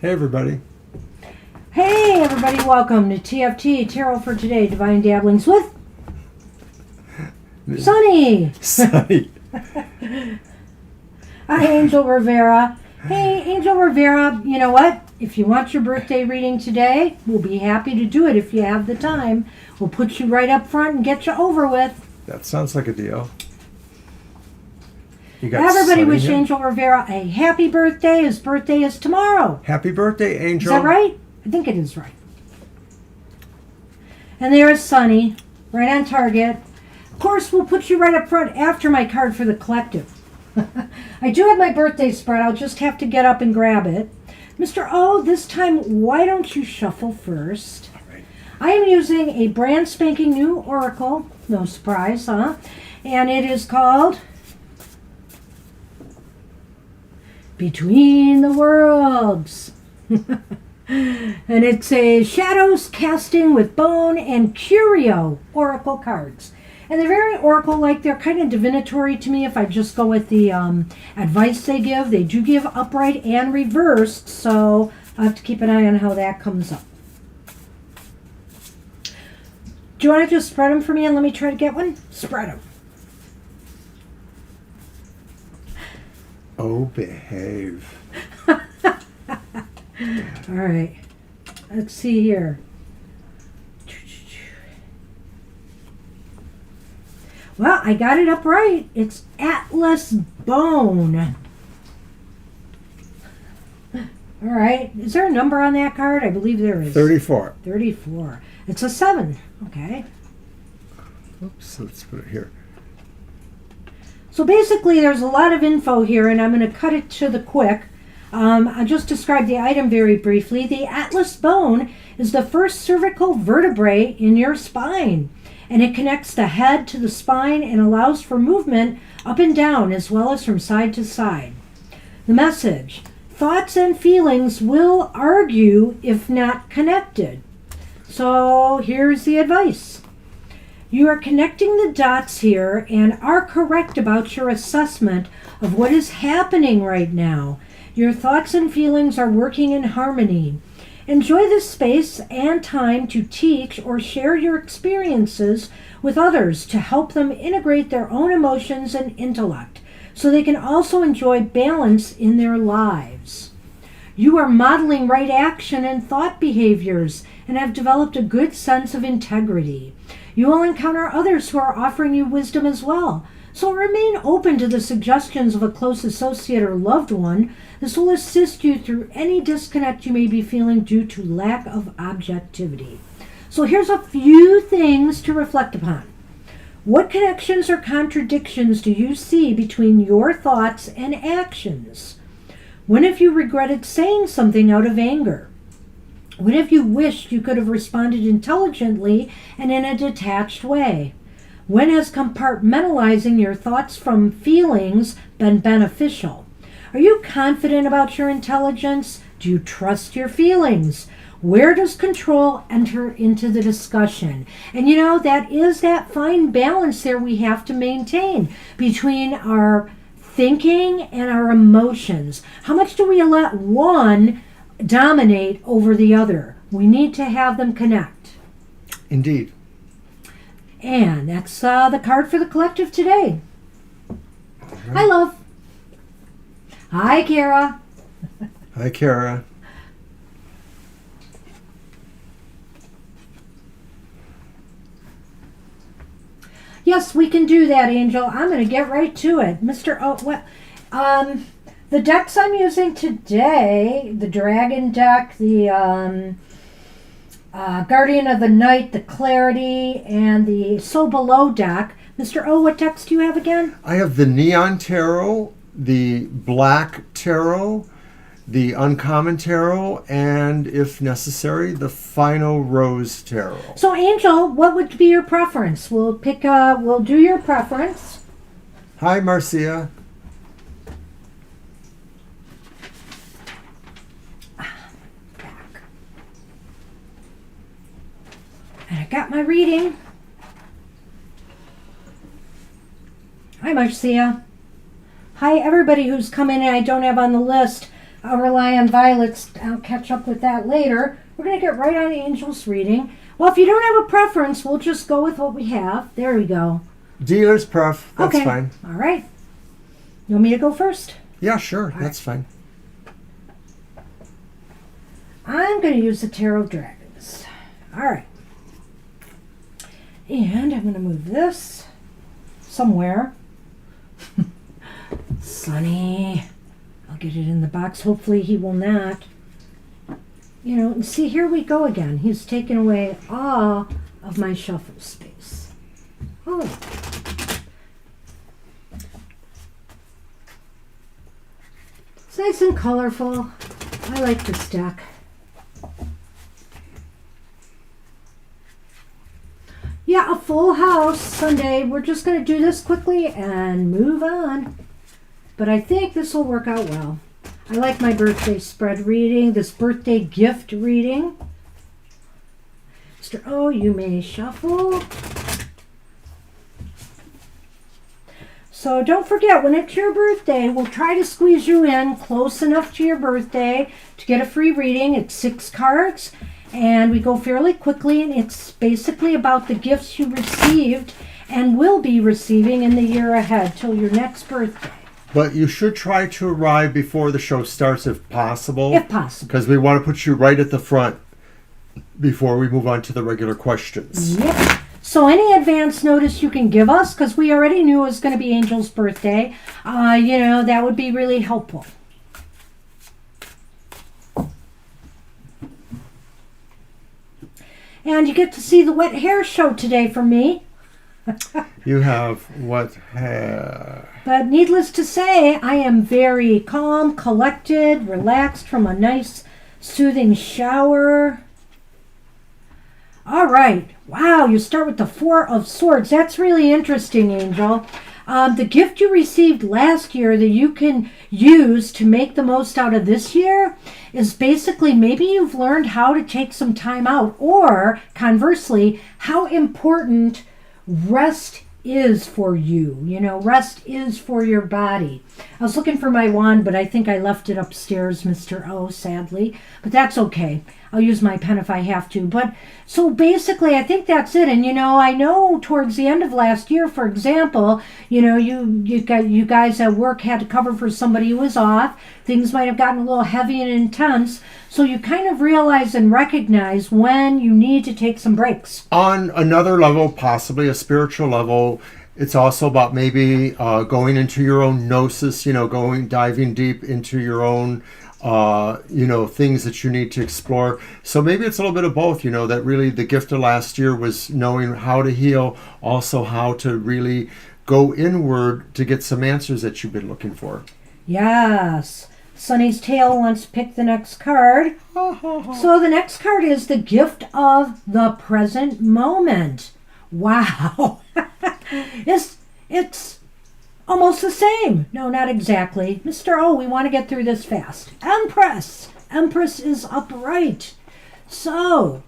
Hey, everybody. Hey, everybody, welcome to TFT, Tarot for Today, Divine Dabblings with Sunny. Sunny. Hi, Angel Rivera. Hey, Angel Rivera, you know what? If you want your birthday reading today, we'll be happy to do it if you have the time. We'll put you right up front and get you over with. That sounds like a deal. You got Everybody Sunny wish here? Angel Rivera a happy birthday. His birthday is tomorrow. Happy birthday, Angel. Is that right? I think it is right. And there is Sunny, right on target. Of course, we'll put you right up front after my card for the collective. I do have my birthday spread. I'll just have to get up and grab it. Mr. O, this time, why don't you shuffle first? All right. I am using a brand spanking new oracle. No surprise, huh? And it is called Between the Worlds. And it's a shadows casting with bone and curio oracle cards. And they're very oracle-like. They're kind of divinatory to me if I just go with the advice they give. They do give upright and reversed, so I have to keep an eye on how that comes up. Do you want to just spread them for me and let me try to get one? Spread them. Oh, behave. All right. Let's see here. Well, I got it up right. It's Atlas Bone. All right. Is there a number on that card? I believe there is. 34. 34. It's a 7. Okay. Oops, let's put it here. So basically, there's a lot of info here, and I'm going to cut it to the quick. I'll just describe the item very briefly. The Atlas Bone is the first cervical vertebrae in your spine, and it connects the head to the spine and allows for movement up and down as well as from side to side. The message: thoughts and feelings will argue if not connected. So here's the advice. You are connecting the dots here and are correct about your assessment of what is happening right now. Your thoughts and feelings are working in harmony. Enjoy this space and time to teach or share your experiences with others to help them integrate their own emotions and intellect so they can also enjoy balance in their lives. You are modeling right action and thought behaviors and have developed a good sense of integrity. You will encounter others who are offering you wisdom as well. So remain open to the suggestions of a close associate or loved one. This will assist you through any disconnect you may be feeling due to lack of objectivity. So here's a few things to reflect upon. What connections or contradictions do you see between your thoughts and actions? When have you regretted saying something out of anger? When have you wished you could have responded intelligently and in a detached way? When has compartmentalizing your thoughts from feelings been beneficial? Are you confident about your intelligence? Do you trust your feelings? Where does control enter into the discussion? And you know, that is that fine balance there we have to maintain between our thinking and our emotions. How much do we let one dominate over the other? We need to have them connect. Indeed. And that's the card for the collective today. Right. Hi, love. Hi, Kara. Hi, Kara. Yes, we can do that, Angel. I'm going to get right to it. Mr. O, the decks I'm using today, the Dragon deck, the Guardian of the Night, the Clarity, and the So Below deck. Mr. O, what decks do you have again? I have the Neon Tarot, the Black Tarot, the Uncommon Tarot, and, if necessary, the Final Rose Tarot. So, Angel, what would be your preference? We'll do your preference. Hi, Marcia. Back. And I got my reading. Hi, Marcia. Hi, everybody who's come in and I don't have on the list. I'll rely on Violet's. I'll catch up with that later. We're going to get right on Angel's reading. Well, if you don't have a preference, we'll just go with what we have. There we go. Dealer's pref. That's Okay. fine. All right. You want me to go first? Yeah, sure. That's fine. I'm going to use the Tarot Dragons. All right. And I'm going to move this somewhere. Sonny. I'll get it in the box. Hopefully he will not. You know, and see, here we go again. He's taken away all of my shuffle space. Oh. It's nice and colorful. I like this deck. Yeah, a full house Sunday. We're just going to do this quickly and move on. But I think this will work out well. I like my birthday spread reading, this birthday gift reading. Mr. O, you may shuffle. So don't forget, when it's your birthday, we'll try to squeeze you in close enough to your birthday to get a free reading. It's 6 cards, and we go fairly quickly, and it's basically about the gifts you received and will be receiving in the year ahead till your next birthday. But you should try to arrive before the show starts if possible. If possible. Because we want to put you right at the front before we move on to the regular questions. Yep. So any advance notice you can give us, because we already knew it was going to be Angel's birthday, you know, that would be really helpful. And you get to see the wet hair show today from me. You have what hair? But needless to say, I am very calm, collected, relaxed from a nice, soothing shower. All right. Wow, you start with the 4 of Swords. That's really interesting, Angel. The gift you received last year that you can use to make the most out of this year is basically maybe you've learned how to take some time out, or conversely, how important rest is for you. You know, rest is for your body. I was looking for my wand, but I think I left it upstairs, Mr. O, sadly. But that's okay. I'll use my pen if I have to. But so basically, I think that's it. And, you know, I know towards the end of last year, for example, you know, you guys at work had to cover for somebody who was off. Things might have gotten a little heavy and intense. So you kind of realize and recognize when you need to take some breaks. On another level, possibly a spiritual level, it's also about maybe going into your own gnosis, you know, diving deep into your own you know, things that you need to explore. So maybe it's a little bit of both, you know, that really the gift of last year was knowing how to heal, also how to really go inward to get some answers that you've been looking for. Yes. Sunny's Tale wants to pick the next card. So the next card is the gift of the present moment. Wow. It's almost the same. No, not exactly. Mr. O, we want to get through this fast. Empress. Empress is upright. So,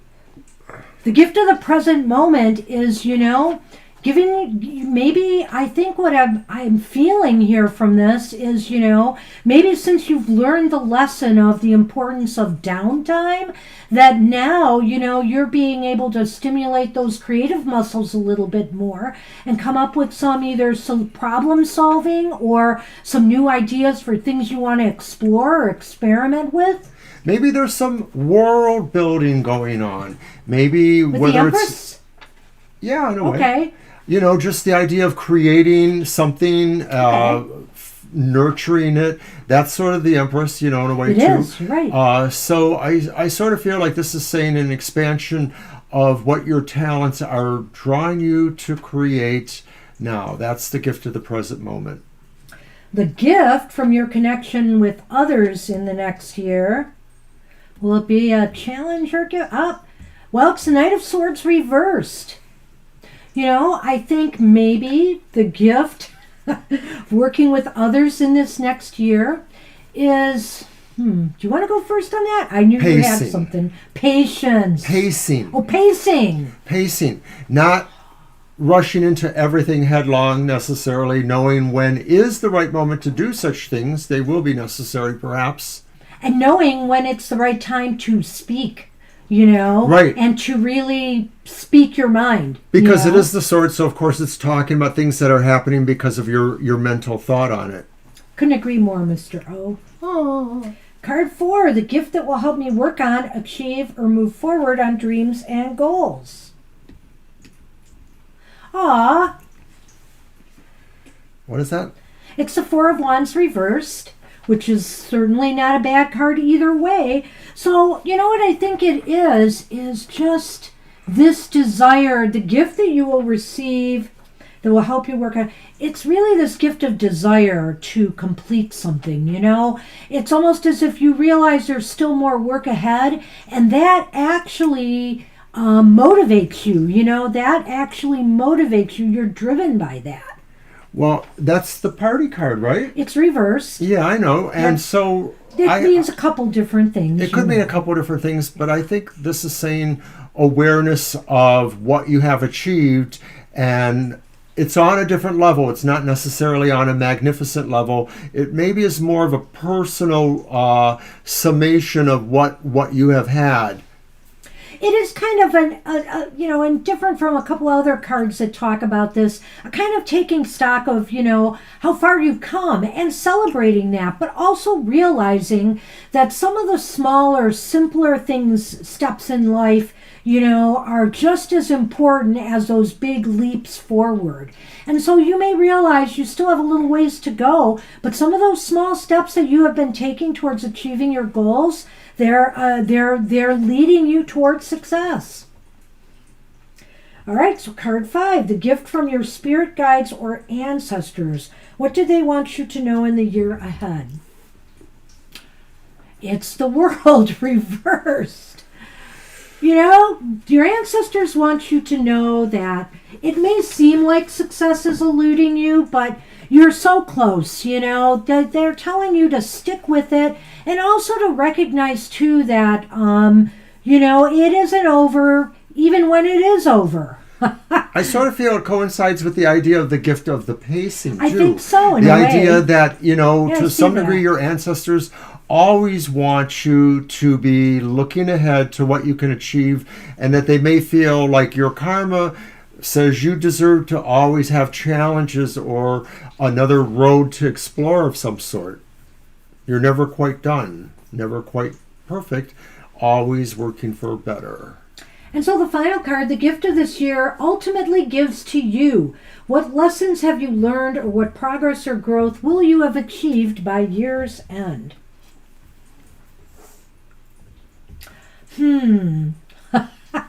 the gift of the present moment is, you know, giving, maybe, I think what I'm feeling here from this is, you know, maybe since you've learned the lesson of the importance of downtime, that now, you know, you're being able to stimulate those creative muscles a little bit more and come up with either some problem solving or some new ideas for things you want to explore or experiment with. Maybe there's some world building going on. Maybe With whether the Empress? it's... Yeah, in a way. Okay. You know, just the idea of creating something, nurturing it. That's sort of the Empress, you know, in a way, It too. is, right. So I sort of feel like this is saying an expansion of what your talents are drawing you to create now. That's the gift of the present moment. The gift from your connection with others in the next year. Will it be a challenge or gift? Well, it's the Knight of Swords reversed. You know, I think maybe the gift of working with others in this next year is, do you want to go first on that? I knew you had Pacing. something. Patience. Pacing. Oh, pacing. Pacing. Not rushing into everything headlong necessarily, knowing when is the right moment to do such things. They will be necessary, perhaps. and knowing when it's the right time to speak, you know, Right. and to really speak your mind. Because you it know? is the sword, so of course it's talking about things that are happening because of your mental thought on it. Couldn't agree more, Mr. O. Oh. Card 4, the gift that will help me work on, achieve, or move forward on dreams and goals. Ah, What is that? it's the Four of Wands reversed, which is certainly not a bad card either way. So, you know what I think it is just this desire, the gift that you will receive that will help you work on. It's really this gift of desire to complete something, you know? It's almost as if you realize there's still more work ahead, and that actually motivates you, you know? That actually motivates you. You're driven by that. Well, that's the party card, right? It's reversed. Yeah, I know. And Yep. so It means a couple different things. it could mean a couple of different things, but I think this is saying awareness of what you have achieved, and it's on a different level. It's not necessarily on a magnificent level. It maybe is more of a personal summation of what you have had. It is kind of you know, and different from a couple other cards that talk about this, a kind of taking stock of, you know, how far you've come and celebrating that, but also realizing that some of the smaller, simpler things, steps in life, you know, are just as important as those big leaps forward. And so you may realize you still have a little ways to go, but some of those small steps that you have been taking towards achieving your goals, they're leading you towards success. All right, so card 5, the gift from your spirit guides or ancestors. What do they want you to know in the year ahead? It's the World reversed. You know, your ancestors want you to know that it may seem like success is eluding you, but you're so close, you know. They're telling you to stick with it, and also to recognize, too, that, you know, it isn't over even when it is over. I sort of feel it coincides with the idea of the gift of the pacing, too. I think so, in the a way. idea that, you know, Yeah, I to see some that. degree, your ancestors always want you to be looking ahead to what you can achieve, and that they may feel like your karma says you deserve to always have challenges or another road to explore of some sort. You're never quite done, never quite perfect, always working for better. And so the final card, the gift of this year, ultimately gives to you. What lessons have you learned, or what progress or growth will you have achieved by year's end?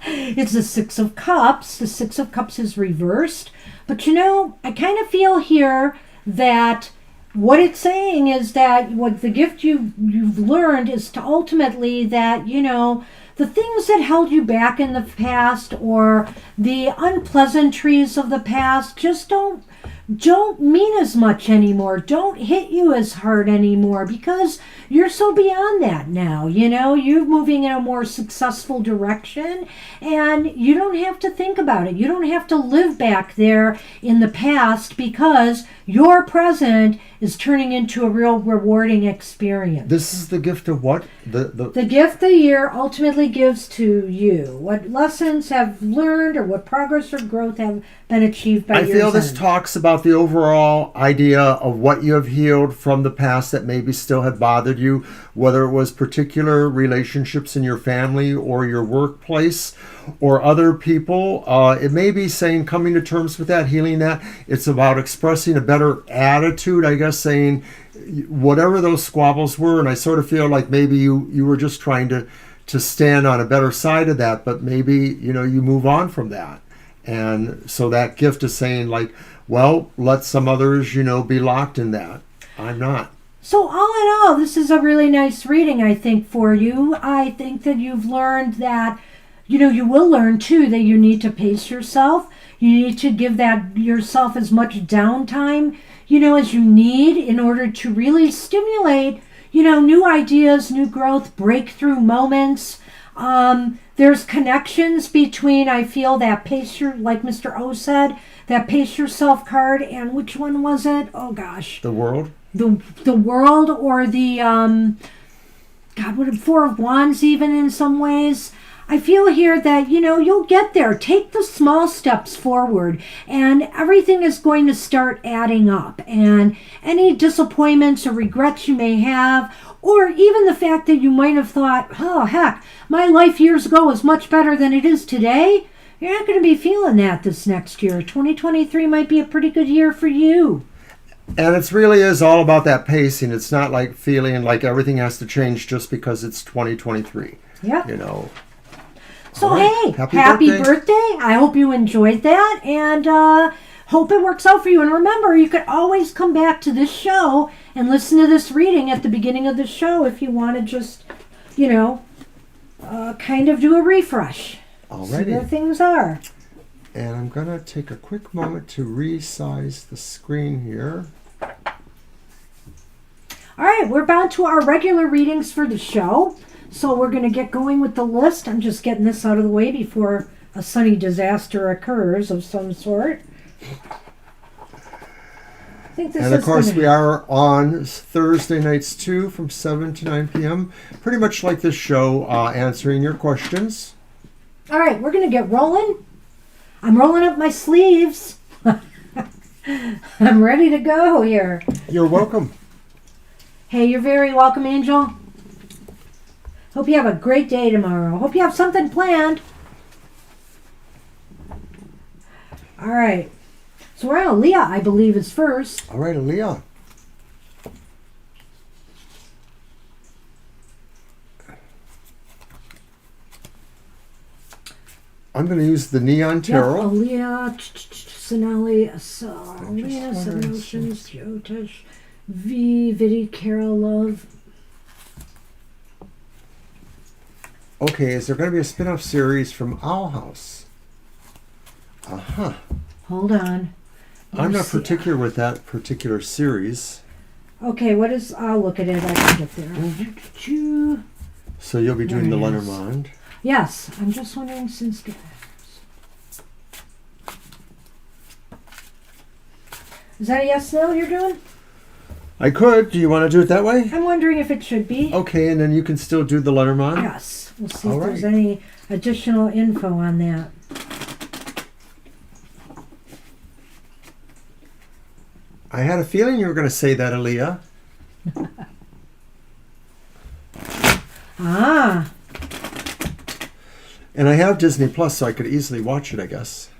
It's the Six of Cups. The Six of Cups is reversed. But you know, I kind of feel here that what it's saying is that what the gift you've learned is to ultimately that, you know, the things that held you back in the past or the unpleasantries of the past just don't mean as much anymore. Don't hit you as hard anymore, because you're so beyond that now. You know, you're moving in a more successful direction, and you don't have to think about it. You don't have to live back there in the past, because your present is turning into a real rewarding experience. This is the gift of what? The gift the year ultimately gives to you. What lessons have learned, or what progress or growth have been achieved by I year's feel this end. talks about the overall idea of what you have healed from the past that maybe still had bothered you, whether it was particular relationships in your family or your workplace or other people. It may be saying coming to terms with that, healing that. It's about expressing a better attitude, I guess, saying whatever those squabbles were. And I sort of feel like maybe you were just trying to stand on a better side of that, but maybe, you know, you move on from that. And so that gift is saying, like, well, let some others, you know, be locked in that. I'm not. So all in all, this is a really nice reading, I think, for you. I think that you've learned that, you know, you will learn, too, that you need to pace yourself. You need to give that yourself as much downtime, you know, as you need in order to really stimulate, you know, new ideas, new growth, breakthrough moments. There's connections between, I feel, that pace your, like Mr. O said, that pace yourself card, and which one was it? Oh gosh. The world? The world, or the God, what a Four of Wands even in some ways. I feel here that, you'll get there. Take the small steps forward and everything is going to start adding up. And any disappointments or regrets you may have, or even the fact that you might have thought, oh, heck, my life years ago was much better than it is today. You're not going to be feeling that this next year. 2023 might be a pretty good year for you. And it really is all about that pacing. It's not like feeling like everything has to change just because it's 2023. Yeah. So, right. hey, happy birthday. I hope you enjoyed that and hope it works out for you. And remember, you could always come back to this show and listen to this reading at the beginning of the show if you want to just, kind of do a refresh. Alrighty. See where things are. And I'm going to take a quick moment to resize the screen here. All right, we're bound to our regular readings for the show. So we're going to get going with the list. I'm just getting this out of the way before a sunny disaster occurs of some sort. I think this and of course, we are on Thursday nights too, from 7 to 9 p.m. Pretty much like this show, answering your questions. All right, we're going to get rolling. I'm rolling up my sleeves. I'm ready to go here. You're welcome. Hey, you're very welcome, Angel. Hope you have a great day tomorrow. Hope you have something planned. All right. So we're on Aaliyah, I believe, is first. All right, Aaliyah. I'm going to use the Neon Tarot. Yep, Aaliyah, Sonali, Aaliyah, Emotions, Jotesh, V, Vidi, Carol, Love. Okay, is there going to be a spin-off series from Owl House? Uh-huh. Hold on. I'm not particular with that particular series. Okay, what is... I'll look at it. I can get there. Mm-hmm. So you'll be doing the Lenormand. Yes. I'm just wondering since... Is that a yes, no you're doing? I could. Do you want to do it that way? I'm wondering if it should be. Okay, and then you can still do the Lenormand? Yes. We'll see if there's any additional info on that. I had a feeling you were going to say that, Aaliyah. Ah. And I have Disney Plus, so I could easily watch it, I guess.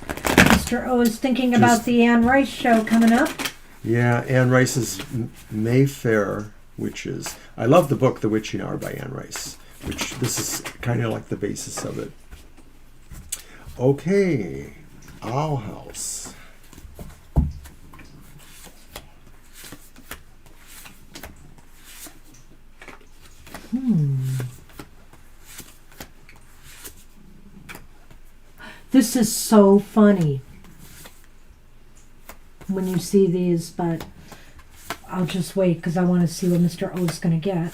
Mr. O is thinking about the Anne Rice show coming up. Yeah, Anne Rice's Mayfair Witches. I love the book The Witching Hour by Anne Rice, which this is kind of like the basis of it. Okay, Owl House. This is so funny when you see these, but I'll just wait because I want to see what Mr. O is going to get.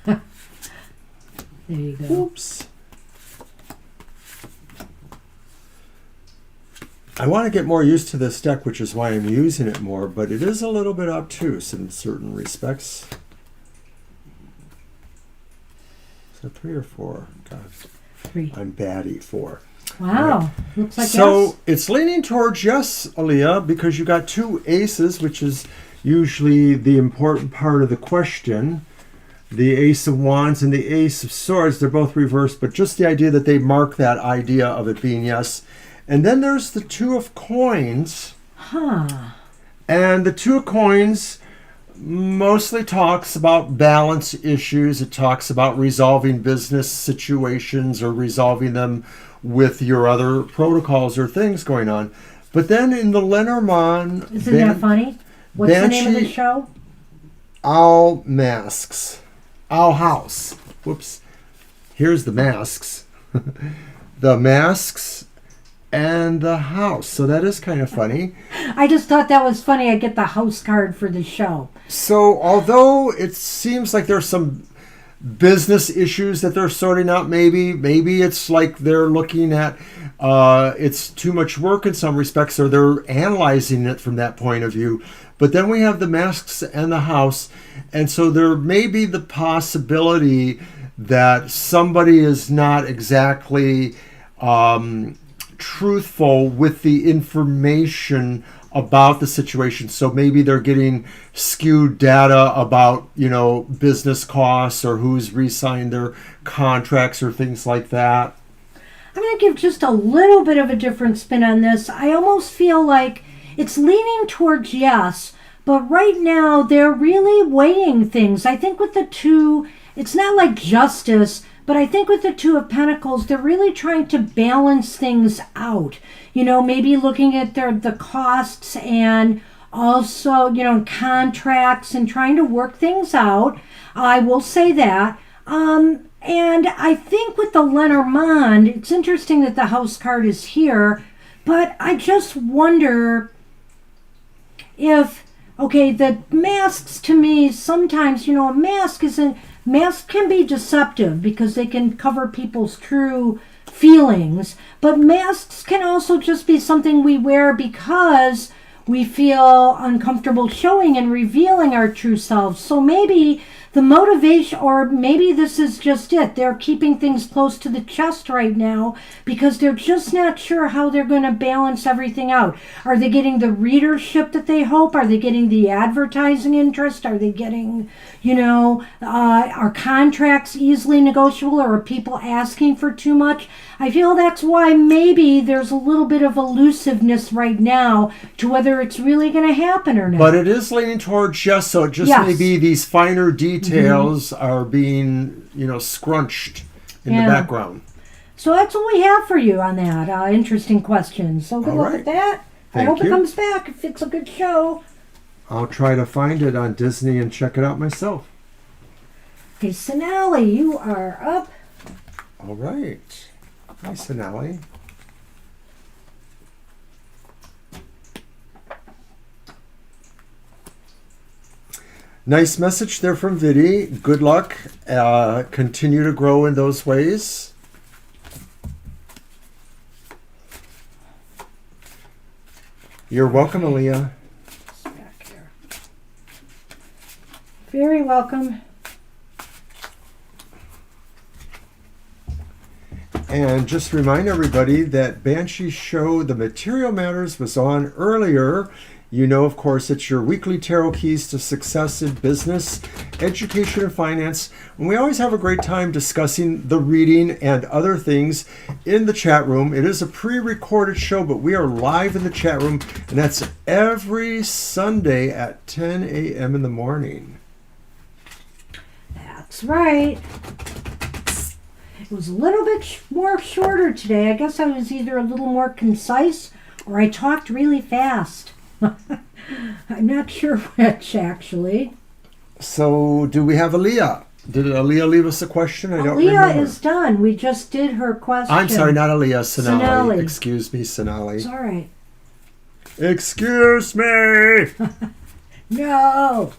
There you go. Oops. I want to get more used to this deck, which is why I'm using it more, but it is a little bit obtuse in certain respects. So 3 or 4? God. 3. I'm baddie 4. Wow. Right. Looks like so yes. It's leaning towards yes, Aaliyah, because you got 2 aces, which is usually the important part of the question. The Ace of Wands and the Ace of Swords, they're both reversed, but just the idea that they mark that idea of it being yes. And then there's the 2 of Coins. Huh. And the 2 of Coins mostly talks about balance issues. It talks about resolving business situations or resolving them with your other protocols or things going on. But then in the Lenormand... Isn't that funny? What's the name of the show? Owl Masks. Owl House. Whoops. Here's the masks. The masks and the house. So that is kind of funny. I just thought that was funny. I get the house card for the show. So although it seems like there's some business issues that they're sorting out. Maybe it's like they're looking at it's too much work in some respects, or they're analyzing it from that point of view. But then we have the masks and the house, and so there may be the possibility that somebody is not exactly truthful with the information about the situation. So maybe they're getting skewed data about, business costs or who's re-signed their contracts or things like that. I'm going to give just a little bit of a different spin on this. I almost feel like it's leaning towards yes, but right now they're really weighing things. I think with the two, it's not like justice, but I think with the Two of Pentacles, they're really trying to balance things out. Maybe looking at the costs and also, contracts and trying to work things out. I will say that. And I think with the Lenormand, it's interesting that the house card is here, but I just wonder if, the masks to me, sometimes, a mask can be deceptive because they can cover people's true feelings, but masks can also just be something we wear because we feel uncomfortable showing and revealing our true selves. So maybe the motivation, or maybe this is just it. They're keeping things close to the chest right now because they're just not sure how they're going to balance everything out. Are they getting the readership that they hope? Are they getting the advertising interest? Are they getting, are contracts easily negotiable, or are people asking for too much? I feel that's why maybe there's a little bit of elusiveness right now to whether it's really going to happen or not. But it is leaning towards yes, so it just may be these finer details are being, scrunched in the background. So that's what we have for you on that interesting question. So good luck at that. I hope it comes back if it's a good show. I'll try to find it on Disney and check it out myself. Okay, Sonali, you are up. All right. Hi, Sonali. Nice message there from Vidi. Good luck. Continue to grow in those ways. You're welcome, Aaliyah. Back here. Very welcome. And just remind everybody that Banshee's show, The Material Matters, was on earlier. Of course, it's your weekly tarot keys to success in business, education, and finance. And we always have a great time discussing the reading and other things in the chat room. It is a pre-recorded show, but we are live in the chat room, and that's every Sunday at 10 a.m. in the morning. That's right. It was a little bit more shorter today. I guess I was either a little more concise or I talked really fast. I'm not sure which, actually. So, do we have Aaliyah? Did Aaliyah leave us a question? I don't remember. Aaliyah is done. We just did her question. I'm sorry, not Aaliyah, Sonali. Excuse me, Sonali. It's all right. Excuse me! No!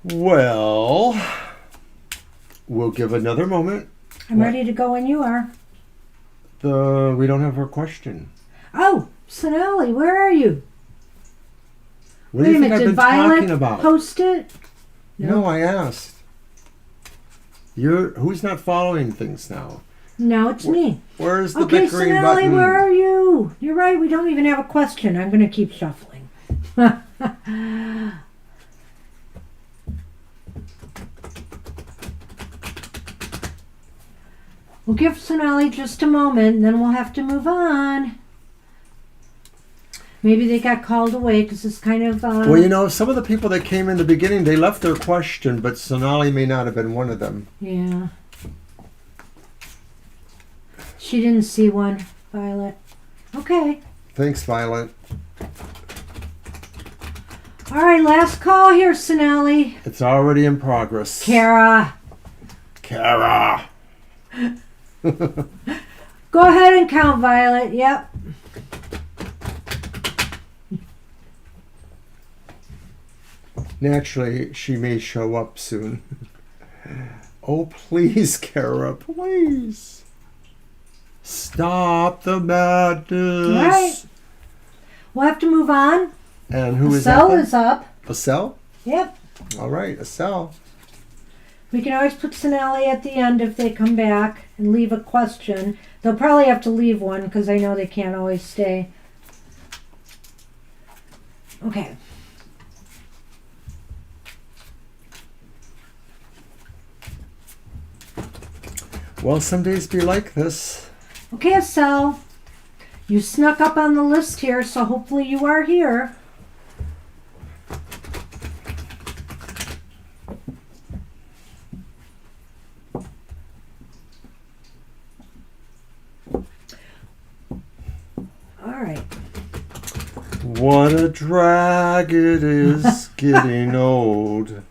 Well, we'll give another moment. I'm ready to go when you are. We don't have her question. Oh, Sonali, where are you? What do you think I've been talking about? Did Violet post it? No, I asked. Who's not following things now? No, it's me. Where's the big green button? Sonali, where are you? You're right, we don't even have a question. I'm going to keep shuffling. We'll give Sonali just a moment, and then we'll have to move on. Maybe they got called away because it's kind of... Well, some of the people that came in the beginning, they left their question, but Sonali may not have been one of them. Yeah. She didn't see one, Violet. Okay. Thanks, Violet. All right, last call here, Sonali. It's already in progress. Kara. Go ahead and count, Violet. Yep. Naturally, she may show up soon. Oh, please, Kara, please. Stop the madness. All right. We'll have to move on. And who is Cell that? is up. A cell? Yep. All right, a cell. We can always put Sonali at the end if they come back and leave a question. They'll probably have to leave one because I know they can't always stay. Okay. Well, some days be like this. Okay, Estelle. You snuck up on the list here, so hopefully you are here. All right. What a drag it is getting old.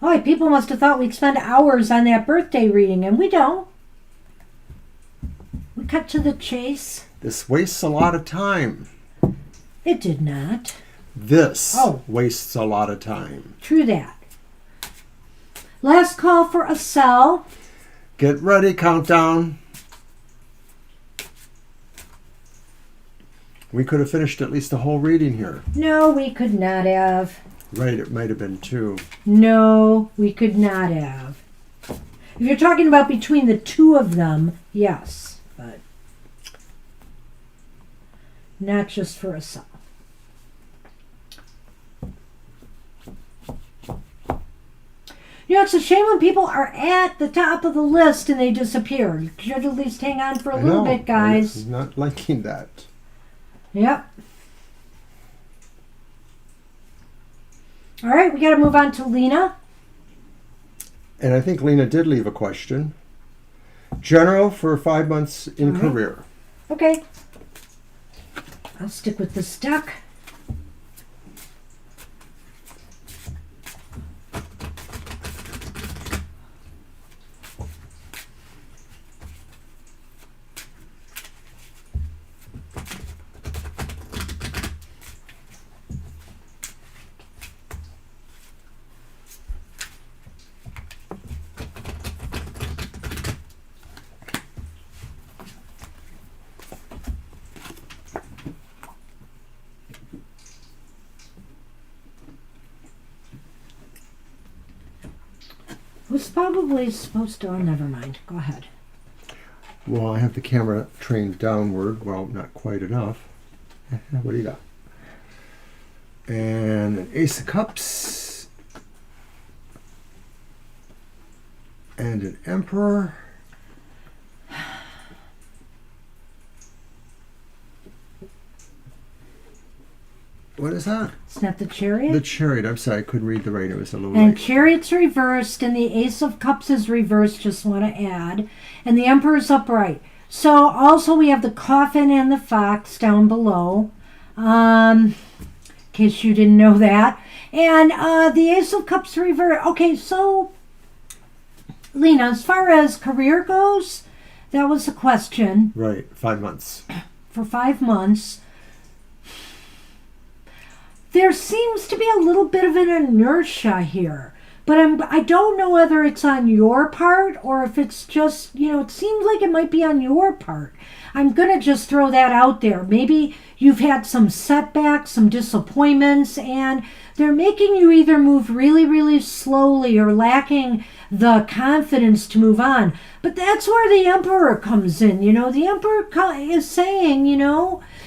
Oh, people must have thought we'd spend hours on that birthday reading, and we don't. We cut to the chase. This wastes a lot of time. It did not. This Oh. wastes a lot of time. True that. Last call for a cell. Get ready, countdown. We could have finished at least the whole reading here. No, we could not have. Right, it might have been 2. No, we could not have. If you're talking about between the two of them, yes, but not just for a cell. You know, it's a shame when people are at the top of the list and they disappear. You should at least hang on for a little bit, guys. I'm not liking that. Yep. All right, we got to move on to Lena. And I think Lena did leave a question. General for 5 months in All right. career. Okay. I'll stick with this duck. Was probably supposed to. Oh, never mind. Go ahead. Well, I have the camera trained downward. Well, not quite enough. What do you got? And an Ace of Cups. And an Emperor. What is that? It's not the Chariot. The Chariot. I'm sorry, I couldn't read the writing. It was a little And late. Chariot's reversed, and the Ace of Cups is reversed, just want to add. And the Emperor's upright. So also we have the Coffin and the Fox down below. In case you didn't know that. And the Ace of Cups reversed. Okay, so Lena, as far as career goes, that was the question Right, 5 months. for 5 months. There seems to be a little bit of an inertia here, but I don't know whether it's on your part or if it's just, it seems like it might be on your part. I'm going to just throw that out there. Maybe you've had some setbacks, some disappointments, and they're making you either move really, really slowly or lacking the confidence to move on. But that's where the Emperor comes in. The Emperor is saying,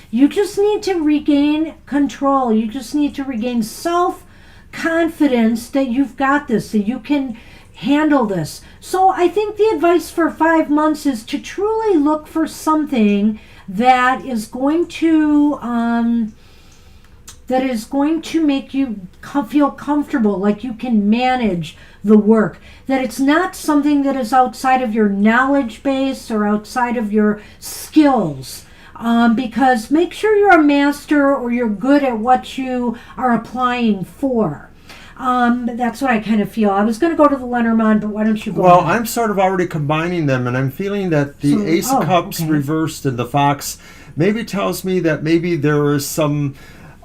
you just need to regain control. You just need to regain self-confidence that you've got this, that you can handle this. So I think the advice for 5 months is to truly look for something that is going to make you feel comfortable, like you can manage the work, that it's not something that is outside of your knowledge base or outside of your skills. Because make sure you're a master or you're good at what you are applying for. That's what I kind of feel. I was going to go to the Lenormand, but why don't you go Well, ahead? I'm sort of already combining them, and I'm feeling that the Ace of Cups okay. reversed and the Fox maybe tells me that maybe there is some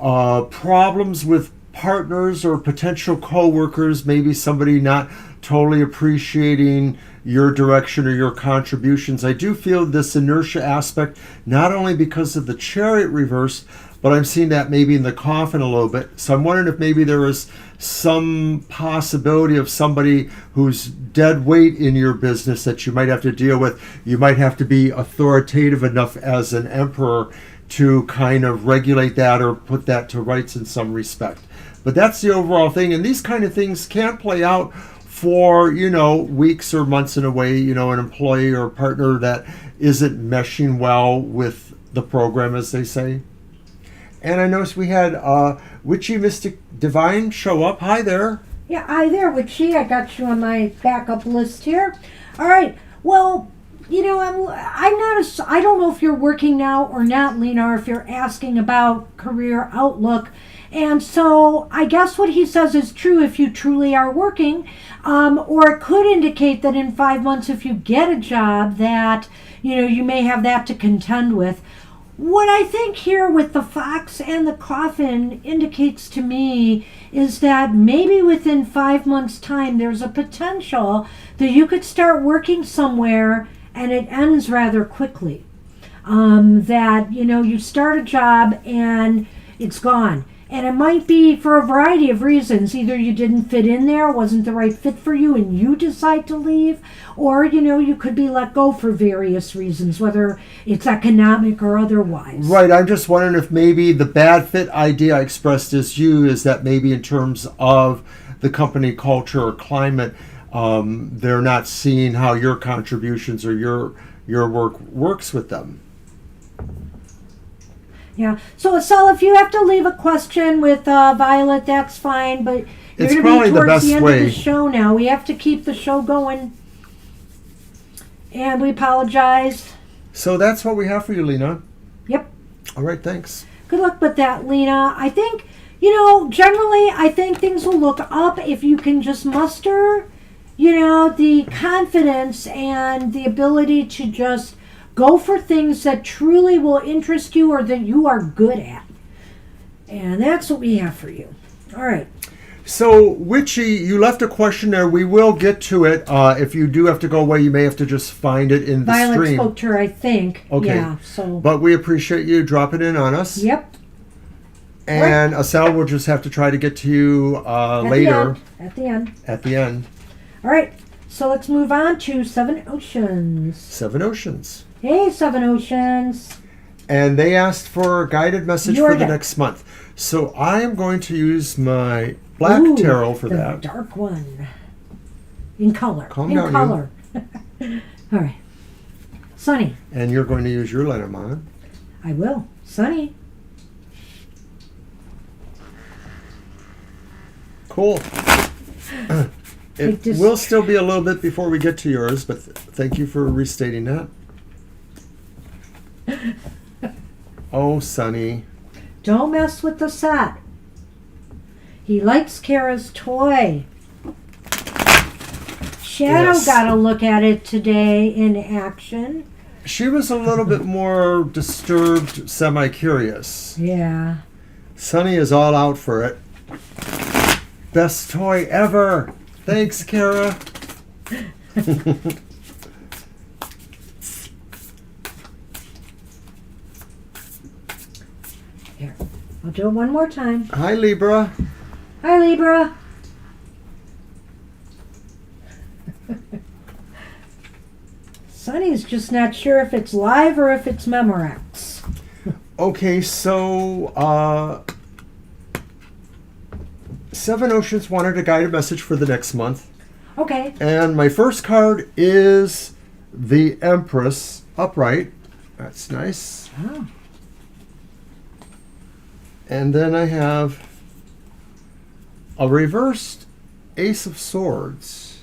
problems with partners or potential co-workers, maybe somebody not totally appreciating your direction or your contributions. I do feel this inertia aspect, not only because of the chariot reverse, but I'm seeing that maybe in the coffin a little bit. So I'm wondering if maybe there is some possibility of somebody who's dead weight in your business that you might have to deal with. You might have to be authoritative enough as an emperor to kind of regulate that or put that to rights in some respect. But that's the overall thing. And these kind of things can play out for, weeks or months in a way, an employee or partner that isn't meshing well with the program, as they say. And I noticed we had Witchy Mystic Divine show up. Hi there. Yeah, hi there, Witchy. I got you on my backup list here. All right. Well, I don't know if you're working now or not, Lena, or if you're asking about career outlook. And so I guess what he says is true if you truly are working, or it could indicate that in 5 months, if you get a job, that, you may have that to contend with. What I think here with the fox and the coffin indicates to me is that maybe within 5 months' time, there's a potential that you could start working somewhere and it ends rather quickly. That, you start a job and it's gone. And it might be for a variety of reasons. Either you didn't fit in there, wasn't the right fit for you, and you decide to leave. Or, you could be let go for various reasons, whether it's economic or otherwise. Right. I'm just wondering if maybe the bad fit idea I expressed as you is that maybe in terms of the company culture or climate, they're not seeing how your contributions or your work works with them. Yeah. So, Estelle, if you have to leave a question with Violet, that's fine. But you're It's going to probably be the towards best the end way. of the show now. We have to keep the show going. And we apologize. So that's what we have for you, Lena. Yep. All right, thanks. Good luck with that, Lena. I think, generally, I think things will look up if you can just muster, the confidence and the ability to just go for things that truly will interest you or that you are good at. And that's what we have for you. All right. So, Witchy, you left a question there. We will get to it. If you do have to go away, you may have to just find it in the Violet stream. spoke to her, I think. Okay. Yeah, so. But we appreciate you dropping in on us. Yep. And Estelle will just have to try to get to you later. At the end. At the end. All right. So let's move on to Seven Oceans. Seven Oceans. Hey, Seven Oceans. And they asked for a guided message Your for the deck. next month. So I am going to use my black tarot for the that. Dark one. In color. Calm in down, color. All right. Sunny. And you're going to use your Lenormand. I will. Sunny. Cool. It will still be a little bit before we get to yours, but thank you for restating that. Oh, Sonny. Don't mess with the set. He likes Kara's toy. Shadow Yes. got a look at it today in action. She was a little bit more disturbed, semi-curious. Yeah. Sonny is all out for it. Best toy ever. Thanks, Kara. Here. I'll do it one more time. Hi, Libra. Hi, Libra. Sonny's just not sure if it's live or if it's Memorex. Okay, so Seven Oceans wanted a guided message for the next month. Okay. And my first card is the Empress upright. That's nice. Oh. And then I have a reversed Ace of Swords.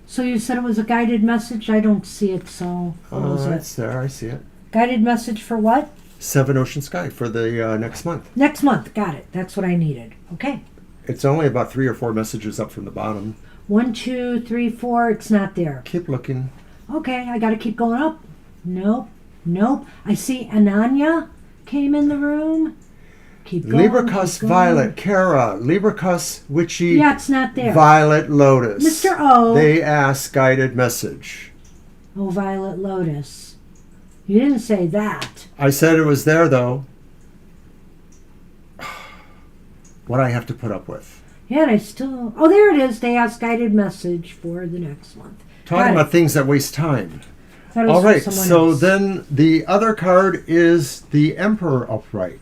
So you said it was a guided message? I don't see it, so what was it? It's there. I see it. Guided message for what? Seven Ocean Sky for the next month. Next month. Got it. That's what I needed. Okay. It's only about 3 or 4 messages up from the bottom. 1, 2, 3, 4. It's not there. Keep looking. Okay, I got to keep going up. Nope. Nope. I see Ananya. came in the room. Keep going. Libricus keep going. Violet, Kara, Libricus Witchy, Yeah, it's not there. Violet Lotus. Mr. O. They ask guided message. Oh, Violet Lotus. You didn't say that. I said it was there, though. What I have to put up with. Yeah, and I still... Oh, there it is. They ask guided message for the next month. Talking about things that waste time. Thought it was All for right, someone so else. then the other card is the Emperor upright.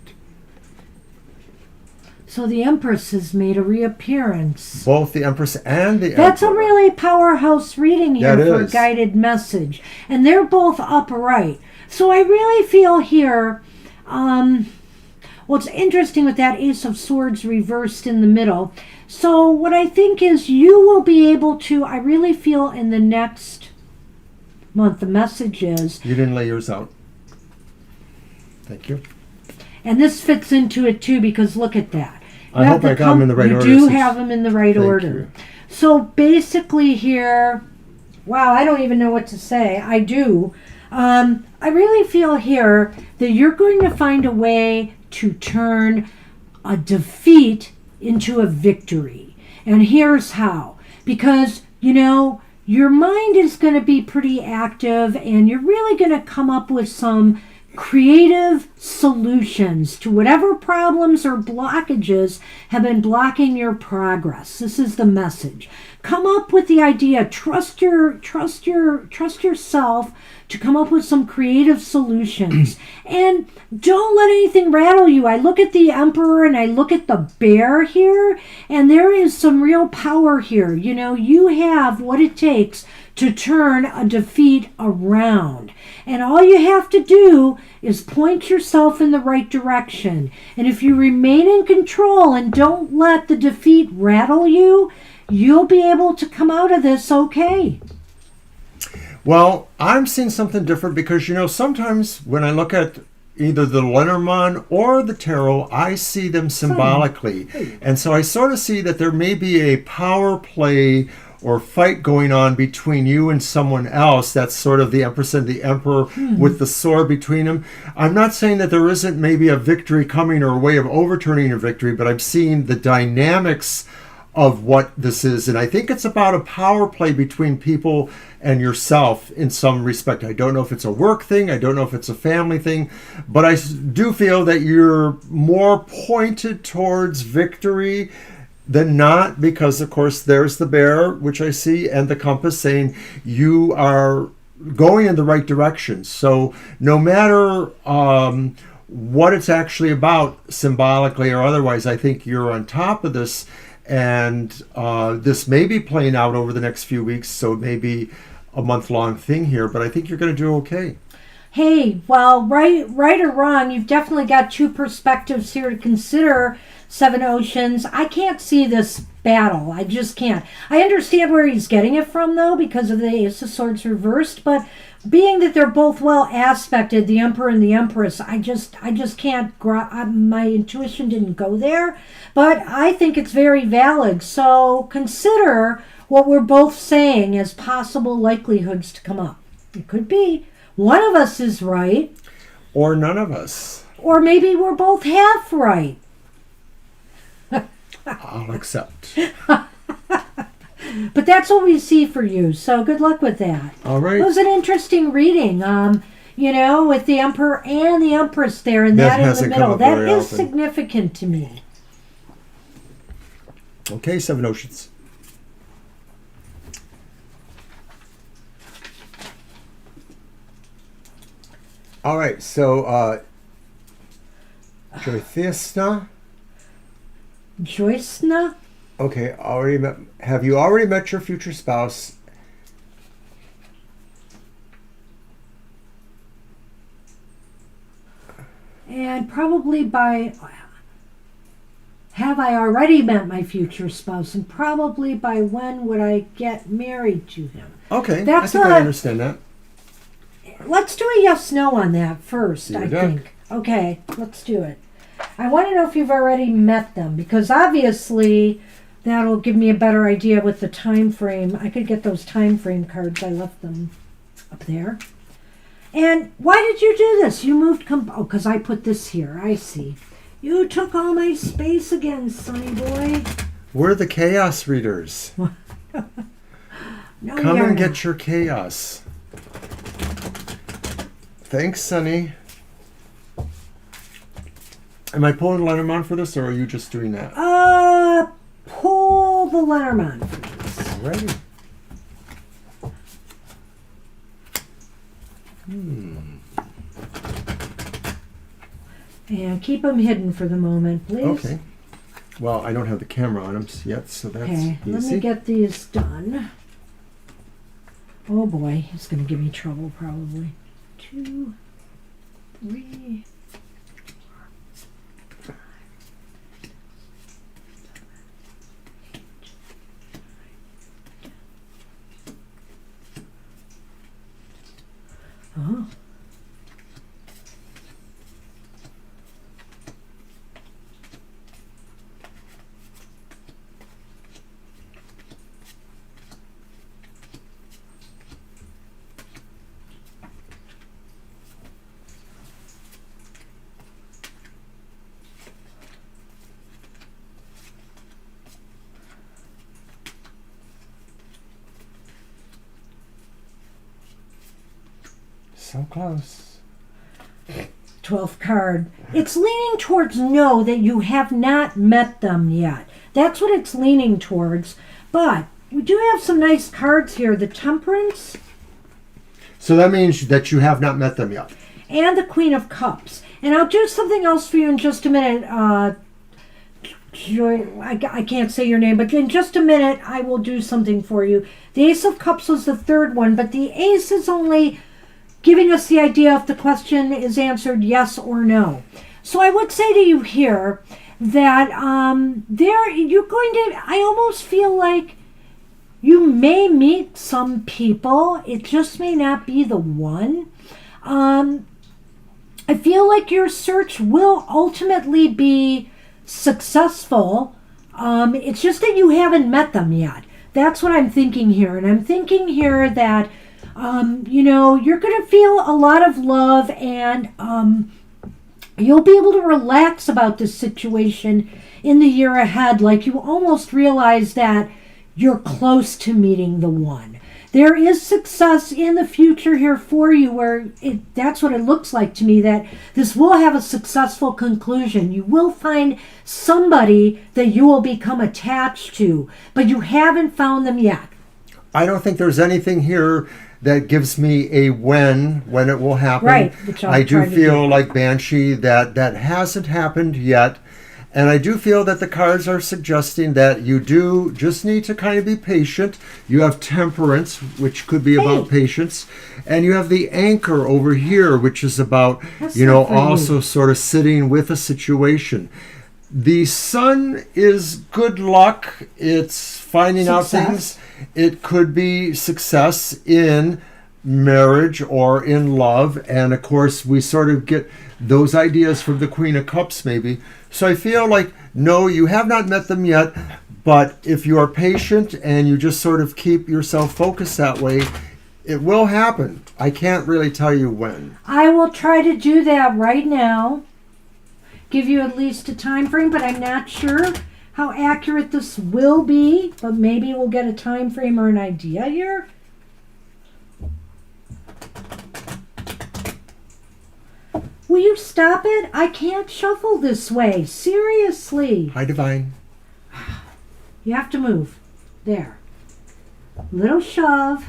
So the Empress has made a reappearance. Both the Empress and the That's Emperor. a really powerhouse reading here That for a is. guided message. And they're both upright. So I really feel here, what's interesting with that Ace of Swords reversed in the middle. So what I think is you will be able to, I really feel in the next month, the message is, You didn't lay yours out. Thank you. and this fits into it too because look at that. I hope I got them in the right order. You do have them in the right Thank order. you. So basically here, wow, I don't even know what to say. I do. I really feel here that you're going to find a way to turn a defeat into a victory. And here's how. Because, you know, your mind is going to be pretty active and you're really going to come up with some creative solutions to whatever problems or blockages have been blocking your progress. This is the message. Come up with the idea. Trust yourself to come up with some creative solutions. And don't let anything rattle you. I look at the Emperor and I look at the bear here, and there is some real power here. You know, you have what it takes to turn a defeat around. And all you have to do is point yourself in the right direction. And if you remain in control and don't let the defeat rattle you, you'll be able to come out of this okay. Well, I'm seeing something different because, you know, sometimes when I look at either the Lenormand or the tarot, I see them symbolically. And so I sort of see that there may be a power play or fight going on between you and someone else. That's sort of the Empress and the Emperor with the sword between them. I'm not saying that there isn't maybe a victory coming or a way of overturning a victory, but I'm seeing the dynamics of what this is. And I think it's about a power play between people and yourself in some respect. I don't know if it's a work thing. I don't know if it's a family thing. But I do feel that you're more pointed towards victory than not, because, of course, there's the bear, which I see, and the compass saying you are going in the right direction. So no matter what it's actually about, symbolically or otherwise, I think you're on top of this. And this may be playing out over the next few weeks, so it may be a month-long thing here, but I think you're going to do okay. Hey, well, right or wrong, you've definitely got two perspectives here to consider, Seven Oceans. I can't see this battle. I just can't. I understand where he's getting it from, though, because of the Ace of Swords reversed, but being that they're both well aspected, the Emperor and the Empress, I just can't, my intuition didn't go there, but I think it's very valid. So consider what we're both saying as possible likelihoods to come up. It could be one of us is right. Or none of us. Or maybe we're both half right. I'll accept. But that's what we see for you, so good luck with that. All right. It was an interesting reading, you know, with the Emperor and the Empress there, and that in the hasn't come middle. up That very is often. significant to me. Okay, Seven Oceans. All right, so Joythisna. Joycena? Okay, already met. Have you already met your future spouse? And probably by... Have I already met my future spouse? And probably by when would I get married to him? Okay, That's I think a- I understand that. Let's do a yes-no on that first, Here I we go. think. Okay, let's do it. I want to know if you've already met them, because obviously that'll give me a better idea with the time frame. I could get those time frame cards. I left them up there. And why did you do this? You moved, oh, because I put this here. I see. You took all my space again, sonny boy. We're the chaos readers. No, Come you're and not. get your chaos. Thanks, Sonny. Am I pulling Lenormand for this, or are you just doing that? Pull the Lenormand, please. Alrighty. And keep them hidden for the moment, please. Okay. Well, I don't have the camera on them yet, so that's Okay, easy. let me get these done. Oh boy, it's going to give me trouble probably. 2, 3, 4, 5, 6, 7, 8, 9. Oh. So close. 12th card. It's leaning towards no, that you have not met them yet. That's what it's leaning towards. But we do have some nice cards here. The Temperance So that means that you have not met them yet. and the Queen of Cups. And I'll do something else for you in just a minute. Joy, I can't say your name, but in just a minute I will do something for you. The Ace of Cups was the third one, but the Ace is only giving us the idea if the question is answered yes or no. So I would say to you here that you're going to, I almost feel like you may meet some people. It just may not be the one. I feel like your search will ultimately be successful. It's just that you haven't met them yet. That's what I'm thinking here. And I'm thinking here that you're going to feel a lot of love, and you'll be able to relax about this situation in the year ahead. Like you almost realize that you're close to meeting the one. There is success in the future here for you, where that's what it looks like to me, that this will have a successful conclusion. You will find somebody that you will become attached to, but you haven't found them yet. I don't think there's anything here that gives me a when it will happen. Right, which I do trying to feel like Banshee that hasn't happened yet. And I do feel that the cards are suggesting that you do just need to kind of be patient. You have Temperance, which could be about patience. And you have the Anchor over here, which is about, That's not for also you. sort of sitting with a situation. The Sun is good luck. It's finding out Success. things. It could be success in marriage or in love. And of course, we sort of get those ideas from the Queen of Cups, maybe. So I feel like, no, you have not met them yet. But if you are patient and you just sort of keep yourself focused that way, it will happen. I can't really tell you when. I will try to do that right now. Give you at least a time frame, but I'm not sure how accurate this will be. But maybe we'll get a time frame or an idea here. Will you stop it? I can't shuffle this way. Seriously. Hi, Divine. You have to move. There. Little shove.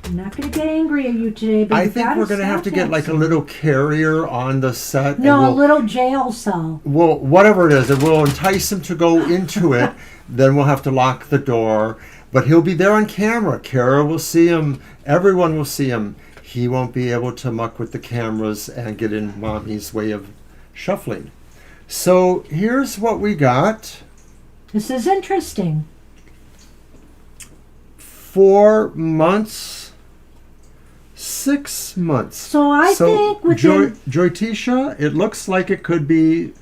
I'm not going to get angry at you today, but I you think gotta we're going to have stop to get that like a soon. little carrier on the set. and No, a we'll- little jail cell. Well, whatever it is, it will entice him to go into it. Then we'll have to lock the door. But he'll be there on camera. Kara will see him. Everyone will see him. He won't be able to muck with the cameras and get in Mommy's way of shuffling. So here's what we got. This is interesting. 4 months, 6 months. So I think within Joytisha, it looks like it could be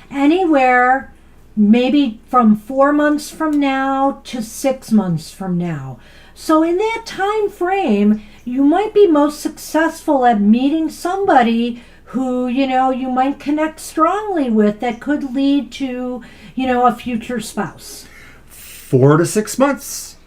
anywhere maybe from 4 months from now to 6 months from now. So in that time frame, you might be most successful at meeting somebody who, you might connect strongly with that could lead to, a future spouse. 4 to 6 months.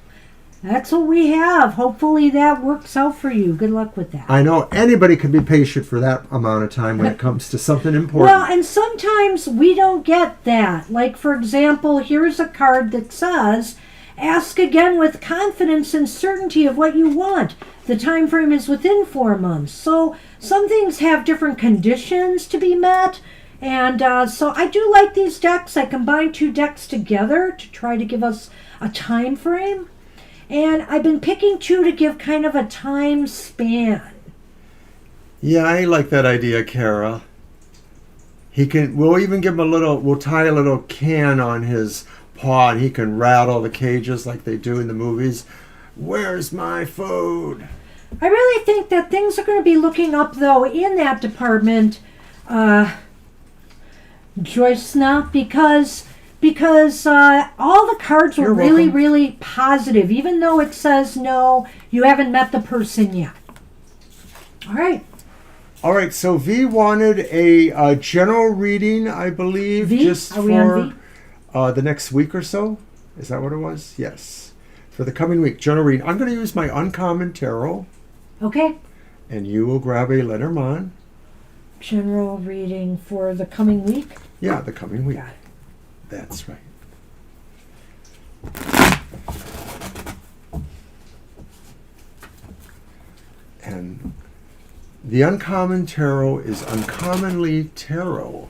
That's what we have. Hopefully that works out for you. Good luck with that. I know anybody can be patient for that amount of time when it comes to something important. Well, and sometimes we don't get that. Like, for example, here's a card that says, ask again with confidence and certainty of what you want. The time frame is within 4 months. So some things have different conditions to be met. And so I do like these decks. I combine 2 decks together to try to give us a time frame. And I've been picking 2 to give kind of a time span. Yeah, I like that idea, Kara. We'll even give him we'll tie a little can on his paw and he can rattle the cages like they do in the movies. Where's my food? I really think that things are going to be looking up, though, in that department, Joyce, because all the cards were really positive, even though it says no, you haven't met the person yet. All right, so V wanted a general reading, I believe, just Are we on V? The next week or so. Is that what it was? Yes. For the coming week, general reading. I'm going to use my uncommon tarot. Okay. And you will grab a Lenormand. General reading for the coming week? Yeah, the coming week. Got it. That's right. And the uncommon tarot is uncommonly tarot.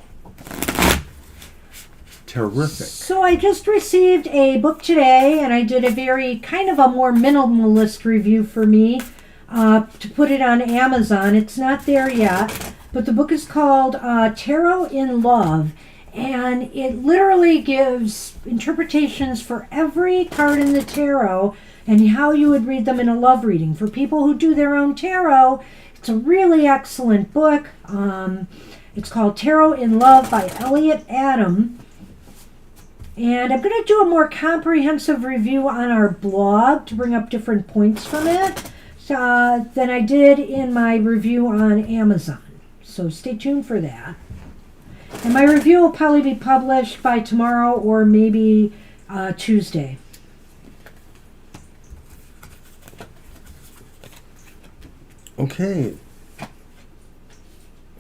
Terrific. So I just received a book today, and I did a very kind of a more minimalist review for me to put it on Amazon. It's not there yet, but the book is called Tarot in Love. And it literally gives interpretations for every card in the tarot and how you would read them in a love reading. For people who do their own tarot, it's a really excellent book. It's called Tarot in Love by Elliot Adam. And I'm going to do a more comprehensive review on our blog to bring up different points from it than I did in my review on Amazon. So stay tuned for that. And my review will probably be published by tomorrow or maybe Tuesday. Okay.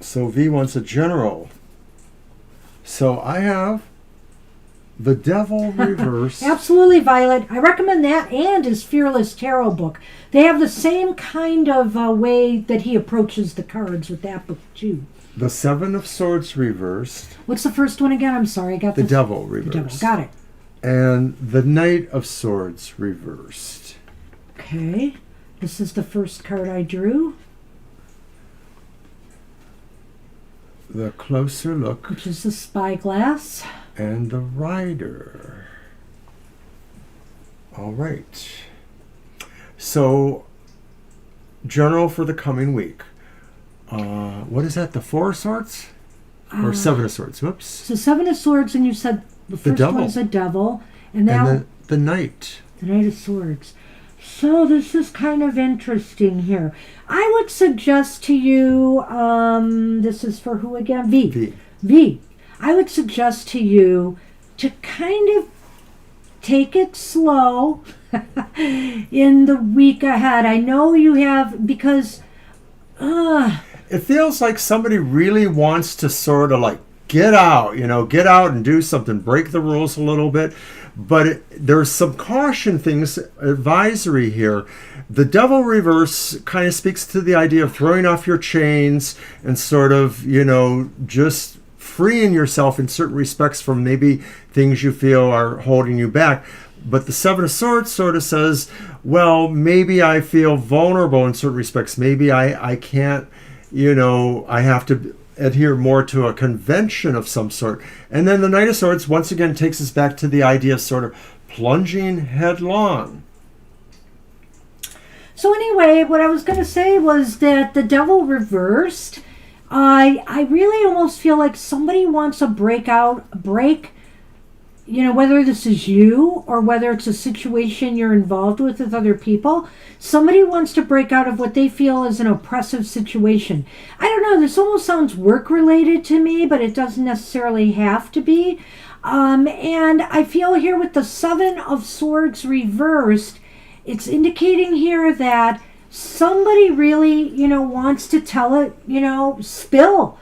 So V wants a general. So I have the Devil Reverse. Absolutely, Violet. I recommend that and his Fearless Tarot book. They have the same kind of way that he approaches the cards with that book, too. The Seven of Swords reversed. What's the first one again? I'm sorry, I got the Devil reversed. The Devil, got it. And the Knight of Swords reversed. Okay, this is the first card I drew. The Closer Look. Which is the Spyglass. And the Rider. All right. So, journal for the coming week. What is that? The Four of Swords? Or Seven of Swords? Whoops. So Seven of Swords, and you said the first one is a devil. And then the Knight. The Knight of Swords. So this is kind of interesting here. I would suggest to you, this is for who again? V. I would suggest to you to kind of take it slow in the week ahead. I know you have, because it feels like somebody really wants to sort of like get out and do something, break the rules a little bit. But there's some caution things, advisory here. The Devil Reverse kind of speaks to the idea of throwing off your chains and sort of, just freeing yourself in certain respects from maybe things you feel are holding you back. But the Seven of Swords sort of says, well, maybe I feel vulnerable in certain respects. Maybe I can't, I have to adhere more to a convention of some sort. And then the Knight of Swords once again takes us back to the idea of sort of plunging headlong. So anyway, what I was going to say was that the Devil reversed, I really almost feel like somebody wants a break whether this is you or whether it's a situation you're involved with other people, somebody wants to break out of what they feel is an oppressive situation. I don't know, this almost sounds work related to me, but it doesn't necessarily have to be. And I feel here with the Seven of Swords reversed, it's indicating here that somebody really, wants to tell it, spill,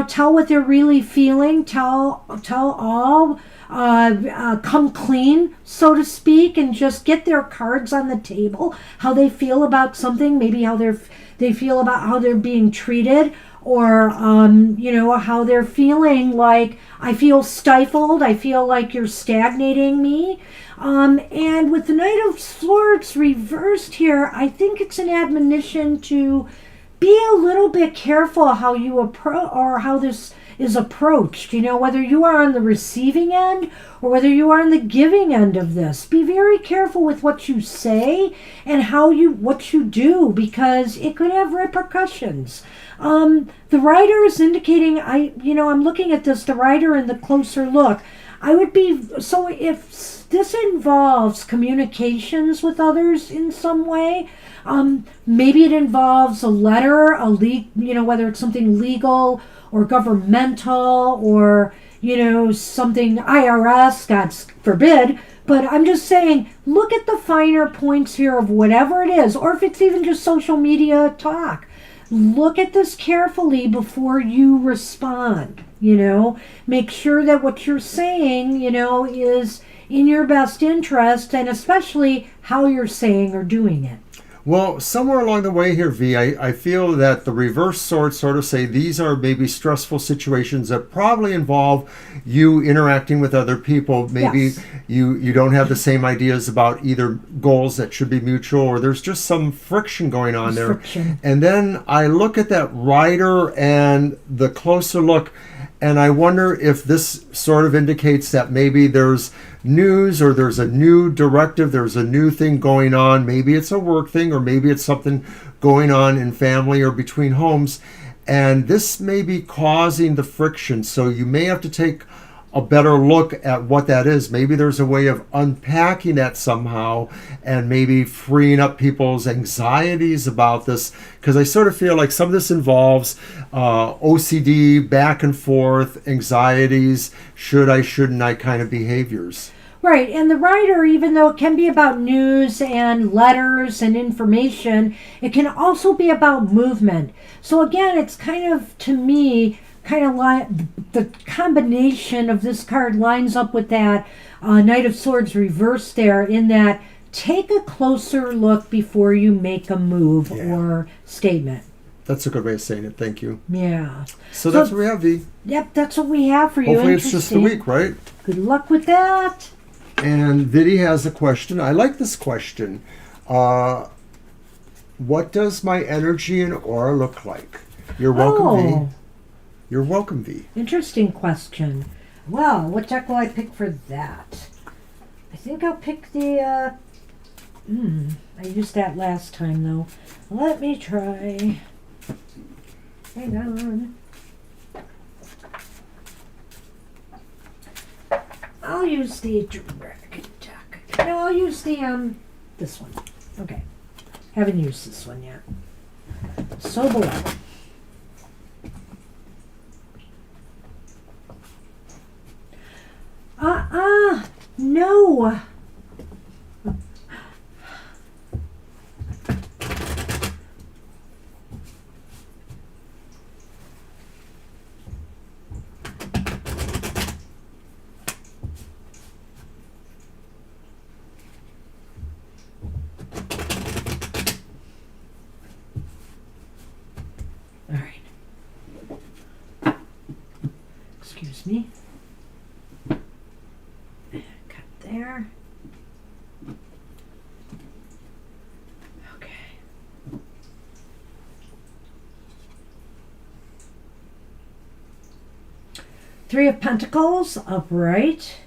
tell what they're really feeling, tell all, come clean, so to speak, and just get their cards on the table, how they feel about something, maybe how they feel about how they're being treated, or how they're feeling like, I feel stifled, I feel like you're stagnating me. And with the Knight of Swords reversed here, I think it's an admonition to be a little bit careful how you approach, or how this is approached, whether you are on the receiving end or whether you are on the giving end of this. Be very careful with what you say and what you do, because it could have repercussions. The writer is indicating, I'm looking at this, the writer in the closer look, so if this involves communications with others in some way, maybe it involves a letter, whether it's something legal or governmental or, something IRS, God forbid. But I'm just saying, look at the finer points here of whatever it is, or if it's even just social media talk. Look at this carefully before you respond, Make sure that what you're saying, is in your best interest, and especially how you're saying or doing it. Well, somewhere along the way here, V, I feel that the reverse swords sort of say these are maybe stressful situations that probably involve you interacting with other people. Maybe Yes. you don't have the same ideas about either goals that should be mutual, or there's just some friction going on there. Friction. And then I look at that rider and the closer look, and I wonder if this sort of indicates that maybe there's news, or there's a new directive, there's a new thing going on. Maybe it's a work thing, or maybe it's something going on in family or between homes. And this may be causing the friction. So you may have to take a better look at what that is. Maybe there's a way of unpacking that somehow, and maybe freeing up people's anxieties about this, because I sort of feel like some of this involves OCD, back and forth, anxieties, should I, shouldn't I kind of behaviors. Right, and the writer, even though it can be about news and letters and information, it can also be about movement. So again, it's kind of, to me, like the combination of this card lines up with that Knight of Swords reversed there, in that take a closer look before you make a move or statement. That's a good way of saying it. Thank you. Yeah. So that's what we have, V. Yep, that's what we have for you. Hopefully it's just a week, right? Good luck with that. And Viddy has a question. I like this question. What does my energy and aura look like? You're welcome, V. You're welcome, V. Interesting question. Well, what deck will I pick for that? I think I'll pick the, I used that last time, though. Let me try. Hang on. I'll use the Dragon deck. No, I'll use the, this one. Okay. Haven't used this one yet. So below. No. All right. Excuse me. Cut there. Okay. Three of Pentacles, upright.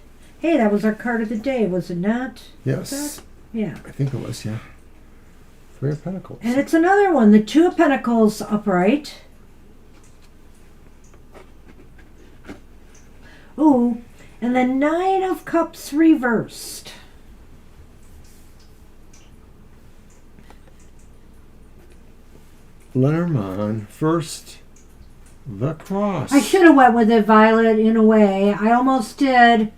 Hey, that was our card of the day, was it not? Yes. Yeah. I think it was, yeah. Three of Pentacles. And it's another one, the Two of Pentacles, upright. Ooh, And the Nine of Cups reversed. Lenormand, first, the cross. I should have went with it, Violet, in a way. I almost did.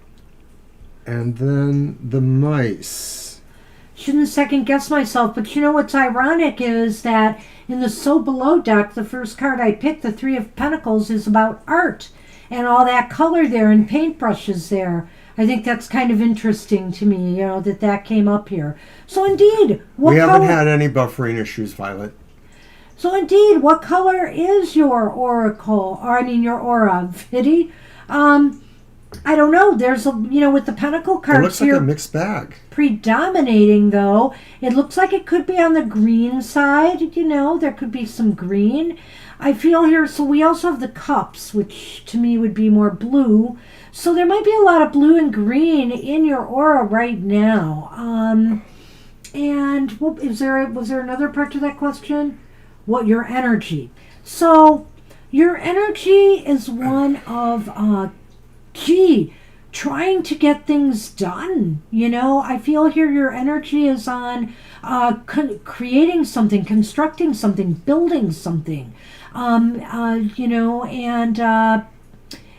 And then the mice. Shouldn't second guess myself, but you know what's ironic is that in the So Below deck, the first card I picked, the Three of Pentacles, is about art and all that color there and paintbrushes there. I think that's kind of interesting to me, that came up here. So indeed, we haven't had any buffering issues, Violet. So indeed, what color is your oracle, or I mean your aura, Vitty? I don't know. There's with the pentacle cards it looks here, like a mixed bag. Predominating though, it looks like it could be on the green side. There could be some green. I feel here. So we also have the cups, which to me would be more blue. So there might be a lot of blue and green in your aura right now. And was there another part to that question? What your energy? So your energy is one of trying to get things done. I feel here your energy is on creating something, constructing something, building something.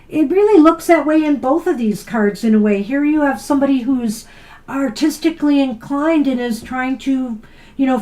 It really looks that way in both of these cards in a way. Here you have somebody who's artistically inclined and is trying to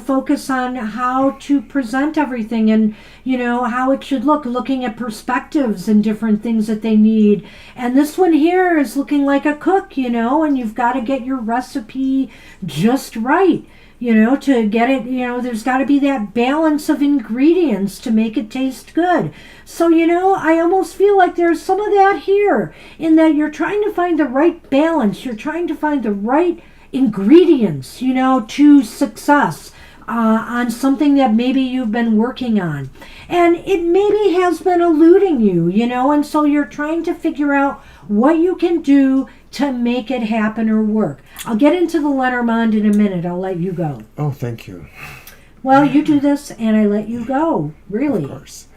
focus on how to present everything and, how it should look, looking at perspectives and different things that they need. And this one here is looking like a cook, and you've got to get your recipe just right, to get it, there's got to be that balance of ingredients to make it taste good. So, I almost feel like there's some of that here in that you're trying to find the right balance. You're trying to find the right ingredients, to success on something that maybe you've been working on. And it maybe has been eluding you, and so you're trying to figure out what you can do to make it happen or work. I'll get into the Lenormand in a minute. I'll let you go. Oh, thank you. Well, you do this and I let you go, really. Of course.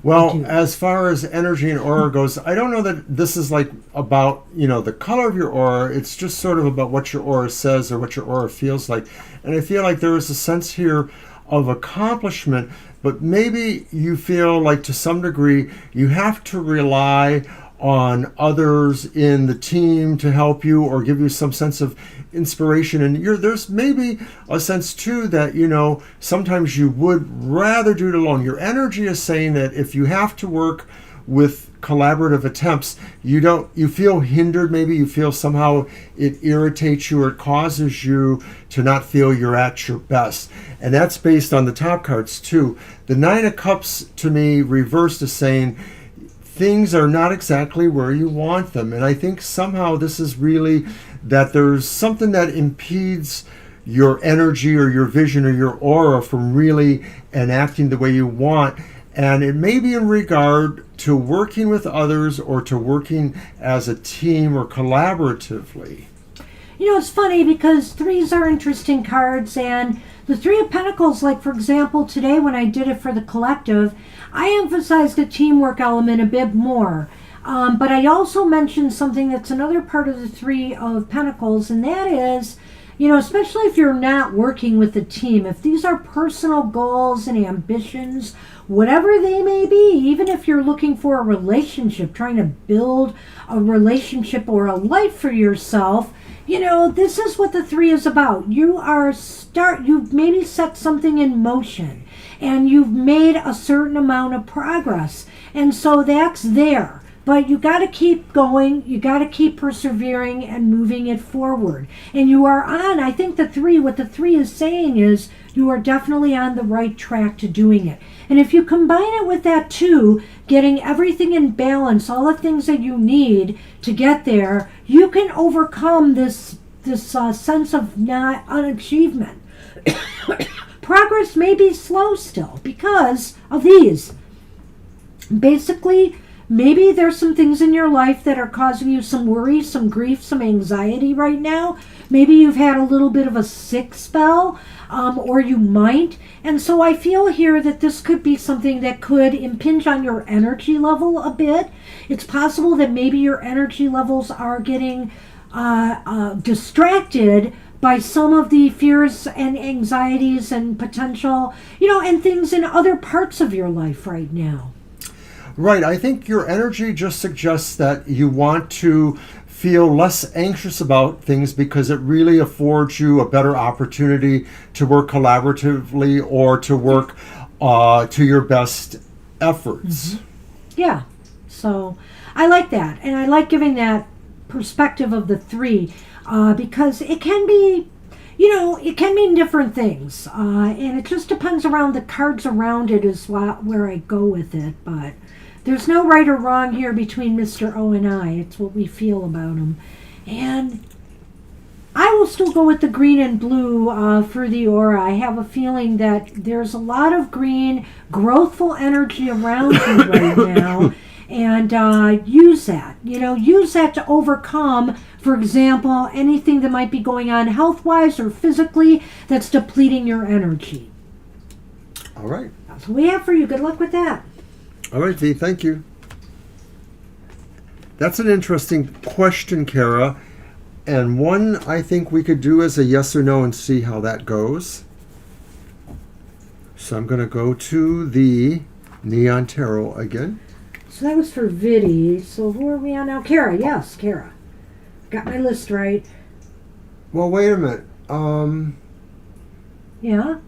Well, as far as energy and aura goes, I don't know that this is like about, the color of your aura. It's just sort of about what your aura says or what your aura feels like. And I feel like there is a sense here of accomplishment, but maybe you feel like to some degree you have to rely on others in the team to help you or give you some sense of inspiration. And there's maybe a sense too that, sometimes you would rather do it alone. Your energy is saying that if you have to work with collaborative attempts, you feel hindered. Maybe you feel somehow it irritates you or it causes you to not feel you're at your best. And that's based on the top cards too. The Nine of Cups to me reversed is saying things are not exactly where you want them. And I think somehow this is really that there's something that impedes your energy or your vision or your aura from really enacting the way you want. And it may be in regard to working with others or to working as a team or collaboratively. It's funny because threes are interesting cards, and the Three of Pentacles, like for example, today when I did it for the collective, I emphasized the teamwork element a bit more. But I also mentioned something that's another part of the Three of Pentacles, and that is, especially if you're not working with a team, if these are personal goals and ambitions, whatever they may be, even if you're looking for a relationship, trying to build a relationship or a life for yourself, this is what the three is about. You've maybe set something in motion and you've made a certain amount of progress. And so that's there. But you got to keep going, you got to keep persevering and moving it forward. And you are on, I think what the three is saying is you are definitely on the right track to doing it. And if you combine it with that too, getting everything in balance, all the things that you need to get there, you can overcome this sense of unachievement. Progress may be slow still because of these. Basically, maybe there's some things in your life that are causing you some worry, some grief, some anxiety right now. Maybe you've had a little bit of a sick spell, or you might. And so I feel here that this could be something that could impinge on your energy level a bit. It's possible that maybe your energy levels are getting distracted by some of the fears and anxieties and potential, and things in other parts of your life right now. Right. I think your energy just suggests that you want to feel less anxious about things because it really affords you a better opportunity to work collaboratively or to work to your best efforts. Mm-hmm. Yeah. So I like that. And I like giving that perspective of the 3 because it can be, it can mean different things. And it just depends around the cards around it is where I go with it. But there's no right or wrong here between Mr. O and I. It's what we feel about him. And I will still go with the green and blue for the aura. I have a feeling that there's a lot of green, growthful energy around you right now. And use that. Use that to overcome, for example, anything that might be going on health-wise or physically that's depleting your energy. All right. That's what we have for you. Good luck with that. All right, V, thank you. That's an interesting question, Kara, and one I think we could do as a yes or no and see how that goes. So I'm going to go to the Neon Tarot again. So that was for Viddy. So who are we on now? Kara. Yes, Kara. Got my list right. Well, wait a minute. Yeah?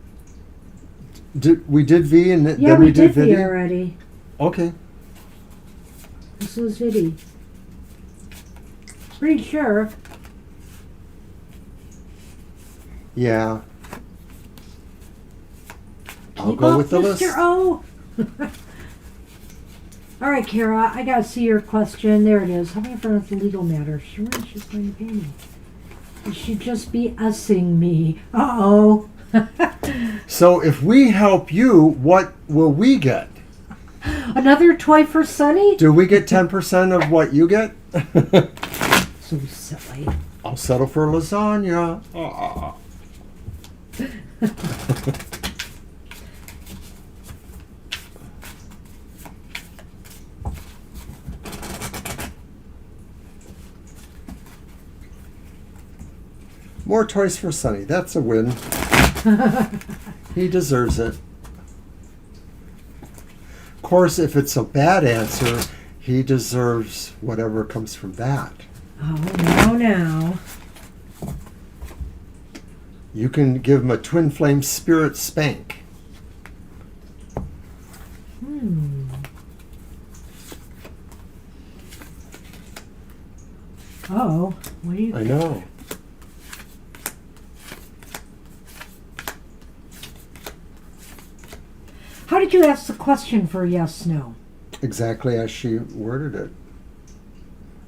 We did V and Yeah, then we we did V Viddy? already. Okay. This was Viddy. Pretty sure. Yeah. I'll Keep go up, with the Mr. list. O. All right, Kara, I got to see your question. There it is. How about for the legal matter? Sure, she's going to pay me. It should just be ussing me. Uh-oh. So if we help you, what will we get? Another toy for Sunny? Do we get 10% of what you get? So silly. I'll settle for lasagna. More toys for Sonny. That's a win. He deserves it. Of course, if it's a bad answer, he deserves whatever comes from that. Oh, now. You can give him a twin flame spirit spank. Oh, what do you... I know. How did you ask the question for yes, no? Exactly as she worded it.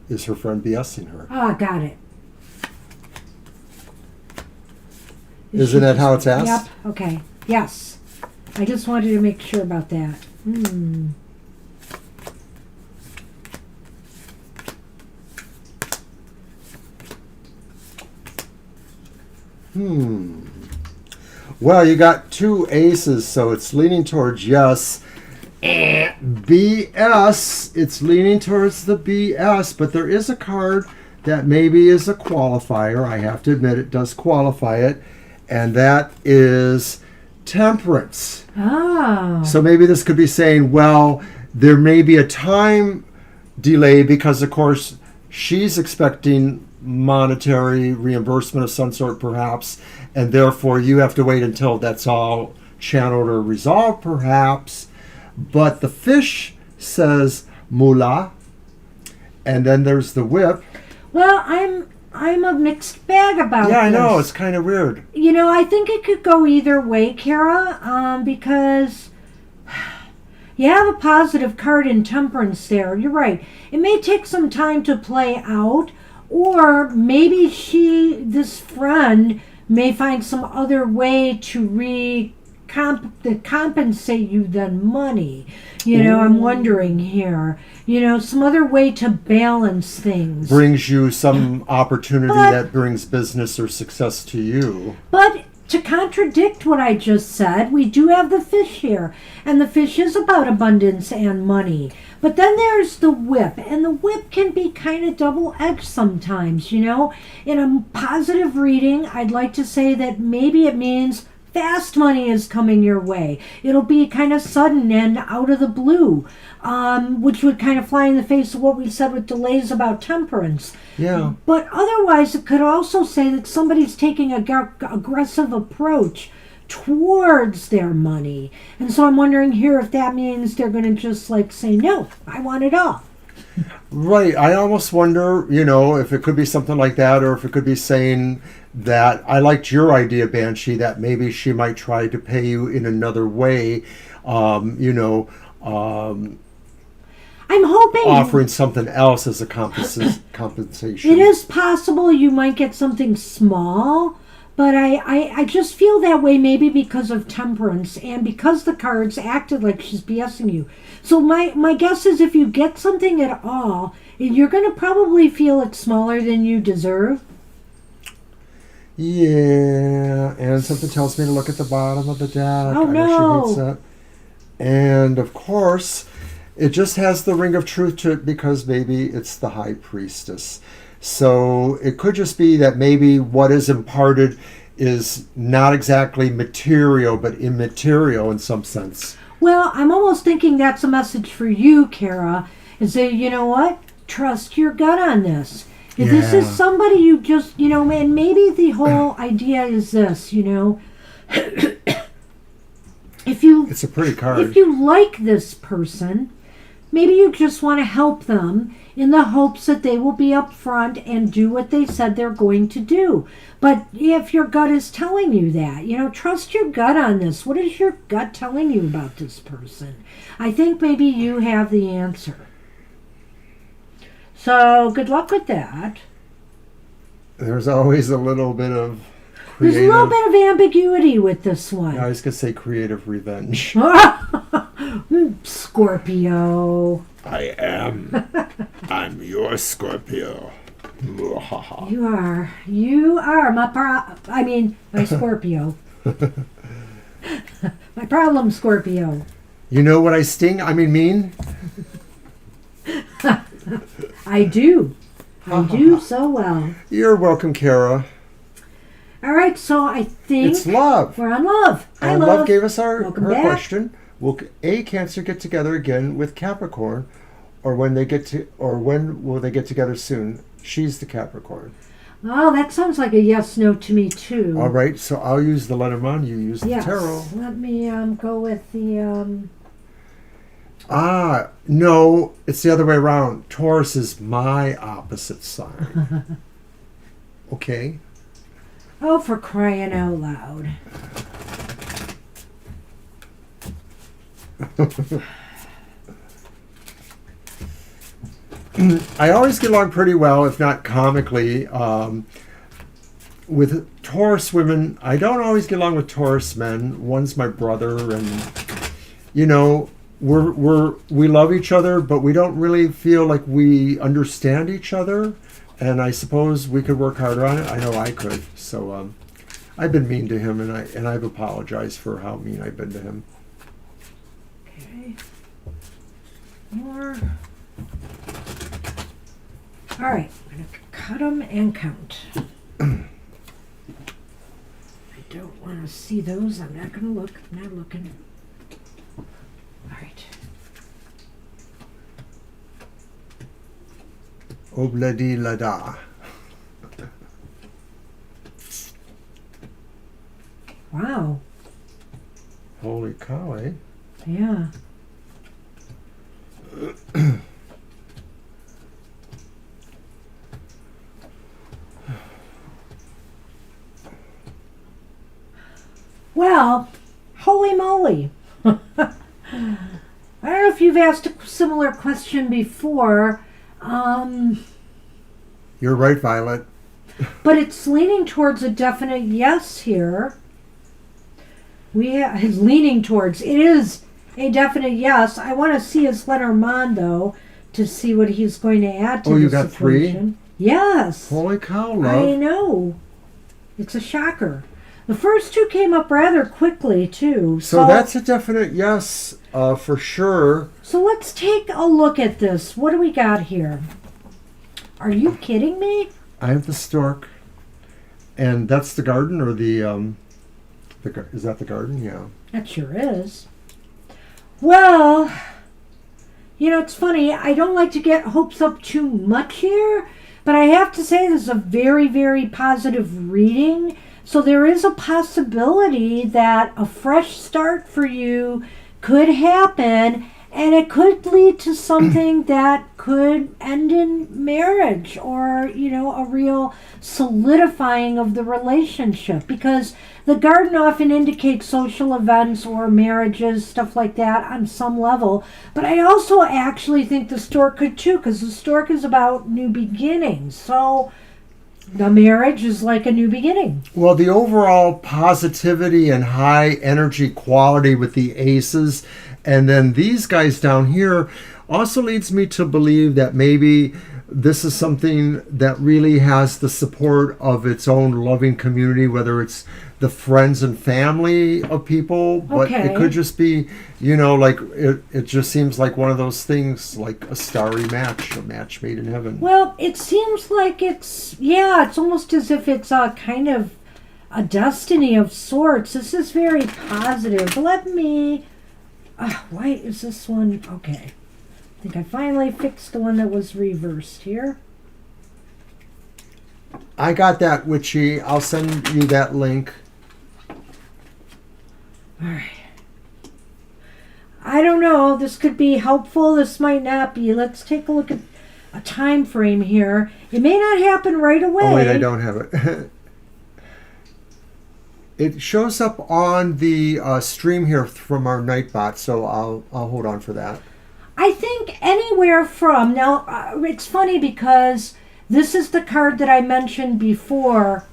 Is her friend BSing her? Ah, got it. Isn't that how it's asked? Yep, okay. Yes. I just wanted to make sure about that. Well, you got 2 aces, so it's leaning towards yes. BS, it's leaning towards the BS, but there is a card that maybe is a qualifier. I have to admit it does qualify it, and that is temperance. Oh. So maybe this could be saying, well, there may be a time delay because, of course, she's expecting monetary reimbursement of some sort, perhaps, and therefore you have to wait until that's all channeled or resolved, perhaps. But the fish says moolah, and then there's the whip. Well, I'm a mixed bag about Yeah, I this. know, it's kind of weird. I think it could go either way, Kara, because you have a positive card in temperance there. You're right. It may take some time to play out, or maybe this friend may find some other way to to compensate you than money. I'm wondering here. Some other way to balance things. Brings you some opportunity that brings business or success to you. But to contradict what I just said, we do have the fish here. And the fish is about abundance and money. But then there's the whip. And the whip can be kind of double-edged sometimes, In a positive reading, I'd like to say that maybe it means fast money is coming your way. It'll be kind of sudden and out of the blue, which would kind of fly in the face of what we said with delays about temperance. Yeah. But otherwise, it could also say that somebody's taking a aggressive approach towards their money. And so I'm wondering here if that means they're going to just say, no, I want it all. Right. I almost wonder, if it could be something like that, or if it could be saying that I liked your idea, Banshee, that maybe she might try to pay you in another way, I'm hoping offering something else as a compensation. It is possible you might get something small, but I just feel that way maybe because of temperance and because the cards acted like she's BSing you. So my guess is if you get something at all, you're going to probably feel it's smaller than you deserve. Yeah, and something tells me to look at the bottom of the deck. Oh, I no. know she hates that. And, of course, it just has the ring of truth to it because maybe it's the High Priestess. So it could just be that maybe what is imparted is not exactly material, but immaterial in some sense. Well, I'm almost thinking that's a message for you, Kara, is that, you know what? Trust your gut on this. If this is somebody you just, and maybe the whole idea is this, It's a pretty card. If you like this person, maybe you just want to help them in the hopes that they will be upfront and do what they said they're going to do. But if your gut is telling you that, trust your gut on this. What is your gut telling you about this person? I think maybe you have the answer. So good luck with that. There's always a little bit of creative... There's a little bit of ambiguity with this one. I was going to say creative revenge. Scorpio. I am. I'm your Scorpio. You are my Scorpio. My problem, Scorpio. You know what I sting? Mean? I do. I do so well. You're welcome, Kara. All right, so I think it's love. We're on love. And love gave us her back. question. Will Cancer get together again with Capricorn, or when will they get together soon? She's the Capricorn. Oh, that sounds like a yes/no to me too. All right, so I'll use the Lenormand. You use the tarot. Let me go with the. No, it's the other way around. Taurus is my opposite sign. Okay. Oh, for crying out loud. I always get along pretty well, if not comically, with Taurus women. I don't always get along with Taurus men. One's my brother, and we love each other, but we don't really feel like we understand each other. And I suppose we could work harder on it. I know I could. So I've been mean to him, and I've apologized for how mean I've been to him. Okay. More. All right. I'm going to cut them and count. I don't want to see those. I'm not going to look. I'm not looking. All right. Obladi lada. Wow. Holy cow, eh? Yeah. Well, holy moly. I don't know if you've asked a similar question before. You're right, Violet. But it's leaning towards a definite yes here. is leaning towards. It is a definite yes. I want to see his Lenormand, though, to see what he's going to add to Oh, you the got situation. 3? Yes. Holy cow, love. I know. It's a shocker. The first two came up rather quickly, too. So that's a definite yes, for sure. So let's take a look at this. What do we got here? Are you kidding me? I have the stork. And that's the garden, or is that the garden? Yeah. That sure is. Well, it's funny. I don't like to get hopes up too much here, but I have to say this is a very, very positive reading. So there is a possibility that a fresh start for you could happen, and it could lead to something that could end in marriage or, a real solidifying of the relationship. Because the garden often indicates social events or marriages, stuff like that on some level. But I also actually think the stork could too, because the stork is about new beginnings. So the marriage is like a new beginning. Well, the overall positivity and high energy quality with the aces, and then these guys down here, also leads me to believe that maybe this is something that really has the support of its own loving community, whether it's the friends and family of people, but it could just be, like it just seems like one of those things, like a starry match, a match made in heaven. Well, it seems like it's almost as if it's a kind of a destiny of sorts. This is very positive. Let me, why is this one, okay. I think I finally fixed the one that was reversed here. I got that, Witchy. I'll send you that link. All right. I don't know. This could be helpful. This might not be. Let's take a look at a time frame here. It may not happen right away. Oh, wait, I don't have it. It shows up on the stream here from our Nightbot, so I'll hold on for that. I think anywhere from... Now, it's funny because this is the card that I mentioned before,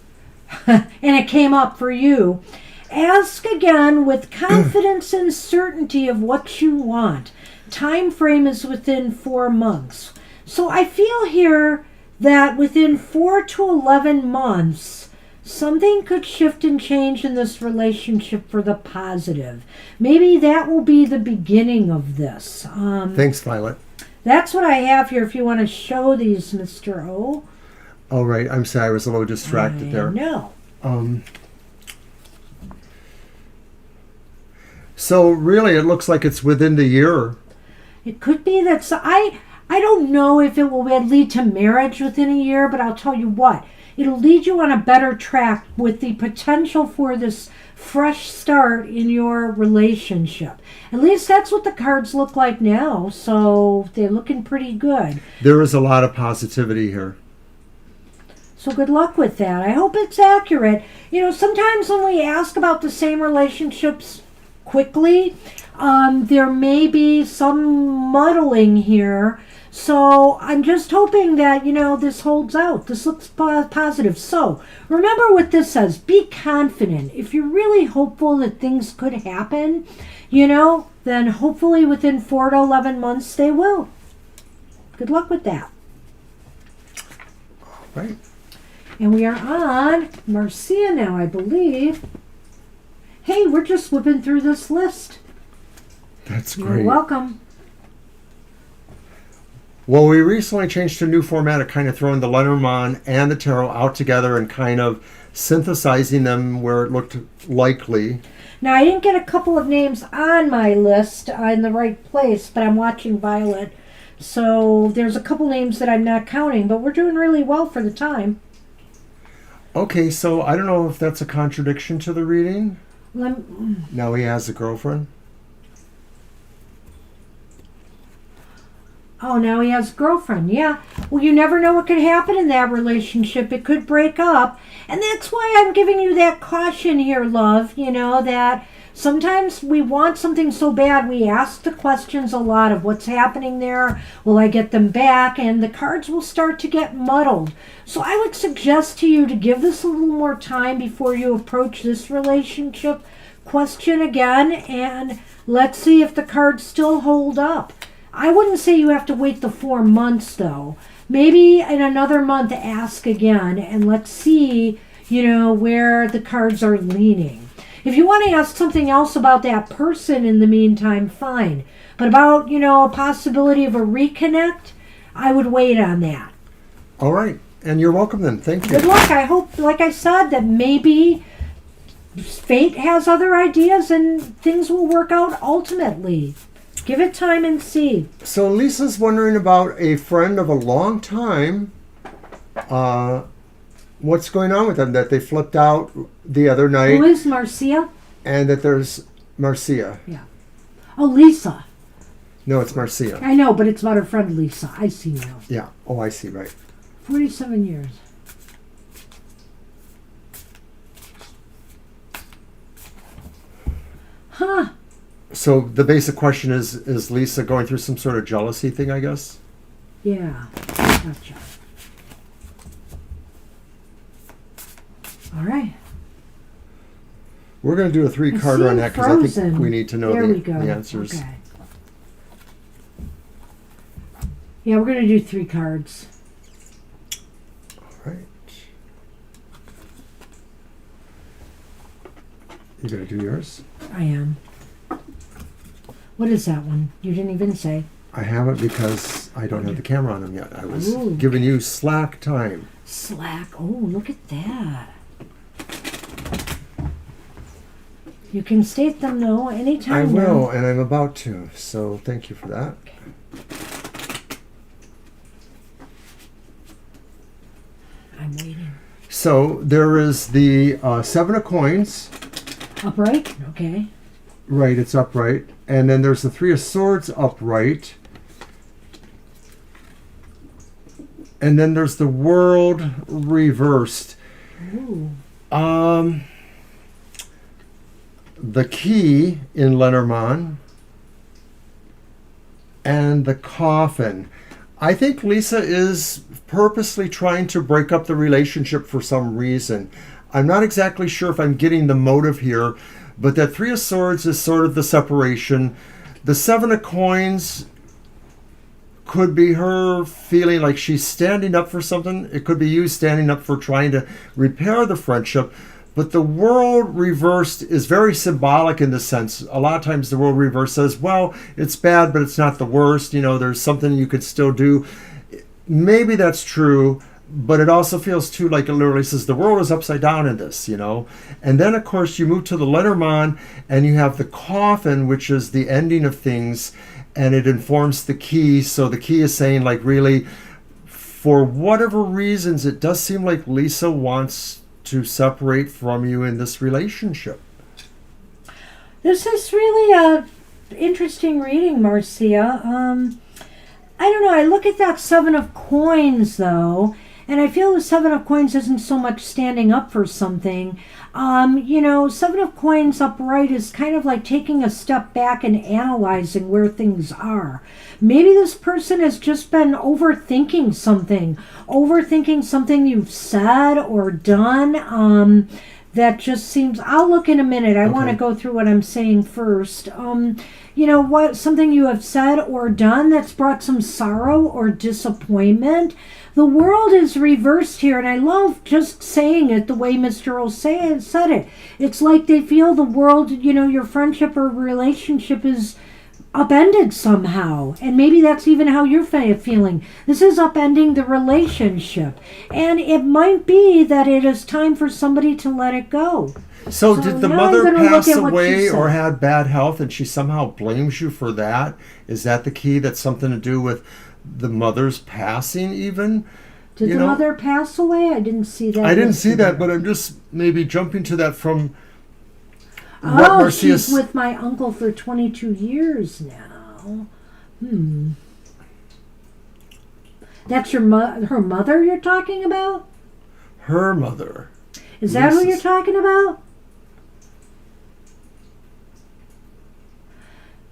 and it came up for you. Ask again with confidence and certainty of what you want. Time frame is within 4 months. So I feel here that within 4 to 11 months, something could shift and change in this relationship for the positive. Maybe that will be the beginning of this. Thanks, Violet. That's what I have here if you want to show these, Mr. O. Oh, right. I'm sorry. I was a little distracted there. No. So really, it looks like it's within the year. It could be that. So I don't know if it will lead to marriage within a year, but I'll tell you what. It'll lead you on a better track with the potential for this fresh start in your relationship. At least that's what the cards look like now, so they're looking pretty good. There is a lot of positivity here. So good luck with that. I hope it's accurate. Sometimes when we ask about the same relationships quickly, there may be some muddling here. So I'm just hoping that, this holds out. This looks positive. So remember what this says. Be confident. If you're really hopeful that things could happen, then hopefully within 4 to 11 months they will. Good luck with that. All right. And we are on Marcia now, I believe. Hey, we're just whipping through this list. That's great. You're welcome. Well, we recently changed to a new format of kind of throwing the Lenormand and the tarot out together and kind of synthesizing them where it looked likely. Now, I didn't get a couple of names on my list in the right place, but I'm watching Violet. So there's a couple names that I'm not counting, but we're doing really well for the time. Okay, so I don't know if that's a contradiction to the reading. Now he has a girlfriend. Oh, now he has a girlfriend. Yeah. Well, you never know what could happen in that relationship. It could break up. And that's why I'm giving you that caution here, love. That sometimes we want something so bad, we ask the questions a lot of what's happening there. Will I get them back? And the cards will start to get muddled. So I would suggest to you to give this a little more time before you approach this relationship question again, and let's see if the cards still hold up. I wouldn't say you have to wait the 4 months, though. Maybe in another month, ask again, and let's see, where the cards are leaning. If you want to ask something else about that person in the meantime, fine. But about, a possibility of a reconnect, I would wait on that. All right. And you're welcome then. Thank you. Good luck. I hope, like I said, that maybe fate has other ideas and things will work out ultimately. Give it time and see. So Lisa's wondering about a friend of a long time. What's going on with them? That they flipped out the other night. Who is Marcia? And that there's Marcia. Yeah. Oh, Lisa. No, it's Marcia. I know, but it's about her friend Lisa. I see now. Yeah. Oh, I see. Right. 47 years. Huh. So the basic question is Lisa going through some sort of jealousy thing, I guess? Yeah. Gotcha. All right. We're going to do a 3-carder on that because I think we need to know the answers. Okay. Yeah, we're going to do 3 cards. All right. You going to do yours? I am. What is that one? You didn't even say. I haven't because I don't have the camera on them yet. I was giving you slack time. Slack. Oh, look at that. You can state them, though, anytime. I will, and I'm about to. So thank you for that. Okay. I'm waiting. So there is the 7 of coins. Upright? Okay. Right, it's upright. And then there's the 3 of swords upright. And then there's the world reversed. Ooh. The key in Lenormand. And the coffin. I think Lisa is purposely trying to break up the relationship for some reason. I'm not exactly sure if I'm getting the motive here, but that 3 of swords is sort of the separation. The 7 of coins could be her feeling like she's standing up for something. It could be you standing up for trying to repair the friendship. But the world reversed is very symbolic in the sense. A lot of times the world reversed says, well, it's bad, but it's not the worst. There's something you could still do. Maybe that's true, but it also feels too like it literally says the world is upside down in this, And then, of course, you move to the Lenormand and you have the coffin, which is the ending of things, and it informs the key. So the key is saying, like, really, for whatever reasons, it does seem like Lisa wants to separate from you in this relationship. This is really a interesting reading, Marcia. I don't know. I look at that 7 of coins, though, and I feel the 7 of coins isn't so much standing up for something. 7 of coins upright is kind of like taking a step back and analyzing where things are. Maybe this person has just been overthinking something you've said or done. That just seems. I'll look in a minute. I want to go through what I'm saying first. Something you have said or done that's brought some sorrow or disappointment. The world is reversed here, and I love just saying it the way Mr. Earl said it. It's like they feel the world, your friendship or relationship is upended somehow. And maybe that's even how you're feeling. This is upending the relationship. And it might be that it is time for somebody to let it go. So did the mother pass away or had bad health and she somehow blames you for that? Is that the key? That's something to do with the mother's passing even? Did the mother pass away? I didn't see that. I didn't see that, but I'm just maybe jumping to that from what Marcia's... she's with my uncle for 22 years now. That's her mother you're talking about? Her mother. Is that who you're talking about?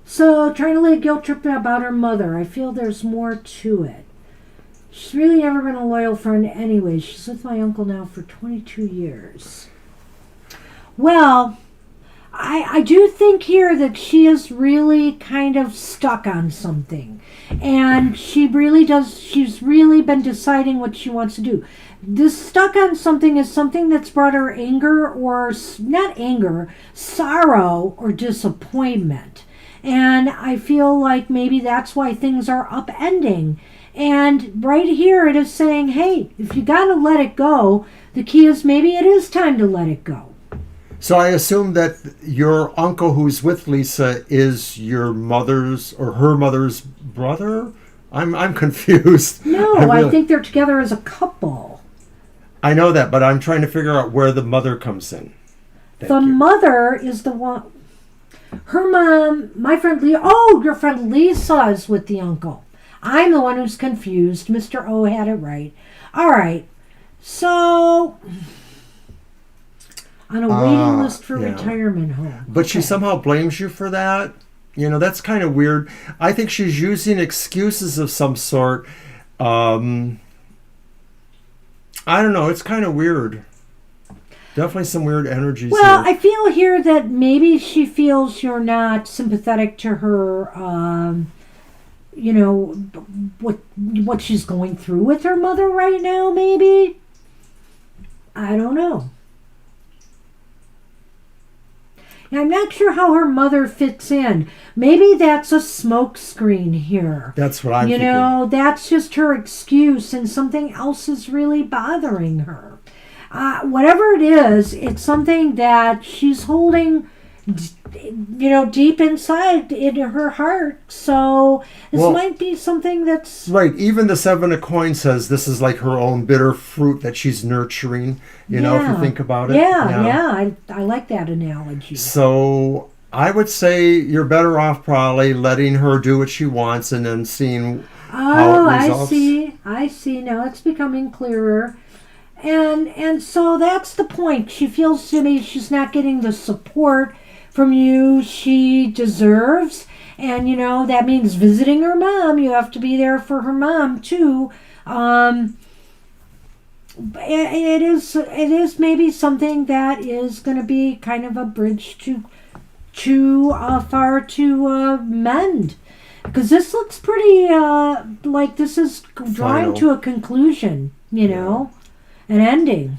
So, trying to lay a guilt trip about her mother. I feel there's more to it. She's really never been a loyal friend anyway. She's with my uncle now for 22 years. Well, I do think here that she is really kind of stuck on something. And she's really been deciding what she wants to do. This stuck on something is something that's brought her anger, or not anger, sorrow or disappointment. And I feel like maybe that's why things are upending. And right here it is saying, hey, if you got to let it go, the key is maybe it is time to let it go. So I assume that your uncle who's with Lisa is your mother's or her mother's brother? I'm confused. No, I think they're together as a couple. I know that, but I'm trying to figure out where the mother comes in. The mother is the one. Her mom, my friend Lisa. Oh, your friend Lisa is with the uncle. I'm the one who's confused. Mr. O had it right. All right. So, on a waiting list for retirement home. But she somehow blames you for that? That's kind of weird. I think she's using excuses of some sort. I don't know. It's kind of weird. Definitely some weird energies Well, here. I feel here that maybe she feels you're not sympathetic to her, what she's going through with her mother right now, maybe? I don't know. I'm not sure how her mother fits in. Maybe that's a smoke screen here. That's what I'm thinking. That's just her excuse, and something else is really bothering her. Whatever it is, it's something that she's holding, deep inside in her heart. So this might be something that's... Right. Even the Seven of Coins says this is like her own bitter fruit that she's nurturing, if you think about it. Yeah. I like that analogy. So I would say you're better off probably letting her do what she wants and then seeing how it resolves. I see. Now it's becoming clearer. And so that's the point. She feels to me she's not getting the support from you she deserves. And, that means visiting her mom. You have to be there for her mom, too. It is maybe something that is going to be kind of a bridge too far to mend. Because this looks pretty like this is drawing to a conclusion, an ending.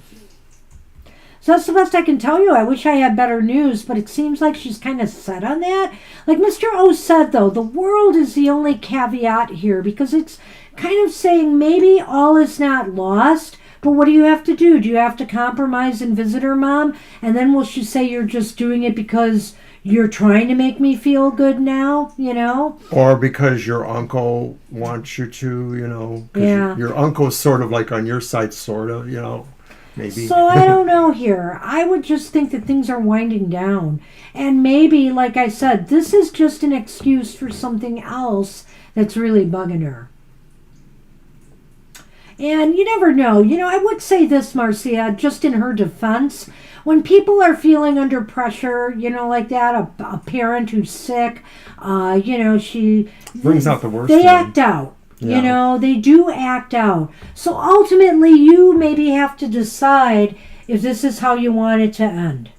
So that's the best I can tell you. I wish I had better news, but it seems like she's kind of set on that. Like Mr. O said, though, the world is the only caveat here, because it's kind of saying maybe all is not lost, but what do you have to do? Do you have to compromise and visit her mom? And then will she say you're just doing it because you're trying to make me feel good now, Or because your uncle wants you to, Yeah. Your uncle's sort of like on your side, sort of, maybe. So I don't know here. I would just think that things are winding down. And maybe, like I said, this is just an excuse for something else that's really bugging her. And you never know. I would say this, Marcia, just in her defense. When people are feeling under pressure, like that, a parent who's sick, she... Brings out the worst. They act out. Yeah. They do act out. So ultimately, you maybe have to decide if this is how you want it to end.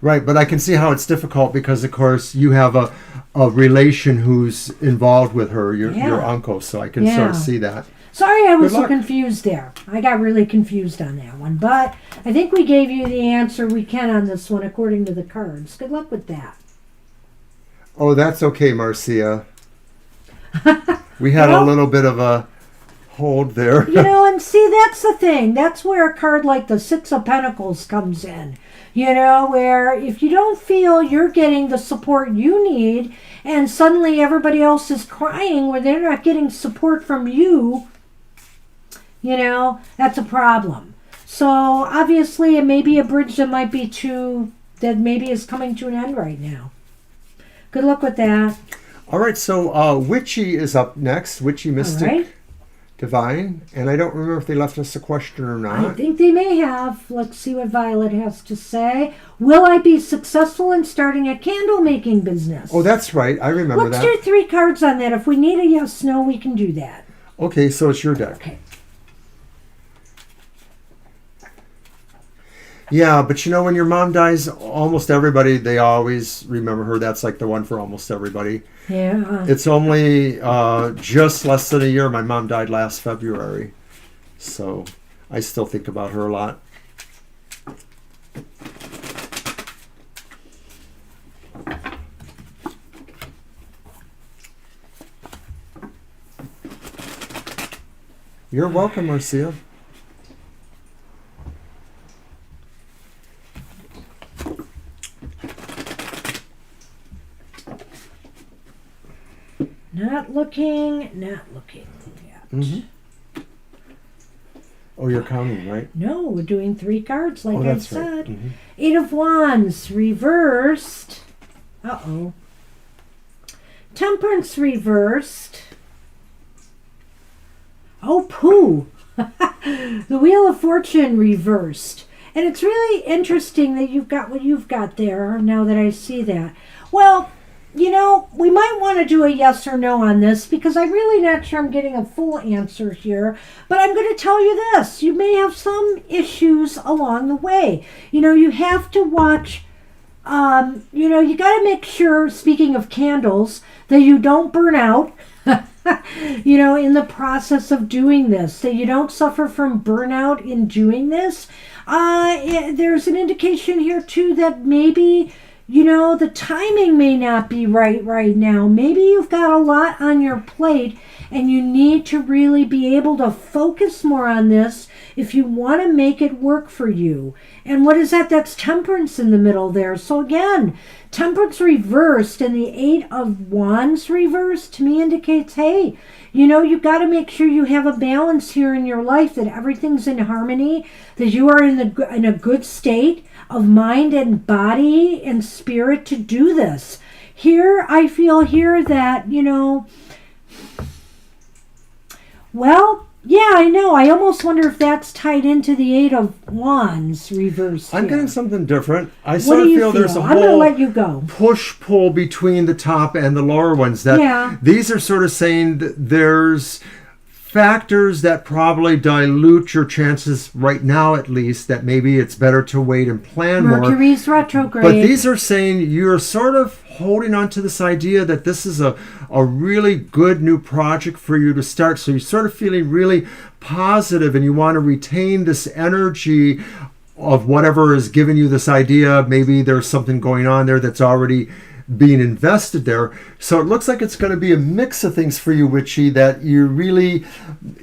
Right, but I can see how it's difficult because, of course, you have a relation who's involved with her, your uncle, so I can sort of see that. Sorry I was so confused there. I got really confused on that one. But I think we gave you the answer we can on this one according to the cards. Good luck with that. Oh, that's okay, Marcia. We had a little bit of a hold there. And see, that's the thing. That's where a card like the Six of Pentacles comes in. Where if you don't feel you're getting the support you need and suddenly everybody else is crying where they're not getting support from you, that's a problem. So obviously it may be a bridge that maybe is coming to an end right now. Good luck with that. All right, so Witchy is up next. Witchy Mystic Divine. And I don't remember if they left us a question or not. I think they may have. Let's see what Violet has to say. Will I be successful in starting a candle making business? Oh, that's right. I remember that. Let's do 3 cards on that. If we need a yes, no, we can do that. Okay, so it's your deck. Okay. Yeah, but you know, when your mom dies, almost everybody, they always remember her. That's like the one for almost everybody. Yeah. It's only just less than a year. My mom died last February. So I still think about her a lot. You're welcome, Marcia. Not looking yet. Mm-hmm. Oh, you're counting, right? No, we're doing 3 cards like I that's said. right. Mm-hmm. 8 of Wands reversed. Uh-oh. Temperance reversed. Oh, pooh. The Wheel of Fortune reversed. And it's really interesting that you've got what you've got there now that I see that. Well, you know, we might want to do a yes or no on this because I'm really not sure I'm getting a full answer here. But I'm going to tell you this. You may have some issues along the way. You know, you have to watch, you got to make sure, speaking of candles, that you don't burn out, in the process of doing this, that you don't suffer from burnout in doing this. There's an indication here, too, that maybe the timing may not be right now. Maybe you've got a lot on your plate and you need to really be able to focus more on this if you want to make it work for you. And what is that? That's temperance in the middle there. So again, temperance reversed and the 8 of Wands reversed to me indicates, hey, you've got to make sure you have a balance here in your life, that everything's in harmony, that you are in a good state of mind and body and spirit to do this. Here, I feel here that, well, yeah, I know. I almost wonder if that's tied into the 8 of Wands reversed. I'm here. getting something different. I What sort do of you feel there's a I'm going to whole let you go. push-pull between the top and the lower ones. These are sort of saying that there's factors that probably dilute your chances right now, at least, that maybe it's better to wait and plan more. Mercury's retrograde. But these are saying you're sort of holding on to this idea that this is a really good new project for you to start. So you're sort of feeling really positive and you want to retain this energy of whatever is giving you this idea. Maybe there's something going on there that's already being invested there. So it looks like it's going to be a mix of things for you, Witchy, that you really,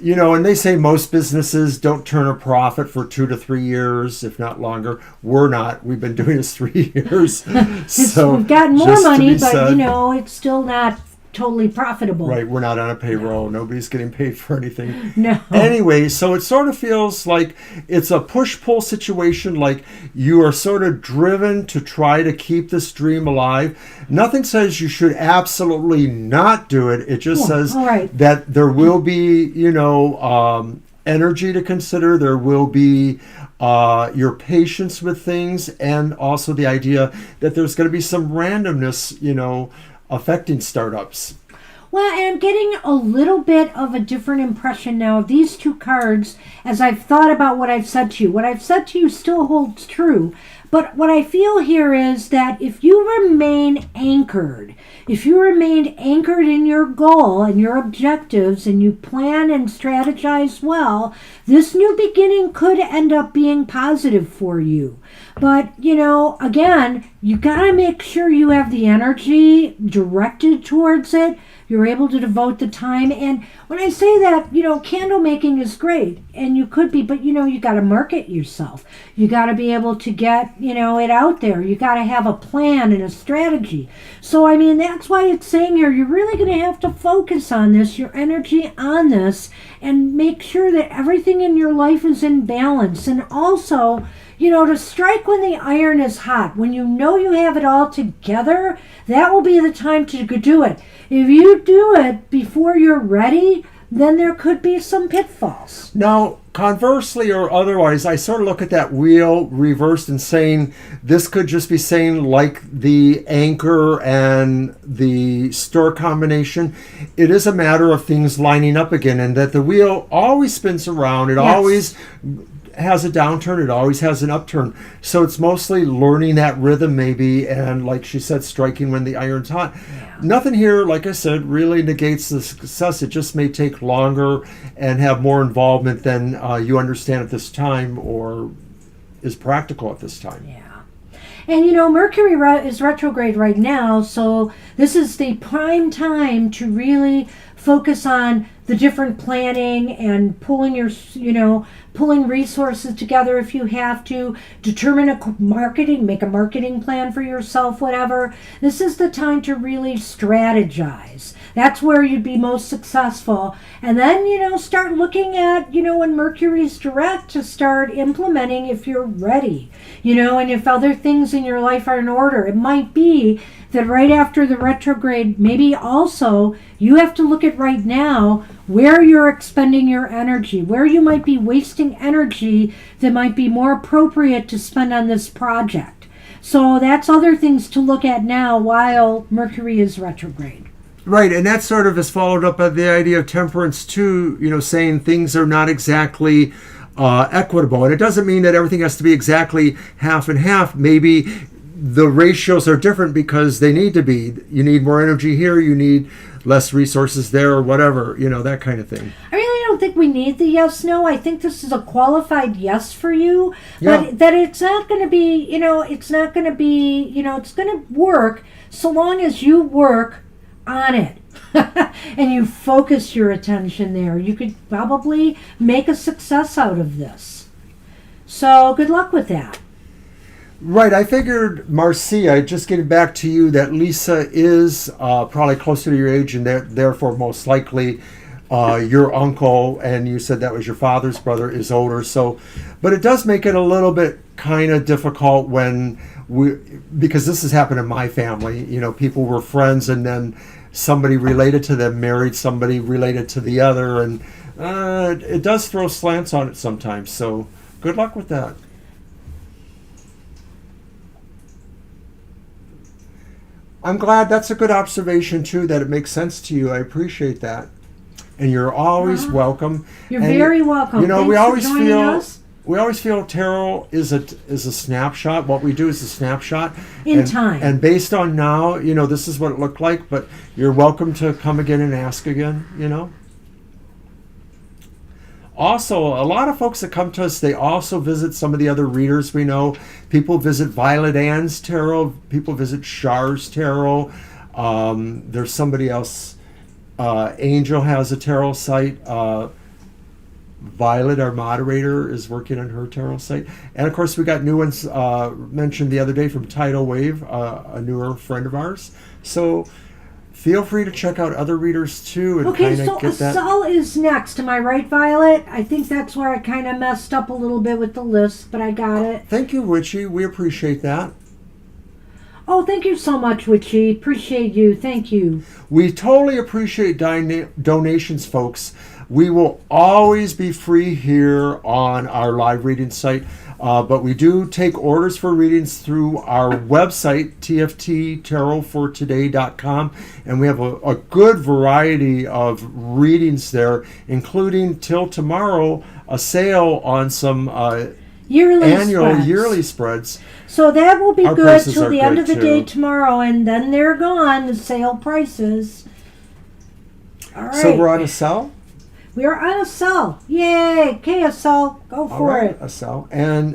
and they say most businesses don't turn a profit for 2 to 3 years, if not longer. We're not. We've been doing this 3 years. So we've gotten more money, but it's still not totally profitable. Right, we're not on a payroll. No. Nobody's getting paid for anything. No. Anyway, so it sort of feels like it's a push-pull situation, like you are sort of driven to try to keep this dream alive. Nothing says you should absolutely not do it. It just says that there will be, energy to consider. There will be your patience with things, and also the idea that there's going to be some randomness, affecting startups. Well, and I'm getting a little bit of a different impression now of these 2 cards as I've thought about what I've said to you. What I've said to you still holds true. But what I feel here is that if you remain anchored, in your goal and your objectives, and you plan and strategize well, this new beginning could end up being positive for you. But, again, you got to make sure you have the energy directed towards it. You're able to devote the time. And when I say that, candle making is great. And you could be, but, you got to market yourself. You got to be able to get, it out there. You got to have a plan and a strategy. So, that's why it's saying here, you're really going to have to focus on this, your energy on this, and make sure that everything in your life is in balance. And also, to strike when the iron is hot. When you have it all together, that will be the time to do it. If you do it before you're ready, then there could be some pitfalls. Now, conversely or otherwise, I sort of look at that wheel reversed and saying this could just be saying like the anchor and the star combination. It is a matter of things lining up again, and that the wheel always spins around. It always has a downturn, it always has an upturn. So it's mostly learning that rhythm maybe, and like she said, striking when the iron's hot. Yeah. Nothing here, like I said, really negates the success. It just may take longer and have more involvement than you understand at this time or is practical at this time. Yeah. And Mercury is retrograde right now, so this is the prime time to really focus on the different planning and pulling pulling resources together if you have to, determine make a marketing plan for yourself, whatever. This is the time to really strategize. That's where you'd be most successful. And then, start looking at, when Mercury's direct, to start implementing if you're ready, and if other things in your life are in order. It might be that right after the retrograde, maybe also you have to look at right now where you're expending your energy, where you might be wasting energy that might be more appropriate to spend on this project. So that's other things to look at now while Mercury is retrograde. Right, and that sort of is followed up by the idea of temperance too, saying things are not exactly equitable. And it doesn't mean that everything has to be exactly half and half. Maybe the ratios are different because they need to be. You need more energy here, you need less resources there, or whatever, that kind of thing. I really don't think we need the yes/no. I think this is a qualified yes for you, Yeah. but that it's not going to be, it's going to work so long as you work on it and you focus your attention there. You could probably make a success out of this. So good luck with that. Right, I figured, Marcia, just getting back to you, that Lisa is probably closer to your age and therefore most likely your uncle, and you said that was your father's brother, is older. So, but it does make it a little bit kind of difficult because this has happened in my family. People were friends and then somebody related to them married somebody related to the other, and it does throw slants on it sometimes. So good luck with that. I'm glad. That's a good observation too, that it makes sense to you. I appreciate that. And you're always welcome. You're very welcome. Thanks we for always joining us. We always feel tarot is a snapshot. What we do is a snapshot In time. And based on now, this is what it looked like, but you're welcome to come again and ask again, Also, a lot of folks that come to us, they also visit some of the other readers we know. People visit Violet Ann's tarot. People visit Char's tarot. There's somebody else. Angel has a tarot site. Violet, our moderator, is working on her tarot site. And of course, we got new ones mentioned the other day from Tidal Wave, a newer friend of ours. So feel free to check out other readers too. And Okay, so so Asal is next. Am I right, Violet? I think that's where I kind of messed up a little bit with the list, but I got it. Thank you, Witchy. We appreciate that. Oh, thank you so much, Witchy. Appreciate you. Thank you. We totally appreciate donations, folks. We will always be free here on our live reading site, but we do take orders for readings through our website, tfttarotfortoday.com, and we have a good variety of readings there, including till tomorrow a sale on some yearly spreads. So that will be Our good prices till are the end good, of the too. day tomorrow, and then they're gone, the sale prices. All right. So we're on a sell? We are on a sell. Yay! Okay, a sell. Go for it. A sell. And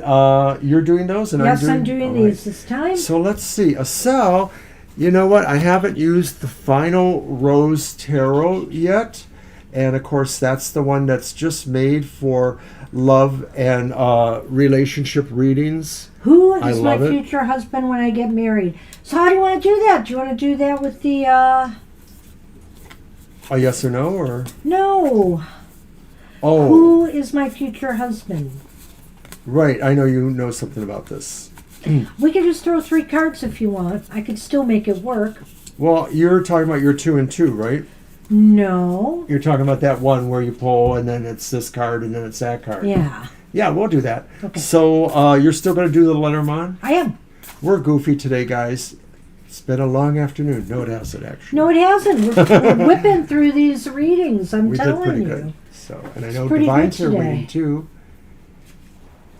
you're doing those? And Yes, I'm doing these this time. So let's see. A sell. You know what? I haven't used the final Rose Tarot yet. And of course, that's the one that's just made for love and relationship readings. Who is my future husband when I get married? So how do you want to do that? Do you want to do that with the... A yes or no? Or No. Oh. Who is my future husband? Right. I know you know something about this. We could just throw 3 cards if you want. I could still make it work. Well, you're talking about your 2 and 2, right? No. You're talking about that one where you pull and then it's this card and then it's that card. Yeah. Yeah, we'll do that. Okay. So you're still going to do the Lenormand? I am. We're goofy today, guys. It's been a long afternoon. No, it hasn't, actually. No, it hasn't. We're whipping through these readings. I'm we telling did pretty you. good. So, and I know pretty Divine's good here today. reading, too.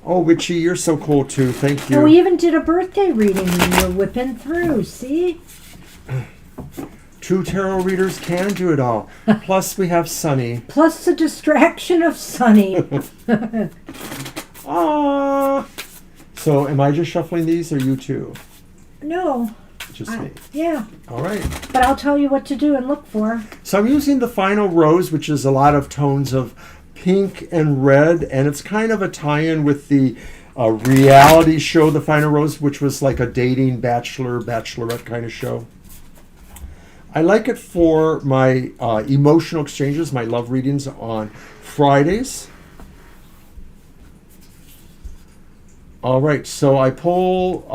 Oh, Witchy, you're so cool too. Thank you. And we even did a birthday reading and you're whipping through, see? True tarot readers can do it all. Plus, we have Sunny. Plus the distraction of Sunny. Ah. So, am I just shuffling these, or you too? No. Just me. Yeah. All right. But I'll tell you what to do and look for. So I'm using the Final Rose, which is a lot of tones of pink and red, and it's kind of a tie-in with the reality show, The Final Rose, which was like a dating bachelorette kind of show. I like it for my emotional exchanges, my love readings on Fridays. All right, so I pull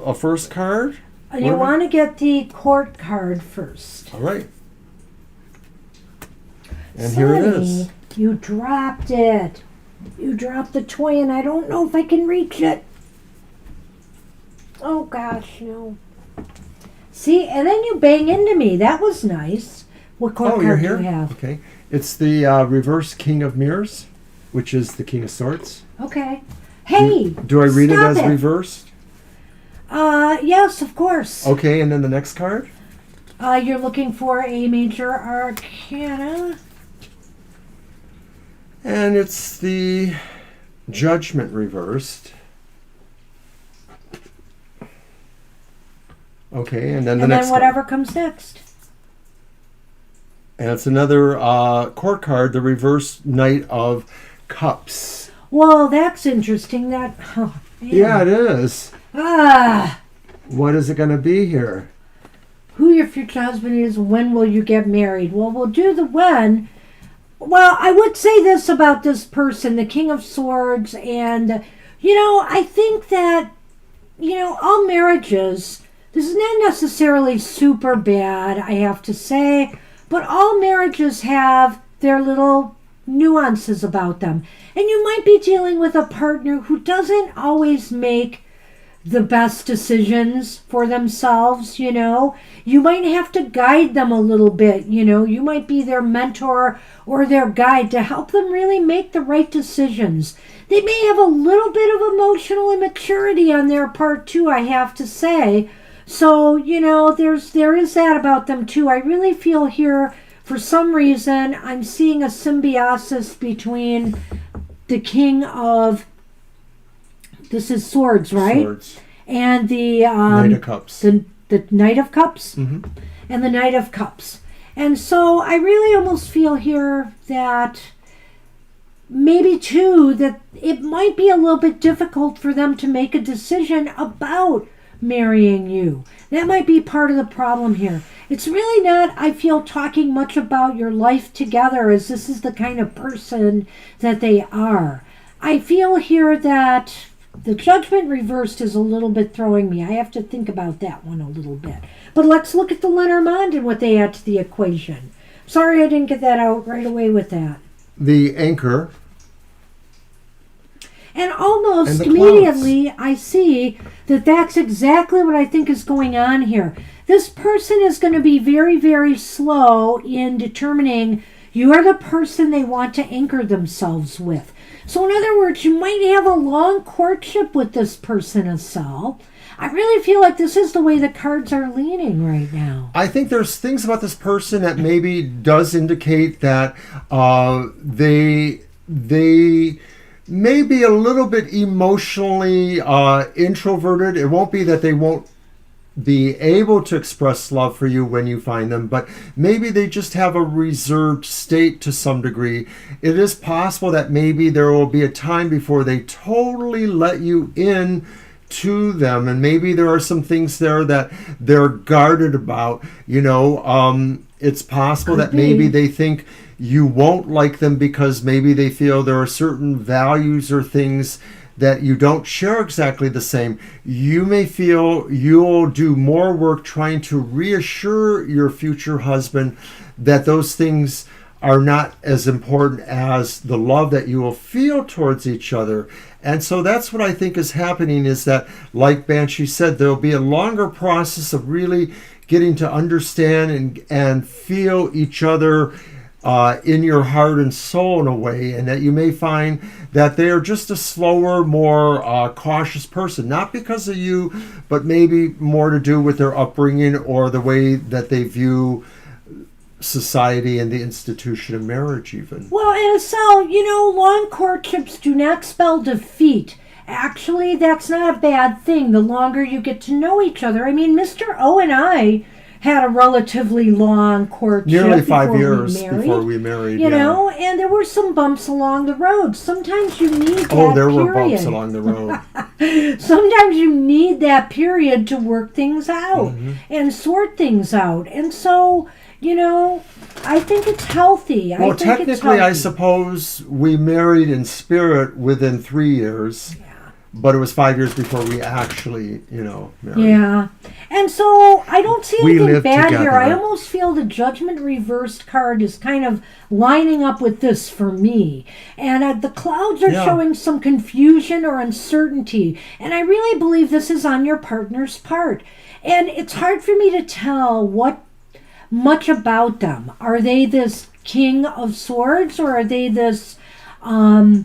a first card. And you want to get the court card first. All right. And Sonny, here it is. You dropped it. You dropped the toy and I don't know if I can reach it. Oh gosh, no. See, and then you bang into me. That was nice. What court you're card here? do you have? Okay. It's the reverse King of Mirrors, which is the King of Swords. Okay. Hey, Do I read it stop as reversed? Yes, of course. Okay, and then the next card? You're looking for a major arcana. And it's the Judgment reversed. Okay, and then the And next then whatever comes next. And it's another court card, the reverse Knight of Cups. Well, that's interesting. That, oh, man. Yeah, it is. Ah, What is it going to be here? who your future husband is, when will you get married? Well, we'll do the when. Well, I would say this about this person, the King of Swords, and, I think that, all marriages, this is not necessarily super bad, I have to say, but all marriages have their little nuances about them. And you might be dealing with a partner who doesn't always make the best decisions for themselves, You might have to guide them a little bit, You might be their mentor or their guide to help them really make the right decisions. They may have a little bit of emotional immaturity on their part too, I have to say. So, there is that about them too. I really feel here, for some reason, I'm seeing a symbiosis between the King of, this is Swords, right? Swords. And the Knight of Cups. The Knight of Cups? Mm-hmm. And the Knight of Cups. And so I really almost feel here that maybe too that it might be a little bit difficult for them to make a decision about marrying you. That might be part of the problem here. It's really not, I feel, talking much about your life together, as this is the kind of person that they are. I feel here that the Judgment reversed is a little bit throwing me. I have to think about that one a little bit. But let's look at the Lenormand and what they add to the equation. Sorry I didn't get that out right away with that. The Anchor. And almost And the immediately I see that that's exactly what I think is going on here. This person is going to be very, very slow in determining you are the person they want to anchor themselves with. So in other words, you might have a long courtship with this person, Asal. I really feel like this is the way the cards are leaning right now. I think there's things about this person that maybe does indicate that they may be a little bit emotionally introverted. It won't be that they won't be able to express love for you when you find them, but maybe they just have a reserved state to some degree. It is possible that maybe there will be a time before they totally let you in to them, and maybe there are some things there that they're guarded about. It's possible that maybe they think you won't like them because maybe they feel there are certain values or things that you don't share exactly the same. You may feel you'll do more work trying to reassure your future husband that those things are not as important as the love that you will feel towards each other. And so that's what I think is happening, is that, like Banshee said, there'll be a longer process of really getting to understand and feel each other in your heart and soul in a way, and that you may find that they are just a slower, more cautious person, not because of you, but maybe more to do with their upbringing or the way that they view society and the institution of marriage even. Well, and so, long courtships do not spell defeat. Actually, that's not a bad thing the longer you get to know each other. I mean, Mr. O and I had a relatively long courtship. Nearly 5 years before we married. You know, and there were some bumps along the road. Sometimes you need that Oh, there period. were bumps along the road. Sometimes you need that period to work things out and sort things out. And so, I think it's healthy. Well, technically, I suppose we married in spirit within 3 years. But it was 5 years before we actually, married. Yeah. And so I don't see We anything lived bad here. together. I almost feel the Judgment Reversed card is kind of lining up with this for me. And the clouds are showing some confusion or uncertainty. And I really believe this is on your partner's part. And it's hard for me to tell what much about them. Are they this King of Swords, or are they this Knight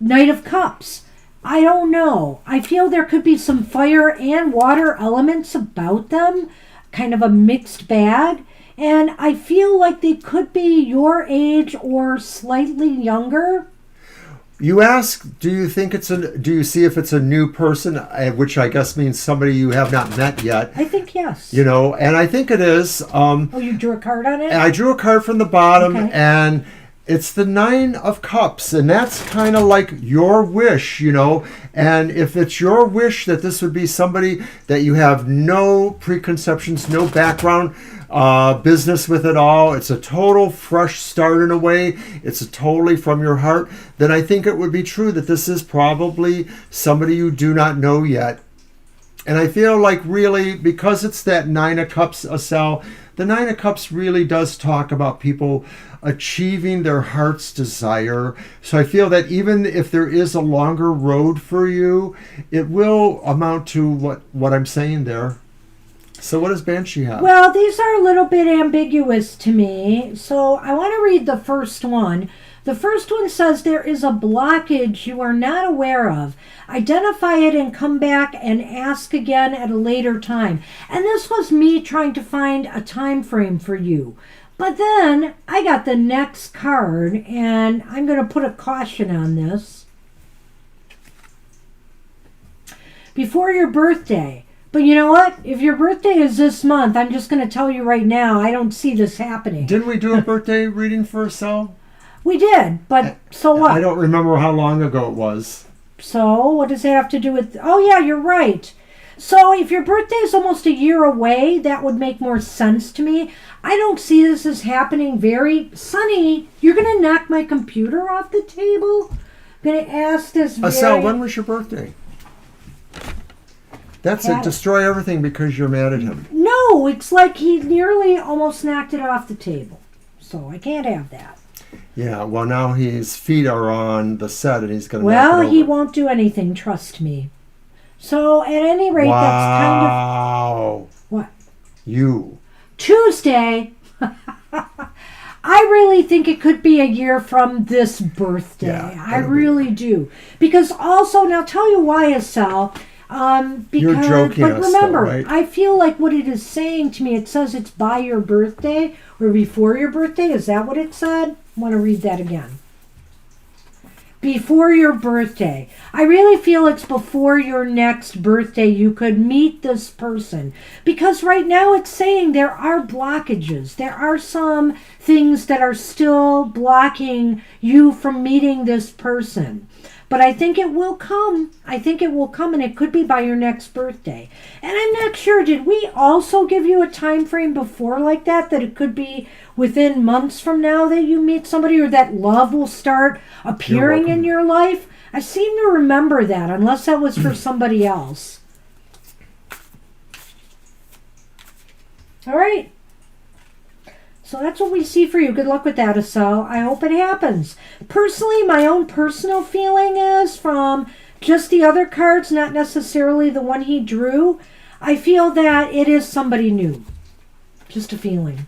of Cups? I don't know. I feel there could be some fire and water elements about them, kind of a mixed bag. And I feel like they could be your age or slightly younger. You ask, do you see if it's a new person, which I guess means somebody you have not met yet? I think yes. And I think it is. You drew a card on it? I drew a card from the bottom, Okay. and it's the 9 of Cups, and that's kind of like your wish, And if it's your wish that this would be somebody that you have no preconceptions, no background business with at all, it's a total fresh start in a way, it's totally from your heart, then I think it would be true that this is probably somebody you do not know yet. And I feel like really, because it's that 9 of Cups, Asel, the 9 of Cups really does talk about people achieving their heart's desire. So I feel that even if there is a longer road for you, it will amount to what I'm saying there. So what does Banshee have? Well, these are a little bit ambiguous to me. So I want to read the first one. The first one says there is a blockage you are not aware of. Identify it and come back and ask again at a later time. And this was me trying to find a time frame for you. But then I got the next card, and I'm going to put a caution on this. Before your birthday. But you know what? If your birthday is this month, I'm just going to tell you right now, I don't see this happening. Didn't we do a birthday reading for Asel? We did, but so what? I don't remember how long ago it was. So what does that have to do with... Oh, yeah, you're right. So if your birthday is almost a year away, that would make more sense to me. I don't see this as happening very... Sonny, you're going to knock my computer off the table? I'm going to ask this very... Asel, when was your birthday? That's it. Destroy everything because you're mad at him. No, it's like he nearly almost knocked it off the table. So I can't have that. Yeah, well, now his feet are on the set and he's going to knock Well, it over. he won't do anything, trust me. So at any rate, that's kind of... Wow. What? You. Tuesday. I really think it could be a year from this birthday. Yeah, I really do. Because also, now tell you why, Asel. Because, You're joking but us, remember, though, right? I feel like what it is saying to me, it says it's by your birthday or before your birthday. Is that what it said? I want to read that again. Before your birthday. I really feel it's before your next birthday you could meet this person. Because right now it's saying there are blockages. There are some things that are still blocking you from meeting this person. But I think it will come. I think it will come, and it could be by your next birthday. And I'm not sure, did we also give you a time frame before like that it could be within months from now that you meet somebody, or that love will start appearing in your life? I seem to remember that, unless that was for somebody else. All right. So that's what we see for you. Good luck with that, Asel. I hope it happens. Personally, my own personal feeling is, from just the other cards, not necessarily the one he drew, I feel that it is somebody new. Just a feeling.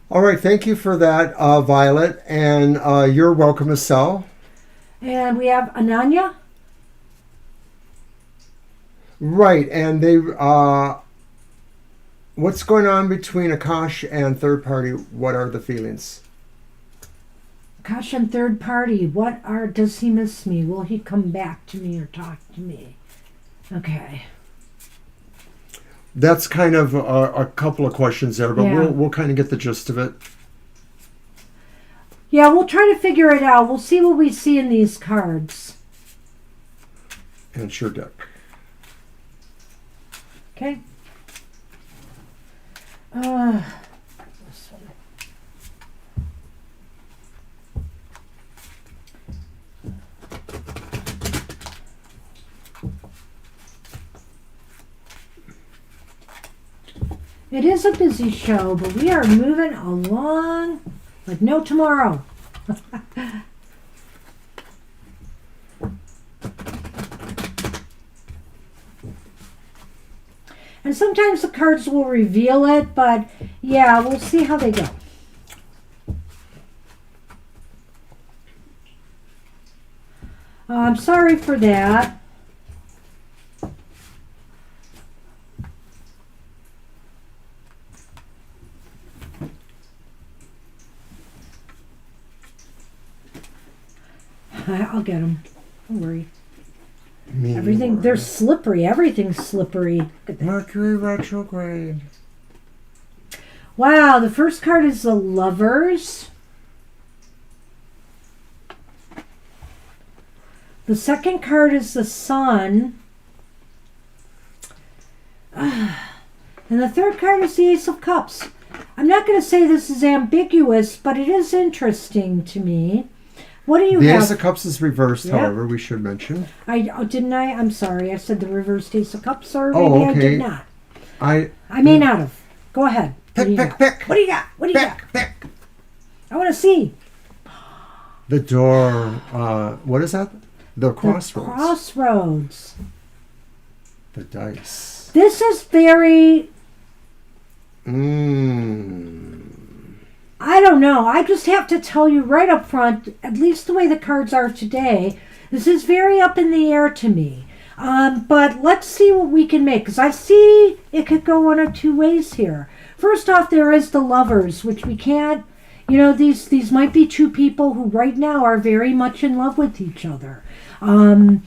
All right, thank you for that, Violet, and you're welcome to sell. And we have Ananya. Right, and they what's going on between Akash and third party? What are the feelings? Gosh, and third party. Does he miss me? Will he come back to me or talk to me? Okay. That's kind of a couple of questions there, but Yeah. we'll kind of get the gist of it. Yeah, we'll try to figure it out. We'll see what we see in these cards. And it's your deck. Okay. This one. It is a busy show, but we are moving along like no tomorrow. And sometimes the cards will reveal it, but yeah, we'll see how they go. I'm sorry for that. I'll get them. Don't worry. Everything, they're slippery. Everything's slippery. Look at that. Mercury retrograde. Wow, the first card is the Lovers. The second card is the Sun. And the third card is the Ace of Cups. I'm not going to say this is ambiguous, but it is interesting to me. What do you The have? Ace of Cups is reversed, Yeah. however, we should mention. Didn't I? I'm sorry. I said the reversed Ace of Cups, or Oh, maybe I okay. did not. I I may not have. Go ahead. What do you pick, got? pick. What do you got? What do you got? Pick. I want to see. The door, what is that? The crossroads. The crossroads. The dice. This is very, I don't know. I just have to tell you right up front, at least the way the cards are today, this is very up in the air to me. But let's see what we can make, because I see it could go one of two ways here. First off, there is the Lovers, which we can't, these might be two people who right now are very much in love with each other. And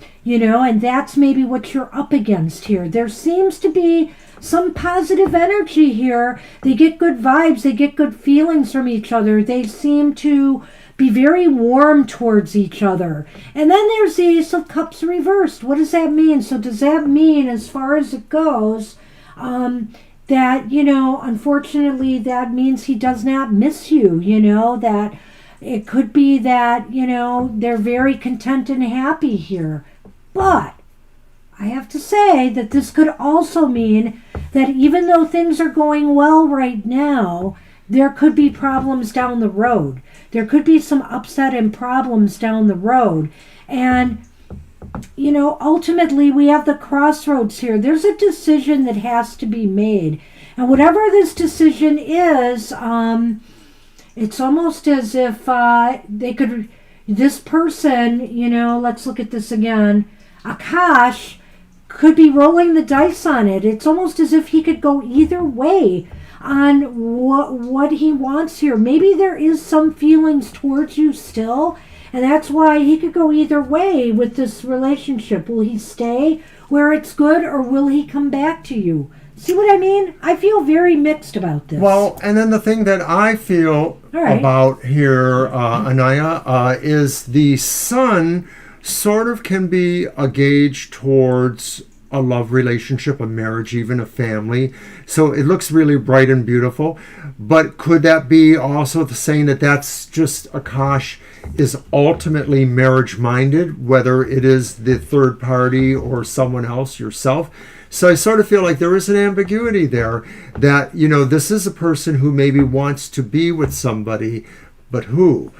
that's maybe what you're up against here. There seems to be some positive energy here. They get good vibes. They get good feelings from each other. They seem to be very warm towards each other. And then there's the Ace of Cups reversed. What does that mean? So does that mean, as far as it goes, that, unfortunately, that means he does not miss you, that it could be that, they're very content and happy here. But I have to say that this could also mean that even though things are going well right now, there could be problems down the road. There could be some upset and problems down the road. And, ultimately we have the crossroads here. There's a decision that has to be made. And whatever this decision is, it's almost as if this person, let's look at this again, Akash could be rolling the dice on it. It's almost as if he could go either way on what he wants here. Maybe there is some feelings towards you still, and that's why he could go either way with this relationship. Will he stay where it's good, or will he come back to you? See what I mean? I feel very mixed about this. Well, and then the thing that I feel about here, Anaya, is the Sun sort of can be a gauge towards a love relationship, a marriage, even a family. So it looks really bright and beautiful. But could that be also the saying that that's just Akash is ultimately marriage-minded, whether it is the third party or someone else, yourself? So I sort of feel like there is an ambiguity there that, this is a person who maybe wants to be with somebody, but who?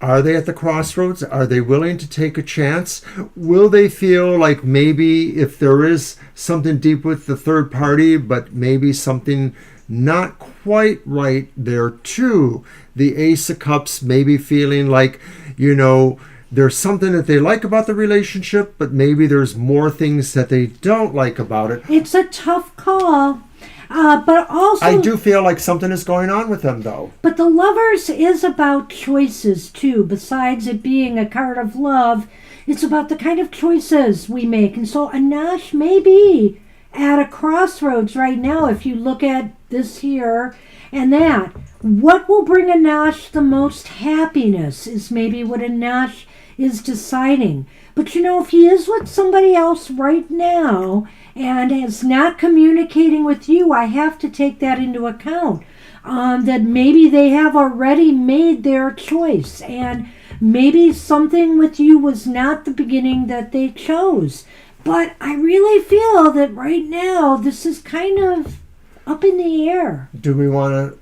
Are they at the crossroads? Are they willing to take a chance? Will they feel like maybe if there is something deep with the third party, but maybe something not quite right there too. The Ace of Cups maybe feeling like, there's something that they like about the relationship, but maybe there's more things that they don't like about it. It's a tough call. But also, I do feel like something is going on with them, though. But the Lovers is about choices, too. Besides it being a card of love, it's about the kind of choices we make. And so Anash may be at a crossroads right now if you look at this here and that. What will bring Anash the most happiness is maybe what Anash is deciding. But if he is with somebody else right now and is not communicating with you, I have to take that into account. That maybe they have already made their choice, and maybe something with you was not the beginning that they chose. But I really feel that right now this is kind of up in the air. Do we want to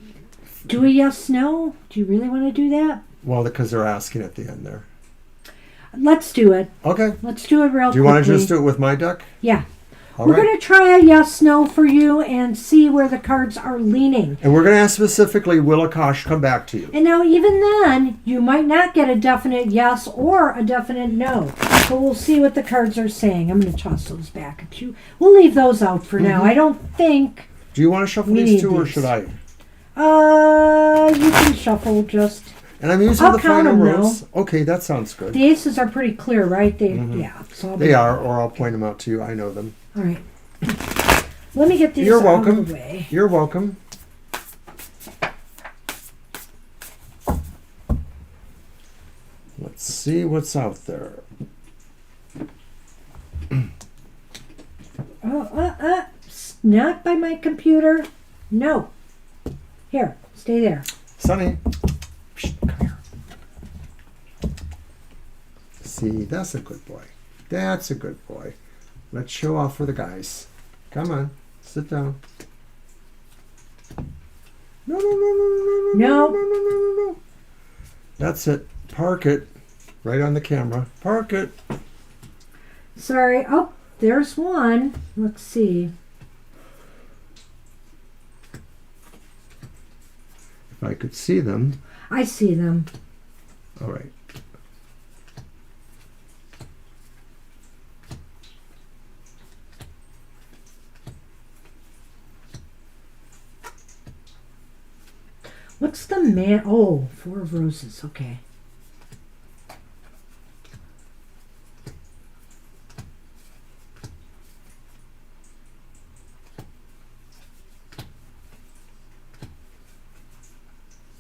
do a yes, no? Do you really want to do that? Well, because they're asking at the end there. Let's do it. Okay. Let's do it real quickly. Do you want to just do it with my deck? Yeah. All We're right. going to try a yes, no for you and see where the cards are leaning. And we're going to ask specifically, will Akash come back to you? And now, even then, you might not get a definite yes or a definite no. So we'll see what the cards are saying. I'm going to toss those back at you. We'll leave those out for now. I don't think... Do you want to shuffle We these need two, or these. should I? You can shuffle just... And I'm using I'll the count final them, rows. Okay, that sounds good. The aces are pretty clear, right? Yeah. So I'll They are, or I'll point them out to you. I know them. All right. Let me get these You're out of welcome. the way. You're welcome. Let's see what's out there. Not by my computer. No. Here, stay there. Sonny, come here. See, that's a good boy. That's a good boy. Let's show off for the guys. Come on, sit down. No, no, no, no, no, no, No. no, no, no, no, no. That's it. Park it. Right on the camera. Park it. Sorry. Oh, there's one. Let's see. If I could see them. I see them. All right. What's the man? Oh, 4 of roses. Okay.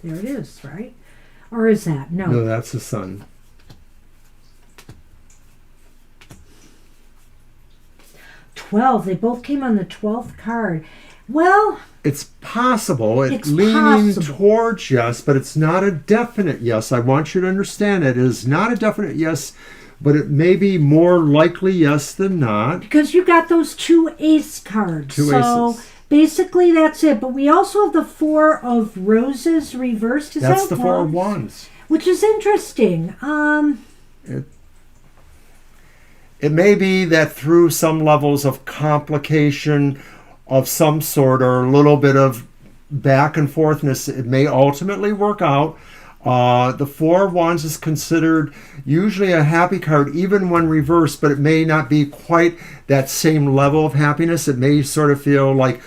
There it is, right? Or is that? No. No, that's the sun. $12. They both came on the 12th card. Well, It's possible. It's leaning possible. towards yes, but it's not a definite yes. I want you to understand it is not a definite yes, but it may be more likely yes than not. because you got those 2 ace cards. Two so aces. basically that's it. But we also have the 4 of roses reversed. Is That's that the 4 of wands? wands. Which is interesting. It may be that through some levels of complication of some sort or a little bit of back and forthness, it may ultimately work out. The 4 of wands is considered usually a happy card, even when reversed, but it may not be quite that same level of happiness. It may sort of feel like,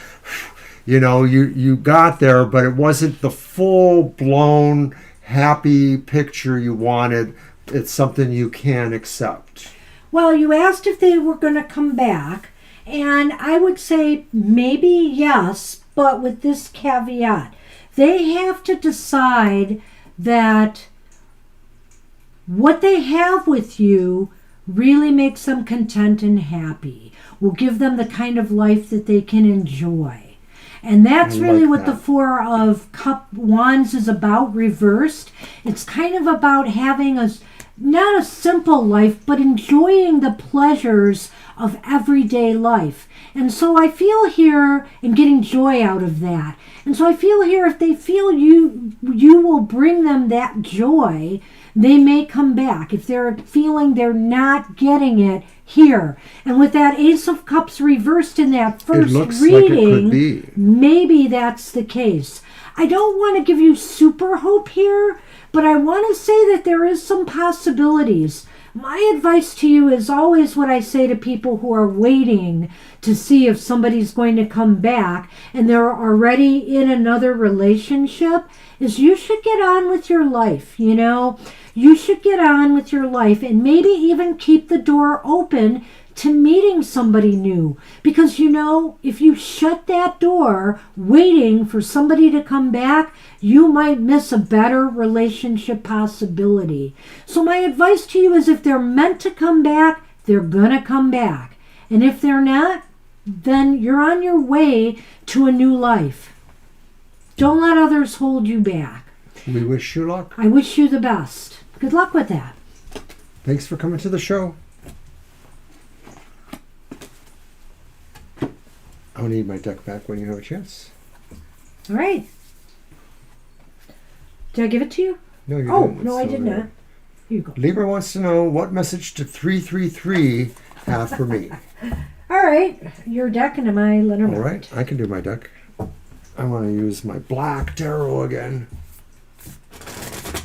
you got there, but it wasn't the full-blown happy picture you wanted. It's something you can accept. Well, you asked if they were going to come back, and I would say maybe yes, but with this caveat. They have to decide that what they have with you really makes them content and happy, will give them the kind of life that they can enjoy. And that's I really like what that. the 4 of wands is about reversed. It's kind of about having not a simple life, but enjoying the pleasures of everyday life. And so I feel here, and getting joy out of that. And so I feel here, if they feel you will bring them that joy, they may come back. If they're feeling they're not getting it, here. And with that Ace of Cups reversed in that first looks reading, like it could be. maybe that's the case. I don't want to give you super hope here, but I want to say that there is some possibilities. My advice to you is always what I say to people who are waiting to see if somebody's going to come back and they're already in another relationship, is you should get on with your life, you know? You should get on with your life and maybe even keep the door open to meeting somebody new. Because, you know, if you shut that door waiting for somebody to come back, you might miss a better relationship possibility. So my advice to you is if they're meant to come back, they're gonna come back. And if they're not, then you're on your way to a new life. Don't let others hold you back. We wish you luck. I wish you the best. Good luck with that. Thanks for coming to the show. I'll need my deck back when you have a chance. All right. Did I give it to you? No, you didn't. No, I It's did over there. not. Here you go. Libra wants to know what message did 333 have for me. All right. Your deck and my Lenormand. All right, I can do my deck. I want to use my black tarot again.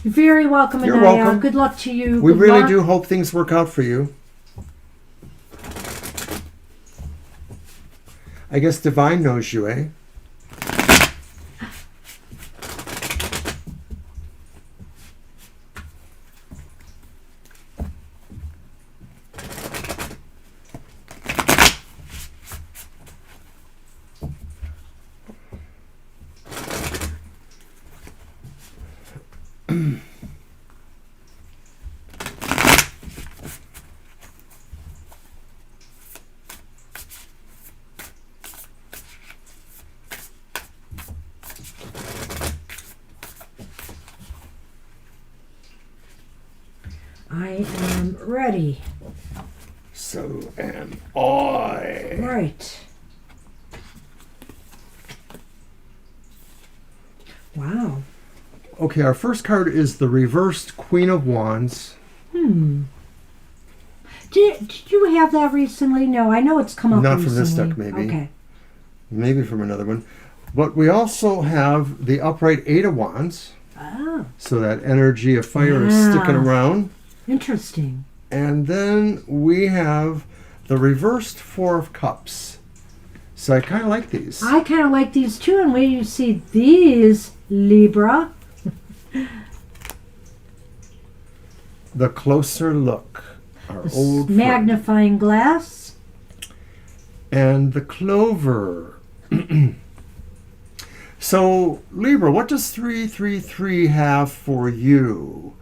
You're very welcome, You're Anaya. welcome. Good luck to you. We Good really luck. do hope things work out for you. I guess Divine knows you, eh? I am ready. So am I. Right. Wow. Okay, our first card is the reversed Queen of Wands. Did you have that recently? No, I know it's come up Not recently. from this deck, maybe. Okay. Maybe from another one. But we also have the upright Eight of Wands. Oh, So that energy of fire is Yeah. sticking around. interesting. And then we have the reversed Four of Cups. So I kind of like these. I kind of like these too, and wait till you see these, Libra. The closer look. Our The old friend. magnifying glass. And the clover. So, Libra, what does 333 have for you?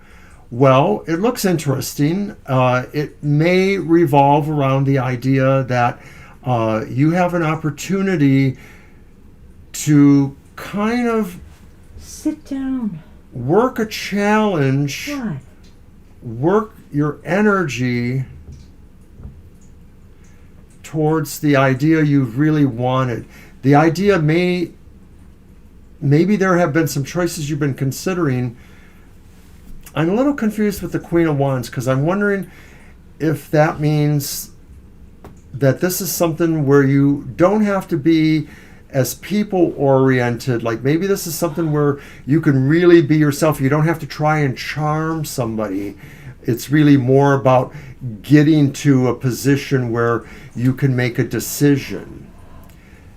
Well, it looks interesting. It may revolve around the idea that you have an opportunity to kind of Sit down. work a challenge, What? work your energy towards the idea you've really wanted. The idea maybe there have been some choices you've been considering. I'm a little confused with the Queen of Wands because I'm wondering if that means that this is something where you don't have to be as people oriented. Like maybe this is something where you can really be yourself. You don't have to try and charm somebody. It's really more about getting to a position where you can make a decision.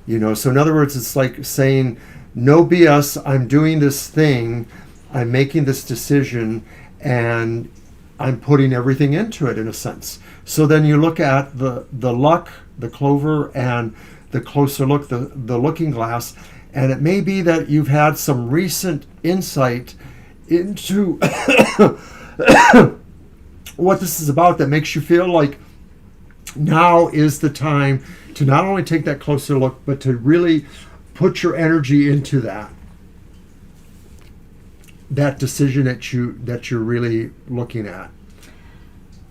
You know, so in other words, it's like saying, no BS, I'm doing this thing, I'm making this decision, and I'm putting everything into it in a sense. So then you look at the luck, the clover, and the closer look, the looking glass, and it may be that you've had some recent insight into what this is about that makes you feel like now is the time to not only take that closer look, but to really put your energy into that decision that you're really looking at.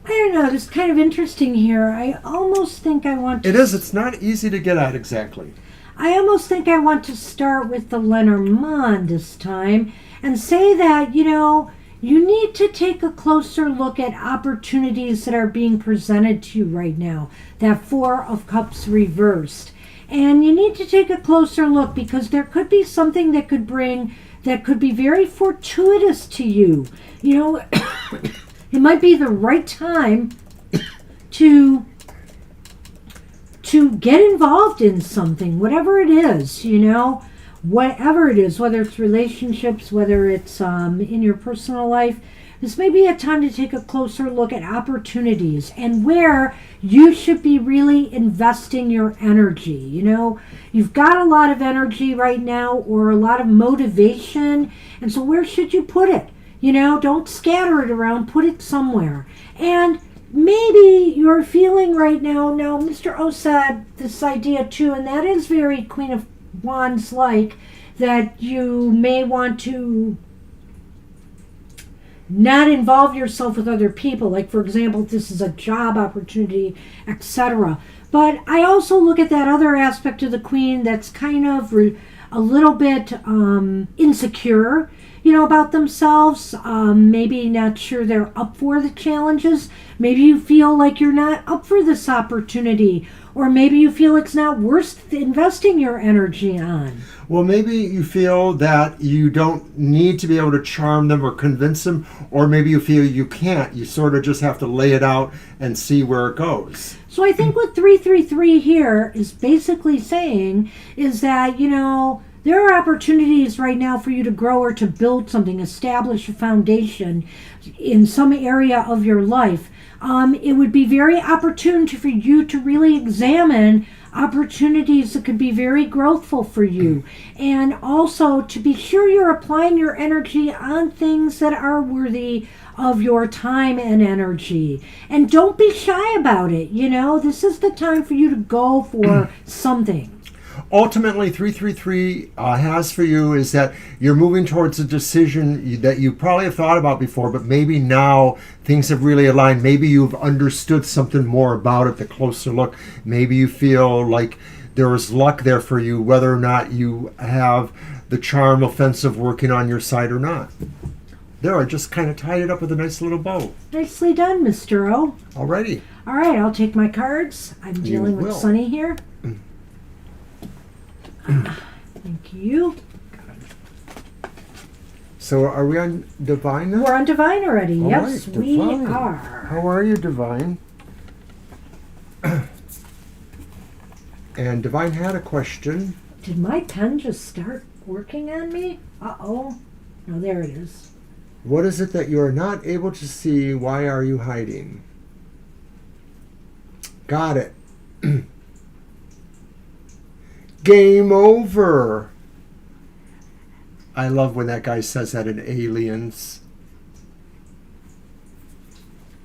I don't know. It's kind of interesting here. I almost think I want to. It is. It's not easy to get at exactly. I almost think I want to start with the Lenormand this time and say that, you know, you need to take a closer look at opportunities that are being presented to you right now. That Four of Cups reversed. And you need to take a closer look because there could be something that could be very fortuitous to you. You know, it might be the right time to get involved in something, whatever it is, whatever it is, whether it's relationships, whether it's in your personal life. This may be a time to take a closer look at opportunities and where you should be really investing your energy. You've got a lot of energy right now or a lot of motivation, and so where should you put it? Don't scatter it around, put it somewhere. And maybe you're feeling right now, Mr. O said this idea too, and that is very Queen of Wands like, that you may want to not involve yourself with other people. Like, for example, if this is a job opportunity, etc. But I also look at that other aspect of the Queen that's kind of a little bit insecure, about themselves. Maybe not sure they're up for the challenges. Maybe you feel like you're not up for this opportunity. Or maybe you feel it's not worth investing your energy on. Well, maybe you feel that you don't need to be able to charm them or convince them, or maybe you feel you can't. You sort of just have to lay it out and see where it goes. So I think what 333 here is basically saying is that, there are opportunities right now for you to grow or to build something, establish a foundation in some area of your life. It would be very opportune for you to really examine opportunities that could be very growthful for you. And also to be sure you're applying your energy on things that are worthy of your time and energy. And don't be shy about it. This is the time for you to go for something. Ultimately, 333 has for you is that you're moving towards a decision that you probably have thought about before, but maybe now things have really aligned. Maybe you've understood something more about it, the closer look. Maybe you feel like there is luck there for you, whether or not you have the charm offensive working on your side or not. There, I just kind of tied it up with a nice little bow. Nicely done, Mr. O. Alrighty. All right, I'll take my cards. I'm dealing with Sunny here. Thank you. So are we on Divine now? We're on Divine already. All Yes, right, we Divine. are. How are you, Divine? And Divine had a question. Did my pen just start working on me? Uh-oh. No, there it is. What is it that you are not able to see? Why are you hiding? Got it. Game over. I love when that guy says that in Aliens.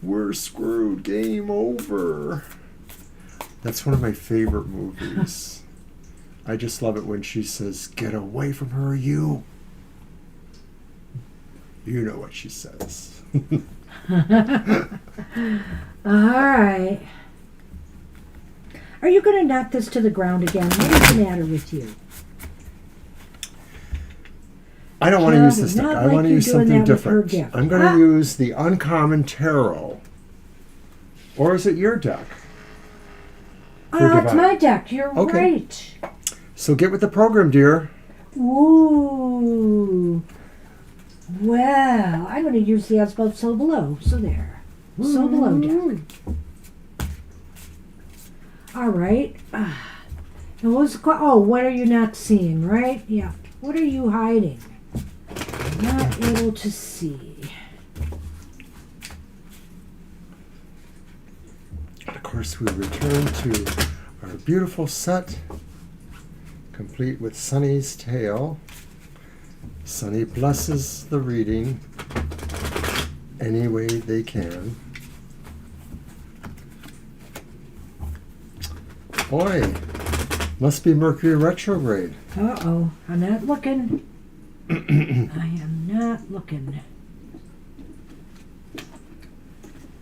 We're screwed. Game over. That's one of my favorite movies. I just love it when she says, "Get away from her, you." You know what she says. All right. Are you going to knock this to the ground again? What is the matter with you? I don't want to use this deck. Not I like want to you use doing something that with her different. gift. I'm going to use the Uncommon Tarot. Or is it your deck? It's Divine? my deck. You're Okay. right. So get with the program, dear. Ooh. Well, I'm going to use the as above, so below. So there. So below deck. All right. And what was the what are you not seeing, right? Yeah. What are you hiding? Not able to see. Of course, we return to our beautiful set, complete with Sunny's tale. Sunny blesses the reading any way they can. Boy, must be Mercury retrograde. Uh-oh. I'm not looking. I am not looking.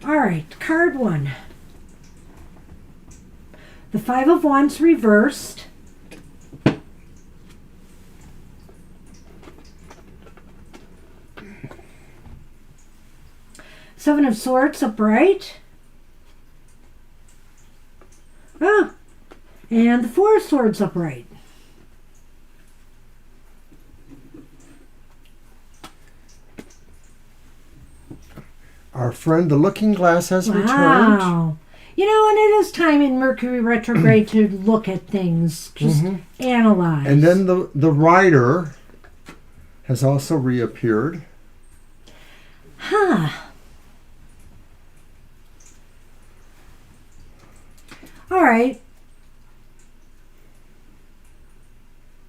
All right. Card one. The Five of Wands reversed. Seven of Swords upright. Ah, and the Four of Swords upright. Our friend the Looking Glass has returned. Wow. You know, and it is time in Mercury retrograde to look at things, just analyze. And then the Rider has also reappeared. Huh. All right.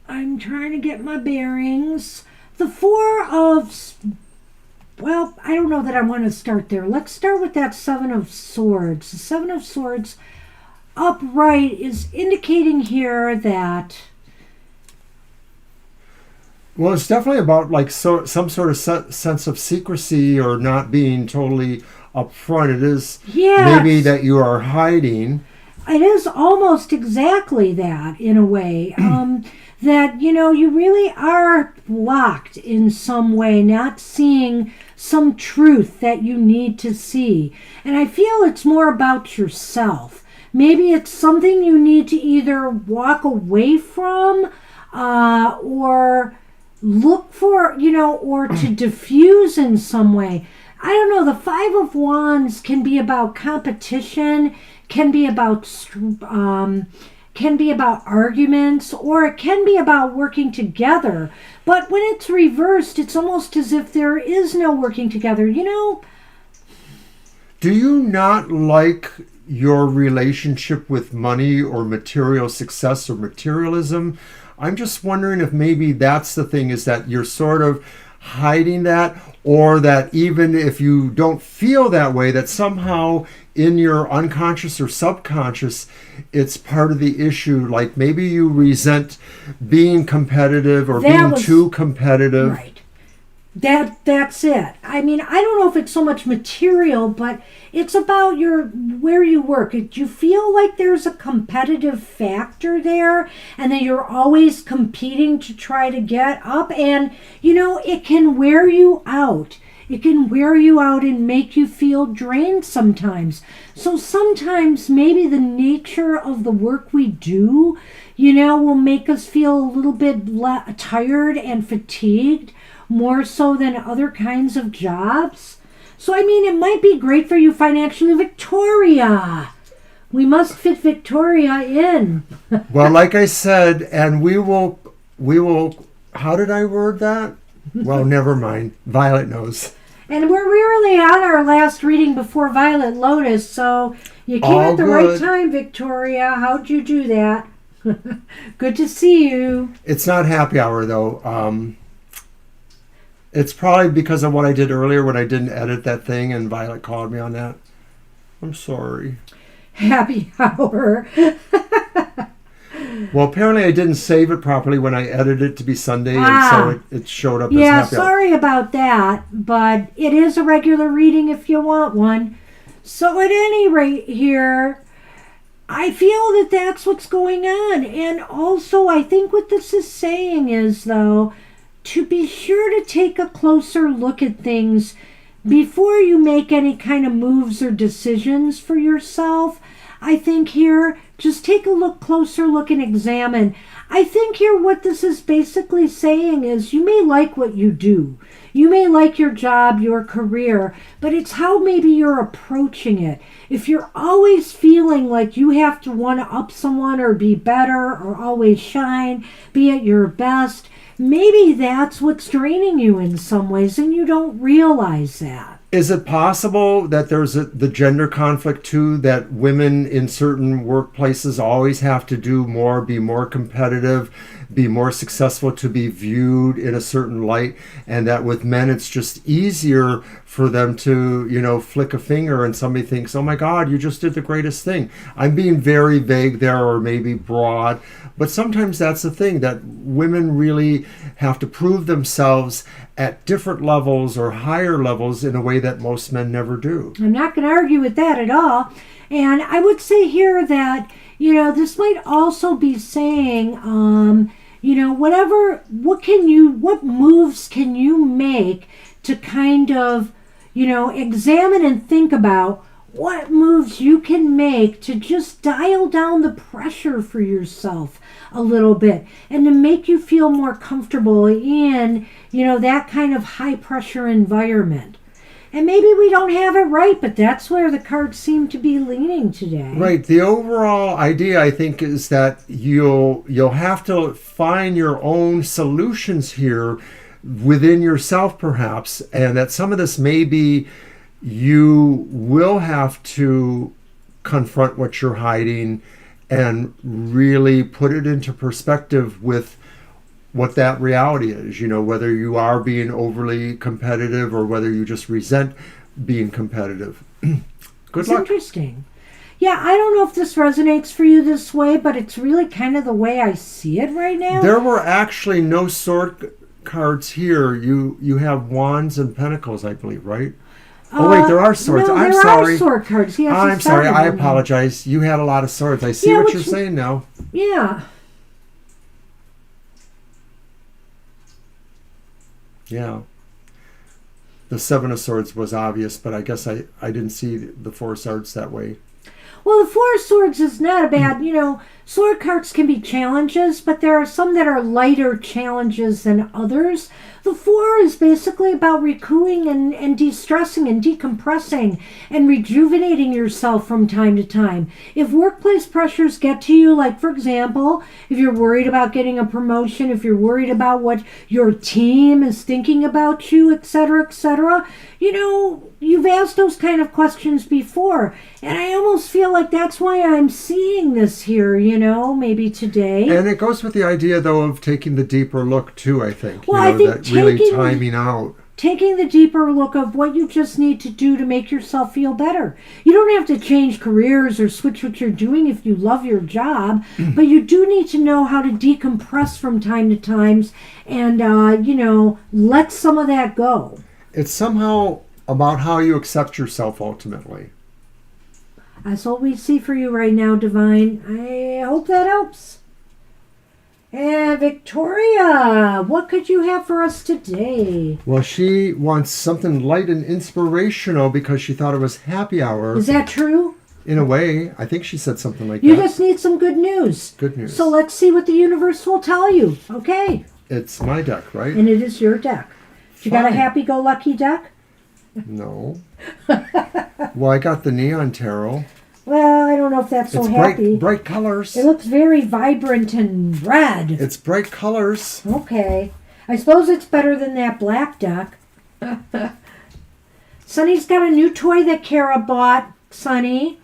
I'm trying to get my bearings. The Four of... Well, I don't know that I want to start there. Let's start with that Seven of Swords. The Seven of Swords upright is indicating here that... Well, it's definitely about like some sort of sense of secrecy or not being totally upfront. It is maybe that you are hiding. It is almost exactly that in a way. That, you know, you really are blocked in some way, not seeing some truth that you need to see. And I feel it's more about yourself. Maybe it's something you need to either walk away from or look for, you know, or to diffuse in some way. I don't know, the Five of Wands can be about competition, can be about arguments, or it can be about working together. But when it's reversed, it's almost as if there is no working together, you know? Do you not like your relationship with money or material success or materialism? I'm just wondering if maybe that's the thing, is that you're sort of hiding that, or that even if you don't feel that way, that somehow in your unconscious or subconscious, it's part of the issue. Like maybe you resent being competitive or being too competitive. Right. That's it. I mean, I don't know if it's so much material, but it's about where you work. Do you feel like there's a competitive factor there, and that you're always competing to try to get up? And, you know, it can wear you out. It can wear you out and make you feel drained sometimes. So sometimes maybe the nature of the work we do, you know, will make us feel a little bit tired and fatigued, more so than other kinds of jobs. So, I mean, it might be great for you financially. Victoria! We must fit Victoria in. Well, like I said, and we will, how did I word that? Well, never mind. Violet knows. And we're really on our last reading before Violet Lotus, so you came at the right time, Victoria. How'd you do that? Good to see you. It's not happy hour, though. It's probably because of what I did earlier when I didn't edit that thing, and Violet called me on that. I'm sorry. Happy hour. Well, apparently I didn't save it properly when I edited it to be Sunday, and so it showed up as happy hour. Yeah, sorry about that, but it is a regular reading if you want one. So at any rate here, I feel that that's what's going on. And also, I think what this is saying is, though, to be sure to take a closer look at things before you make any kind of moves or decisions for yourself. I think here, just take a closer look and examine. I think here what this is basically saying is you may like what you do. You may like your job, your career, but it's how maybe you're approaching it. If you're always feeling like you have to one-up someone or be better or always shine, be at your best, maybe that's what's draining you in some ways, and you don't realize that. Is it possible that there's the gender conflict too, that women in certain workplaces always have to do more, be more competitive, be more successful to be viewed in a certain light, and that with men it's just easier for them to, you know, flick a finger and somebody thinks, oh my God, you just did the greatest thing. I'm being very vague there, or maybe broad, but sometimes that's the thing, that women really have to prove themselves at different levels or higher levels in a way that most men never do. I'm not going to argue with that at all. And I would say here that, you know, this might also be saying, you know, what moves can you make to kind of, examine and think about what moves you can make to just dial down the pressure for yourself a little bit and to make you feel more comfortable in, that kind of high pressure environment. And maybe we don't have it right, but that's where the cards seem to be leaning today. Right. The overall idea, I think, is that you'll have to find your own solutions here within yourself, perhaps, and that some of this may be you will have to confront what you're hiding and really put it into perspective with what that reality is, whether you are being overly competitive or whether you just resent being competitive. Good luck. Interesting. Yeah, I don't know if this resonates for you this way, but it's really kind of the way I see it right now. There were actually no sword cards here. You have wands and pentacles, I believe, right? Oh, wait, there are swords. No, I'm there sorry. are sword cards. Yes, I'm sorry. I apologize. You had a lot of swords. I see what you're saying now. Yeah. Yeah. The Seven of Swords was obvious, but I guess I didn't see the Four of Swords that way. Well, the Four of Swords is not a bad, sword cards can be challenges, but there are some that are lighter challenges than others. The Four is basically about recooling and de-stressing and decompressing and rejuvenating yourself from time to time. If workplace pressures get to you, like, for example, if you're worried about getting a promotion, if you're worried about what your team is thinking about you, etc., you've asked those kind of questions before. And I almost feel like that's why I'm seeing this here, maybe today. And it goes with the idea, though, of taking the deeper look, too, I think. Well, I think that really timing out. Taking the deeper look of what you just need to do to make yourself feel better. You don't have to change careers or switch what you're doing if you love your job, but you do need to know how to decompress from time to time and, let some of that go. It's somehow about how you accept yourself ultimately. That's what we see for you right now, Divine. I hope that helps. And Victoria, what could you have for us today? Well, she wants something light and inspirational because she thought it was happy hour. Is that true? In a way, I think she said something like You that. just need some good news. Good news. So let's see what the universe will tell you. Okay. It's my deck, right? And it is your deck. You got a happy-go-lucky deck? No. Well, I got the Neon Tarot. Well, I don't know if that's so happy. Bright colors. It looks very vibrant and red. It's bright colors. Okay. I suppose it's better than that black deck. Sonny's got a new toy that Kara bought, Sonny,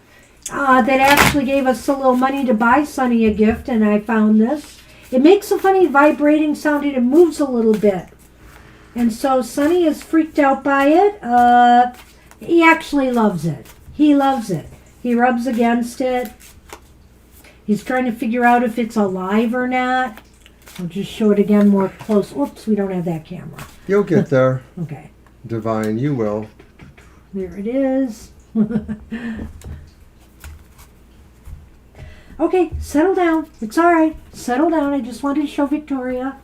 that actually gave us a little money to buy Sonny a gift, and I found this. It makes a funny vibrating sound and it moves a little bit. And so Sonny is freaked out by it. He actually loves it. He loves it. He rubs against it. He's trying to figure out if it's alive or not. I'll just show it again more close. Oops, we don't have that camera. You'll get there. Okay. Divine, you will. There it is. Okay, settle down. It's all right. Settle down. I just wanted to show Victoria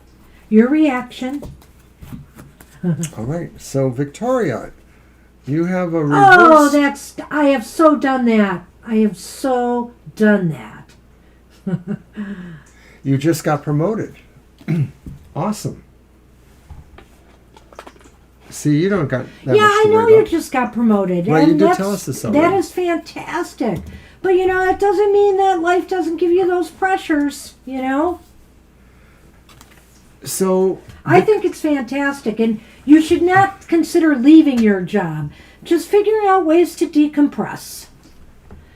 your reaction. All right. So, Victoria, you have a reverse. Oh, I have so done that. I have so done that. You just got promoted. Awesome. See, you don't got that much to I know worry you about. just got promoted. Well, and you did tell us this already. That is fantastic. But, that doesn't mean that life doesn't give you those pressures, So... I think it's fantastic, and you should not consider leaving your job. Just figuring out ways to decompress.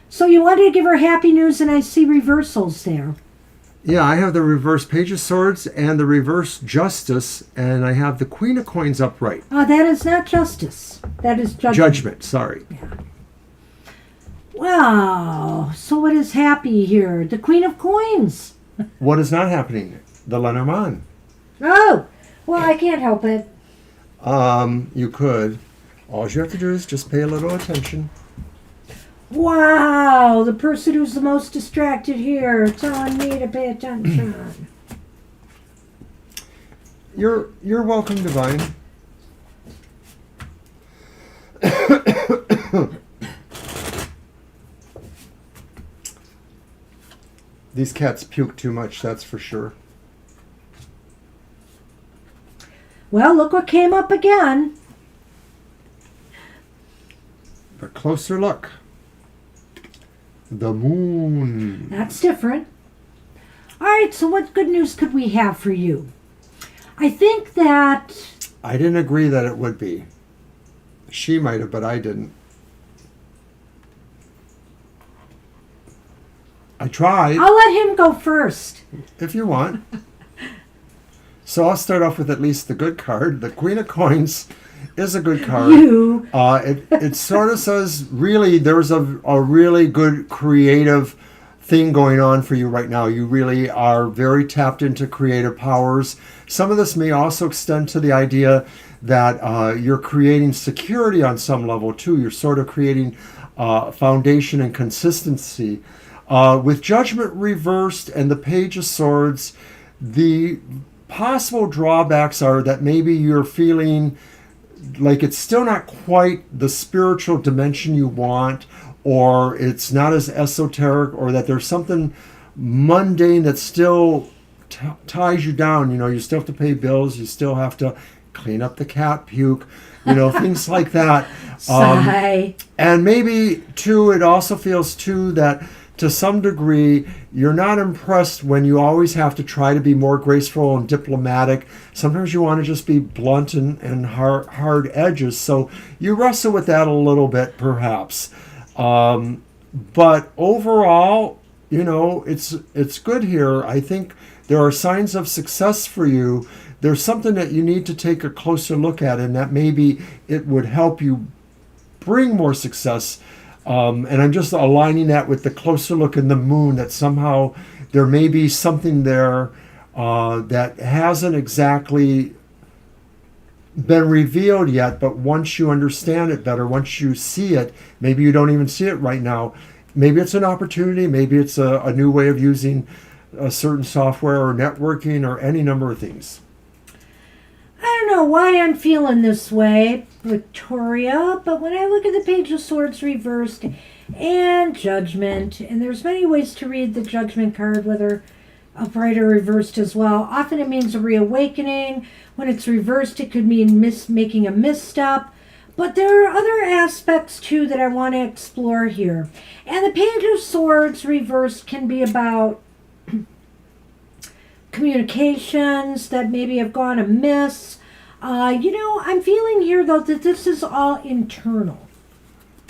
So you wanted to give her happy news, and I see reversals there. Yeah, I have the reverse Page of Swords and the reverse Justice, and I have the Queen of Coins upright. That is not justice. That is judgment. Judgment, sorry. Yeah. Wow. So what is happy here? The Queen of Coins. What is not happening? The Lenormand. Oh, well, I can't help it. You could. All you have to do is just pay a little attention. Wow, the person who's the most distracted here telling me to pay attention. You're welcome, Divine. These cats puke too much, that's for sure. Well, look what came up again. A closer look. The moon. That's different. All right, so what good news could we have for you? I think that... I didn't agree that it would be. She might have, but I didn't. I tried. I'll let him go first. If you want. So I'll start off with at least the good card. The Queen of Coins is a good card. You. It sort of says, really, there's a really good creative thing going on for you right now. You really are very tapped into creative powers. Some of this may also extend to the idea that you're creating security on some level, too. You're sort of creating foundation and consistency. With Judgment reversed and the Page of Swords, the possible drawbacks are that maybe you're feeling like it's still not quite the spiritual dimension you want, or it's not as esoteric, or that there's something mundane that still ties you down. You know, you still have to pay bills, you still have to clean up the cat puke, you know, things like that. Sigh. And maybe, too, it also feels, too, that to some degree, you're not impressed when you always have to try to be more graceful and diplomatic. Sometimes you want to just be blunt and hard edges. So you wrestle with that a little bit, perhaps. But overall, you know, it's good here. I think there are signs of success for you. There's something that you need to take a closer look at, and that maybe it would help you bring more success. And I'm just aligning that with the closer look in the moon, that somehow there may be something there that hasn't exactly been revealed yet, but once you understand it better, once you see it, maybe you don't even see it right now. Maybe it's an opportunity, maybe it's a new way of using a certain software or networking or any number of things. I don't know why I'm feeling this way, Victoria, but when I look at the Page of Swords reversed and Judgment, and there's many ways to read the Judgment card, whether upright or reversed as well. Often it means a reawakening. When it's reversed, it could mean making a misstep. But there are other aspects, too, that I want to explore here. And the Page of Swords reversed can be about communications that maybe have gone amiss. You know, I'm feeling here, though, that this is all internal.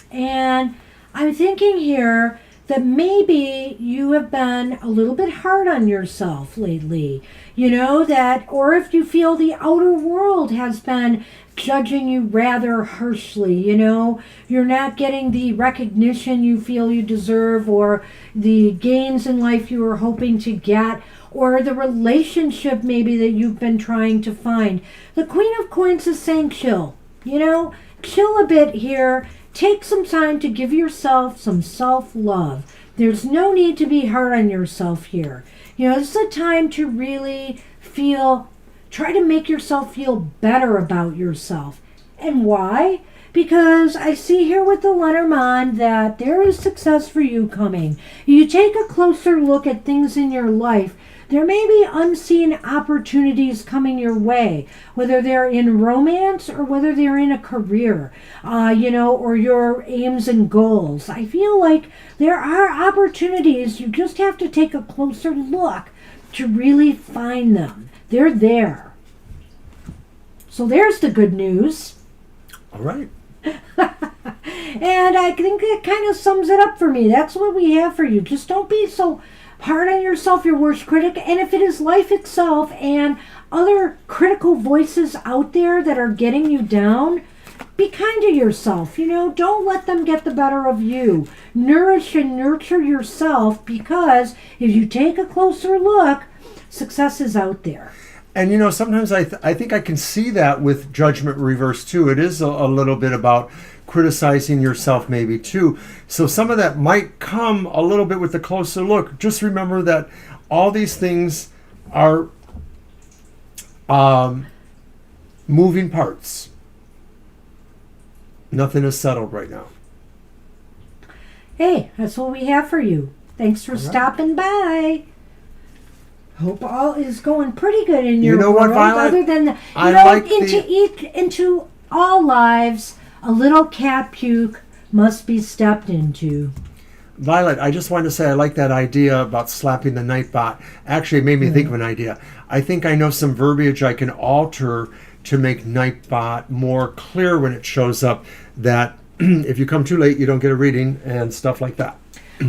And I'm thinking here that maybe you have been a little bit hard on yourself lately. You know, that, or if you feel the outer world has been judging you rather harshly, you know, you're not getting the recognition you feel you deserve, or the gains in life you were hoping to get, or the relationship maybe that you've been trying to find. The Queen of Coins is saying chill, you know, chill a bit here. Take some time to give yourself some self-love. There's no need to be hard on yourself here. You know, this is a time to really try to make yourself feel better about yourself. And why? Because I see here with the Lenormand that there is success for you coming. You take a closer look at things in your life. There may be unseen opportunities coming your way, whether they're in romance or whether they're in a career, you know, or your aims and goals. I feel like there are opportunities. You just have to take a closer look to really find them. They're there. So there's the good news. All right. And I think it kind of sums it up for me. That's what we have for you. Just don't be so hard on yourself, your worst critic. And if it is life itself and other critical voices out there that are getting you down, be kind to yourself. You know, don't let them get the better of you. Nourish and nurture yourself, because if you take a closer look, success is out there. And, you know, sometimes I think I can see that with Judgment reversed, too. It is a little bit about criticizing yourself, maybe, too. So some of that might come a little bit with the closer look. Just remember that all these things are moving parts. Nothing is settled right now. hey, that's what we have for you. Thanks for stopping by. Hope all is going pretty good in your You know what, world. Violet? Other than into all lives, a little cat puke must be stepped into. Violet, I just wanted to say I like that idea about slapping the Nightbot. Actually, it made me think of an idea. I think I know some verbiage I can alter to make Nightbot more clear when it shows up, that if you come too late, you don't get a reading and stuff like that.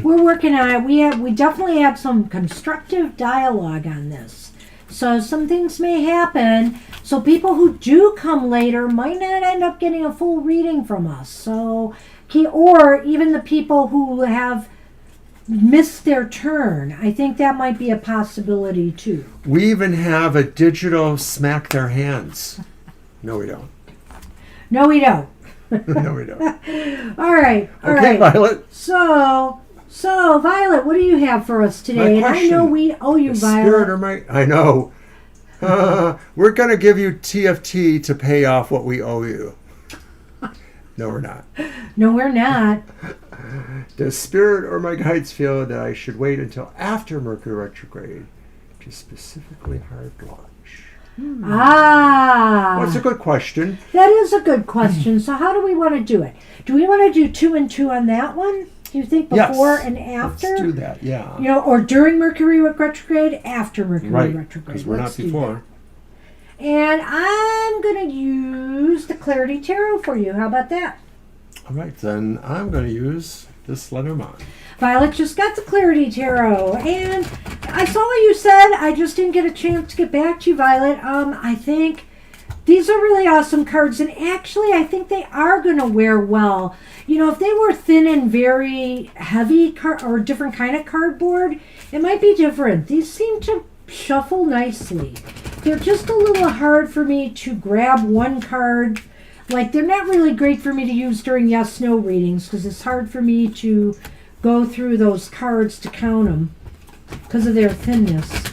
We're working on it. We definitely have some constructive dialogue on this. So some things may happen. So people who do come later might not end up getting a full reading from us. So, or even the people who have missed their turn. I think that might be a possibility too. We even have a digital smack their hands. No, we don't. No, we don't. No, we don't. All right. All Okay, right. Violet. So Violet, what do you have for us today? And I know we owe you, Violet. Spirit or my, I know. We're going to give you TFT to pay off what we owe you. No, we're not. No, we're not. Does Spirit or my guides feel that I should wait until after Mercury retrograde to specifically hard launch? Well, it's a good question. That is a good question. So how do we want to do it? Do we want to do 2 and 2 on that one? Do you think before and after? Let's do that, yeah. You know, or during Mercury retrograde, after Mercury retrograde. Because we're not before. And I'm going to use the Clarity Tarot for you. How about that? All right, then I'm going to use this Lenormand. Violet just got the Clarity Tarot, and I saw what you said. I just didn't get a chance to get back to you, Violet. I think these are really awesome cards, and actually I think they are going to wear well. You know, if they were thin and very heavy or different kind of cardboard, it might be different. These seem to shuffle nicely. They're just a little hard for me to grab one card. Like, they're not really great for me to use during yes-no readings because it's hard for me to go through those cards to count them because of their thinness.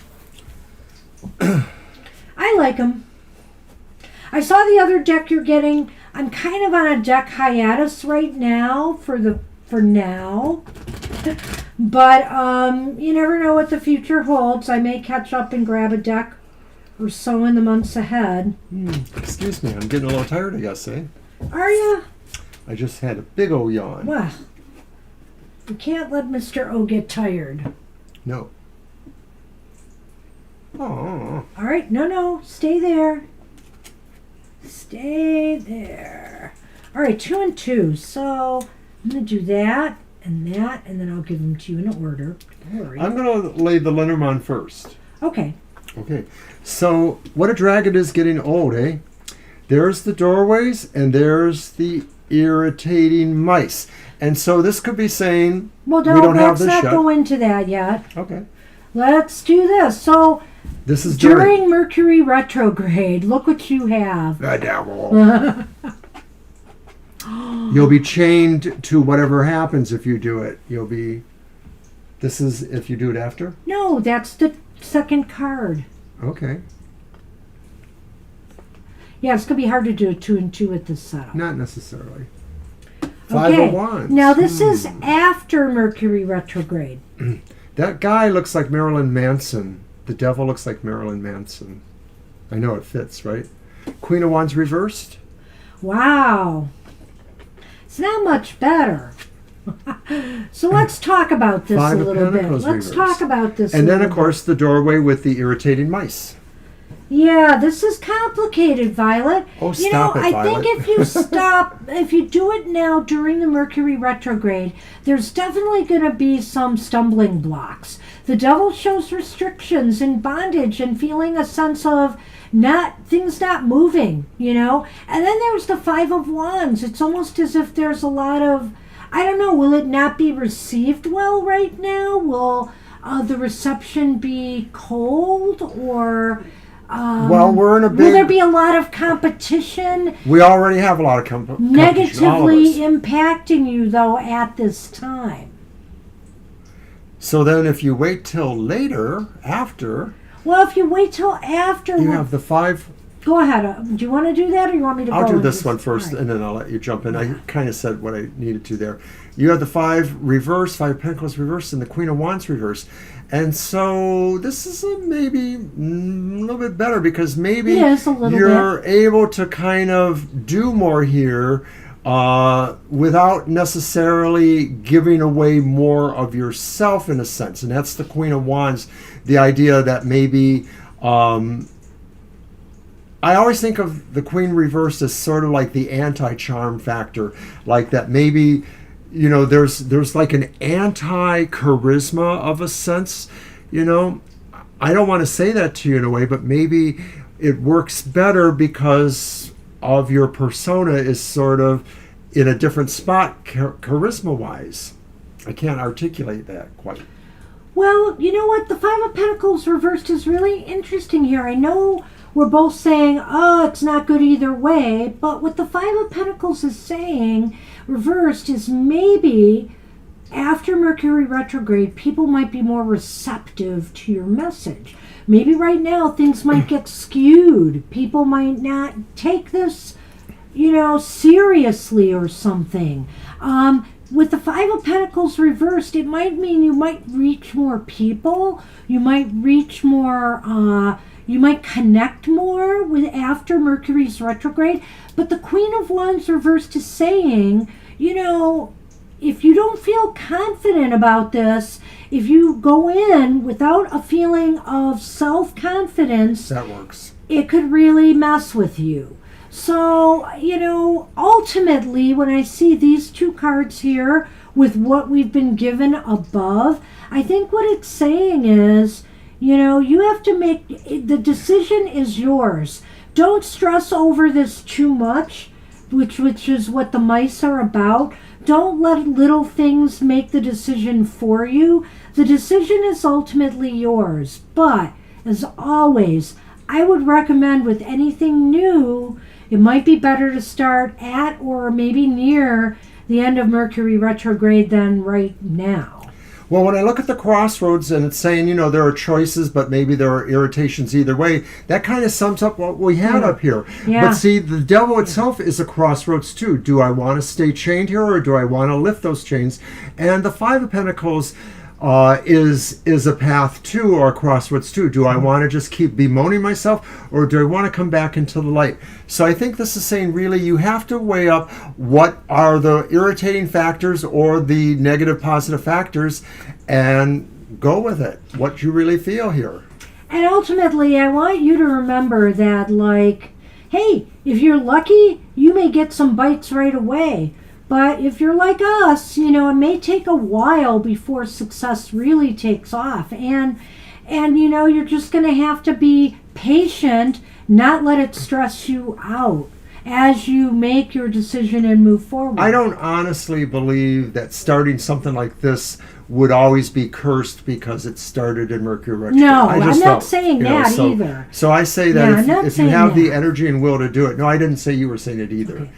I like them. I saw the other deck you're getting. I'm kind of on a deck hiatus right now for now. But you never know what the future holds. I may catch up and grab a deck or so in the months ahead. Excuse me, I'm getting a little tired, I guess, eh? Are ya? I just had a big old yawn. Well, you can't let Mr. O get tired. No. Oh. All right, no, stay there. Stay there. All right, 2 and 2. So I'm going to do that, and then I'll give them to you in order. Don't worry. I'm going to lay the Lenormand first. Okay. Okay. So what a drag it is getting old, eh? There's the doorways, and there's the irritating mice. And so this could be saying, Well, we don't have let's this not yet. go into that yet. Okay. Let's do this. So This is during Mercury retrograde, look what you have. the devil. You'll be chained to whatever happens if you do it. You'll be... This is if you do it after? No, that's the second card. Okay. Yeah, it's going to be hard to do a 2 and 2 with this setup. Not necessarily. Five Okay. of Wands. Now this is after Mercury retrograde. That guy looks like Marilyn Manson. The devil looks like Marilyn Manson. I know it fits, right? Queen of Wands reversed. Wow. It's not much better. So let's talk about this Five a of little bit. Pentacles Let's reversed. talk about this And a then, little of course, the doorway with the irritating mice. Yeah, this is complicated, Violet. Oh, stop it, I Violet. think if you do it now during the Mercury retrograde, there's definitely going to be some stumbling blocks. The devil shows restrictions and bondage and feeling a sense of things not moving, you know? And then there's the Five of Wands. It's almost as if there's a lot of, I don't know, will it not be received well right now? Will the reception be cold or... Well, we're in a big... Will there be a lot of competition? We already have a lot of competition. Negatively impacting you, though, at this time. So then if you wait till later, after... Well, if you wait till after... You have the Five Go ahead. Do you want to do that, or you want me to go? I'll do and this just- one first, all right. and then I'll let you jump in. I kind of said what I needed to there. You have the 5 reverse, 5 Pentacles reverse, and the Queen of Wands reverse. And so this is maybe a little bit better because maybe Yes, a little you're able to kind of do more here without necessarily giving away more of yourself in a sense. And that's the Queen of Wands, the idea that maybe... I always think of the Queen reversed as sort of like the anti-charm factor, like that maybe, there's like an anti-charisma of a sense, I don't want to say that to you in a way, but maybe it works better because of your persona is sort of in a different spot charisma-wise. I can't articulate that quite. Well, you know what? The 5 of Pentacles reversed is really interesting here. I know we're both saying, oh, it's not good either way, but what the 5 of Pentacles is saying, reversed, is maybe after Mercury retrograde, people might be more receptive to your message. Maybe right now things might get skewed. People might not take this, seriously or something. With the 5 of Pentacles reversed, it might mean you might reach more people. You might reach more, you might connect more with after Mercury's retrograde. But the Queen of Wands reversed is saying, if you don't feel confident about this, if you go in without a feeling of self-confidence, That works. it could really mess with you. So, ultimately, when I see these 2 cards here with what we've been given above, I think what it's saying is, you have to make, the decision is yours. Don't stress over this too much, which is what the mice are about. Don't let little things make the decision for you. The decision is ultimately yours. But, as always, I would recommend with anything new, it might be better to start at or maybe near the end of Mercury retrograde than right now. Well, when I look at the crossroads and it's saying, there are choices, but maybe there are irritations either way, that kind of sums up what we had up here. Yeah. But see, the devil itself is a crossroads too. Do I want to stay chained here or do I want to lift those chains? And the 5 of Pentacles is a path too, or a crossroads too. Do I want to just keep bemoaning myself or do I want to come back into the light? So I think this is saying really you have to weigh up what are the irritating factors or the negative positive factors and go with it, what you really feel here. And ultimately, I want you to remember that, hey, if you're lucky, you may get some bites right away. But if you're like us, it may take a while before success really takes off. And you're just going to have to be patient, not let it stress you out as you make your decision and move forward. I don't honestly believe that starting something like this would always be cursed because it started in Mercury retrograde. No, I'm not saying that either. So I say Yeah, I'm that not if you saying have the that. energy and will to do it. No, I didn't say you were saying it either. Okay.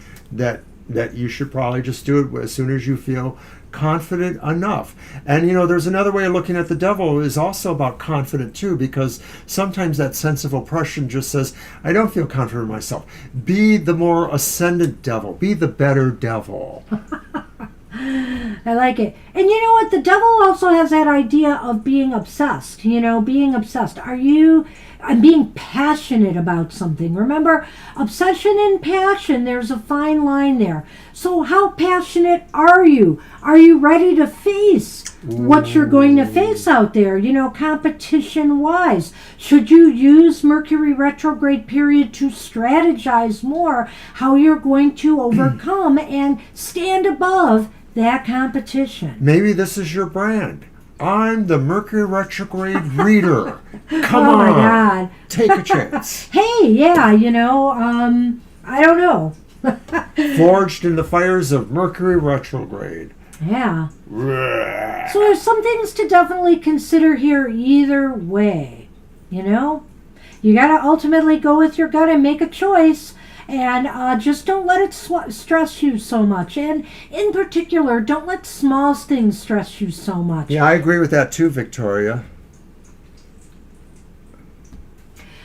That you should probably just do it as soon as you feel confident enough. And there's another way of looking at the devil is also about confident too, because sometimes that sense of oppression just says, I don't feel confident in myself. Be the more ascendant devil. Be the better devil. I like it. And you know what? The devil also has that idea of being obsessed. Being obsessed. I'm being passionate about something. Remember, obsession and passion, there's a fine line there. So how passionate are you? Are you ready to face what you're going to face out there, competition-wise? Should you use Mercury retrograde period to strategize more how you're going to overcome and stand above that competition? Maybe this is your brand. I'm the Mercury retrograde reader. Come Oh on. my God. Take a chance. Hey, yeah, I don't know. Forged in the fires of Mercury retrograde. Yeah. So there's some things to definitely consider here either way. You got to ultimately go with your gut and make a choice. And just don't let it stress you so much. And in particular, don't let small things stress you so much. Yeah, I agree with that too, Victoria.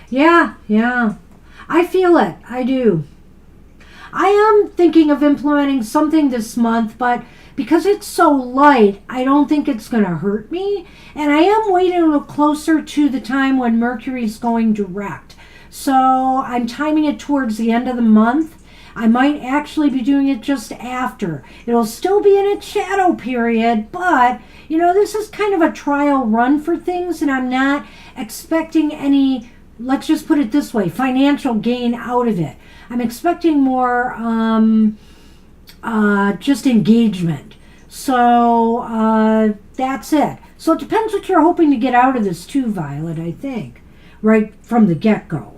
Yeah. I feel it. I do. I am thinking of implementing something this month, but because it's so light, I don't think it's going to hurt me. And I am waiting a little closer to the time when Mercury's going direct. So I'm timing it towards the end of the month. I might actually be doing it just after. It'll still be in its shadow period, but, this is kind of a trial run for things, and I'm not expecting any, let's just put it this way, financial gain out of it. I'm expecting more just engagement. So that's it. So it depends what you're hoping to get out of this too, Violet, I think, right from the get-go.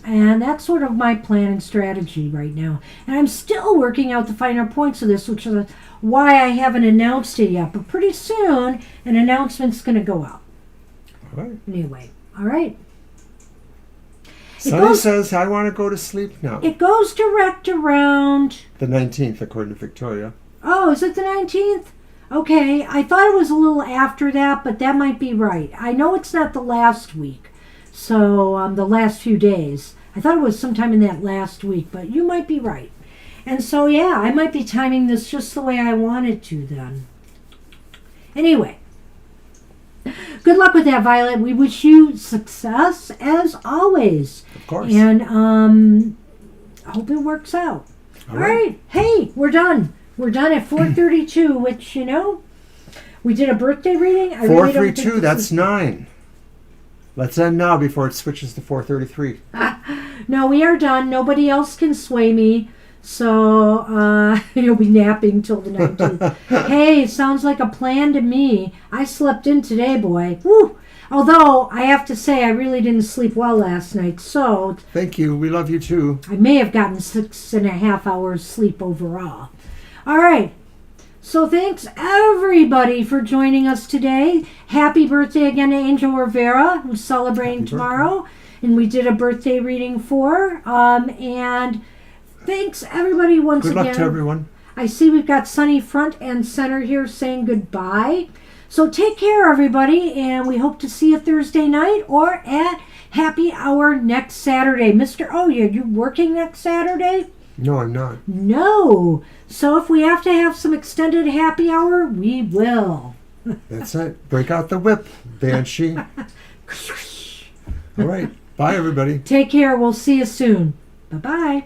And that's sort of my plan and strategy right now. And I'm still working out the finer points of this, which is why I haven't announced it yet. But pretty soon, an announcement's going to go out. All right. Anyway, all right. Sonny says, I want to go to sleep now. It goes direct around... The 19th, according to Victoria. Oh, is it the 19th? Okay, I thought it was a little after that, but that might be right. I know it's not the last week. So, the last few days. I thought it was sometime in that last week, but you might be right. And so, yeah, I might be timing this just the way I wanted to then. Anyway, good luck with that, Violet. We wish you success as always. Of course. And I hope it works out. All right. Hey, we're done. We're done at 4:32, which, we did a birthday reading. 4:32, that's 9. Let's end now before it switches to 4:33. No, we are done. Nobody else can sway me. So you'll be napping till the 19th. Hey, sounds like a plan to me. I slept in today, boy. Woo! Although, I have to say, I really didn't sleep well last night. So thank you. We love you too. I may have gotten 6.5 hours sleep overall. All right. So thanks everybody for joining us today. Happy birthday again to Angel Rivera, who's celebrating tomorrow. And we did a birthday reading for. And thanks everybody once again. Good luck to everyone. I see we've got Sunny front and center here saying goodbye. So take care everybody, and we hope to see you Thursday night or at Happy Hour next Saturday. Mr. Oh, you working next Saturday? No, I'm not. No. So if we have to have some extended happy hour, we will. That's it. Break out the whip, Banshee. All right. Bye, everybody. Take care. We'll see you soon. Bye-bye.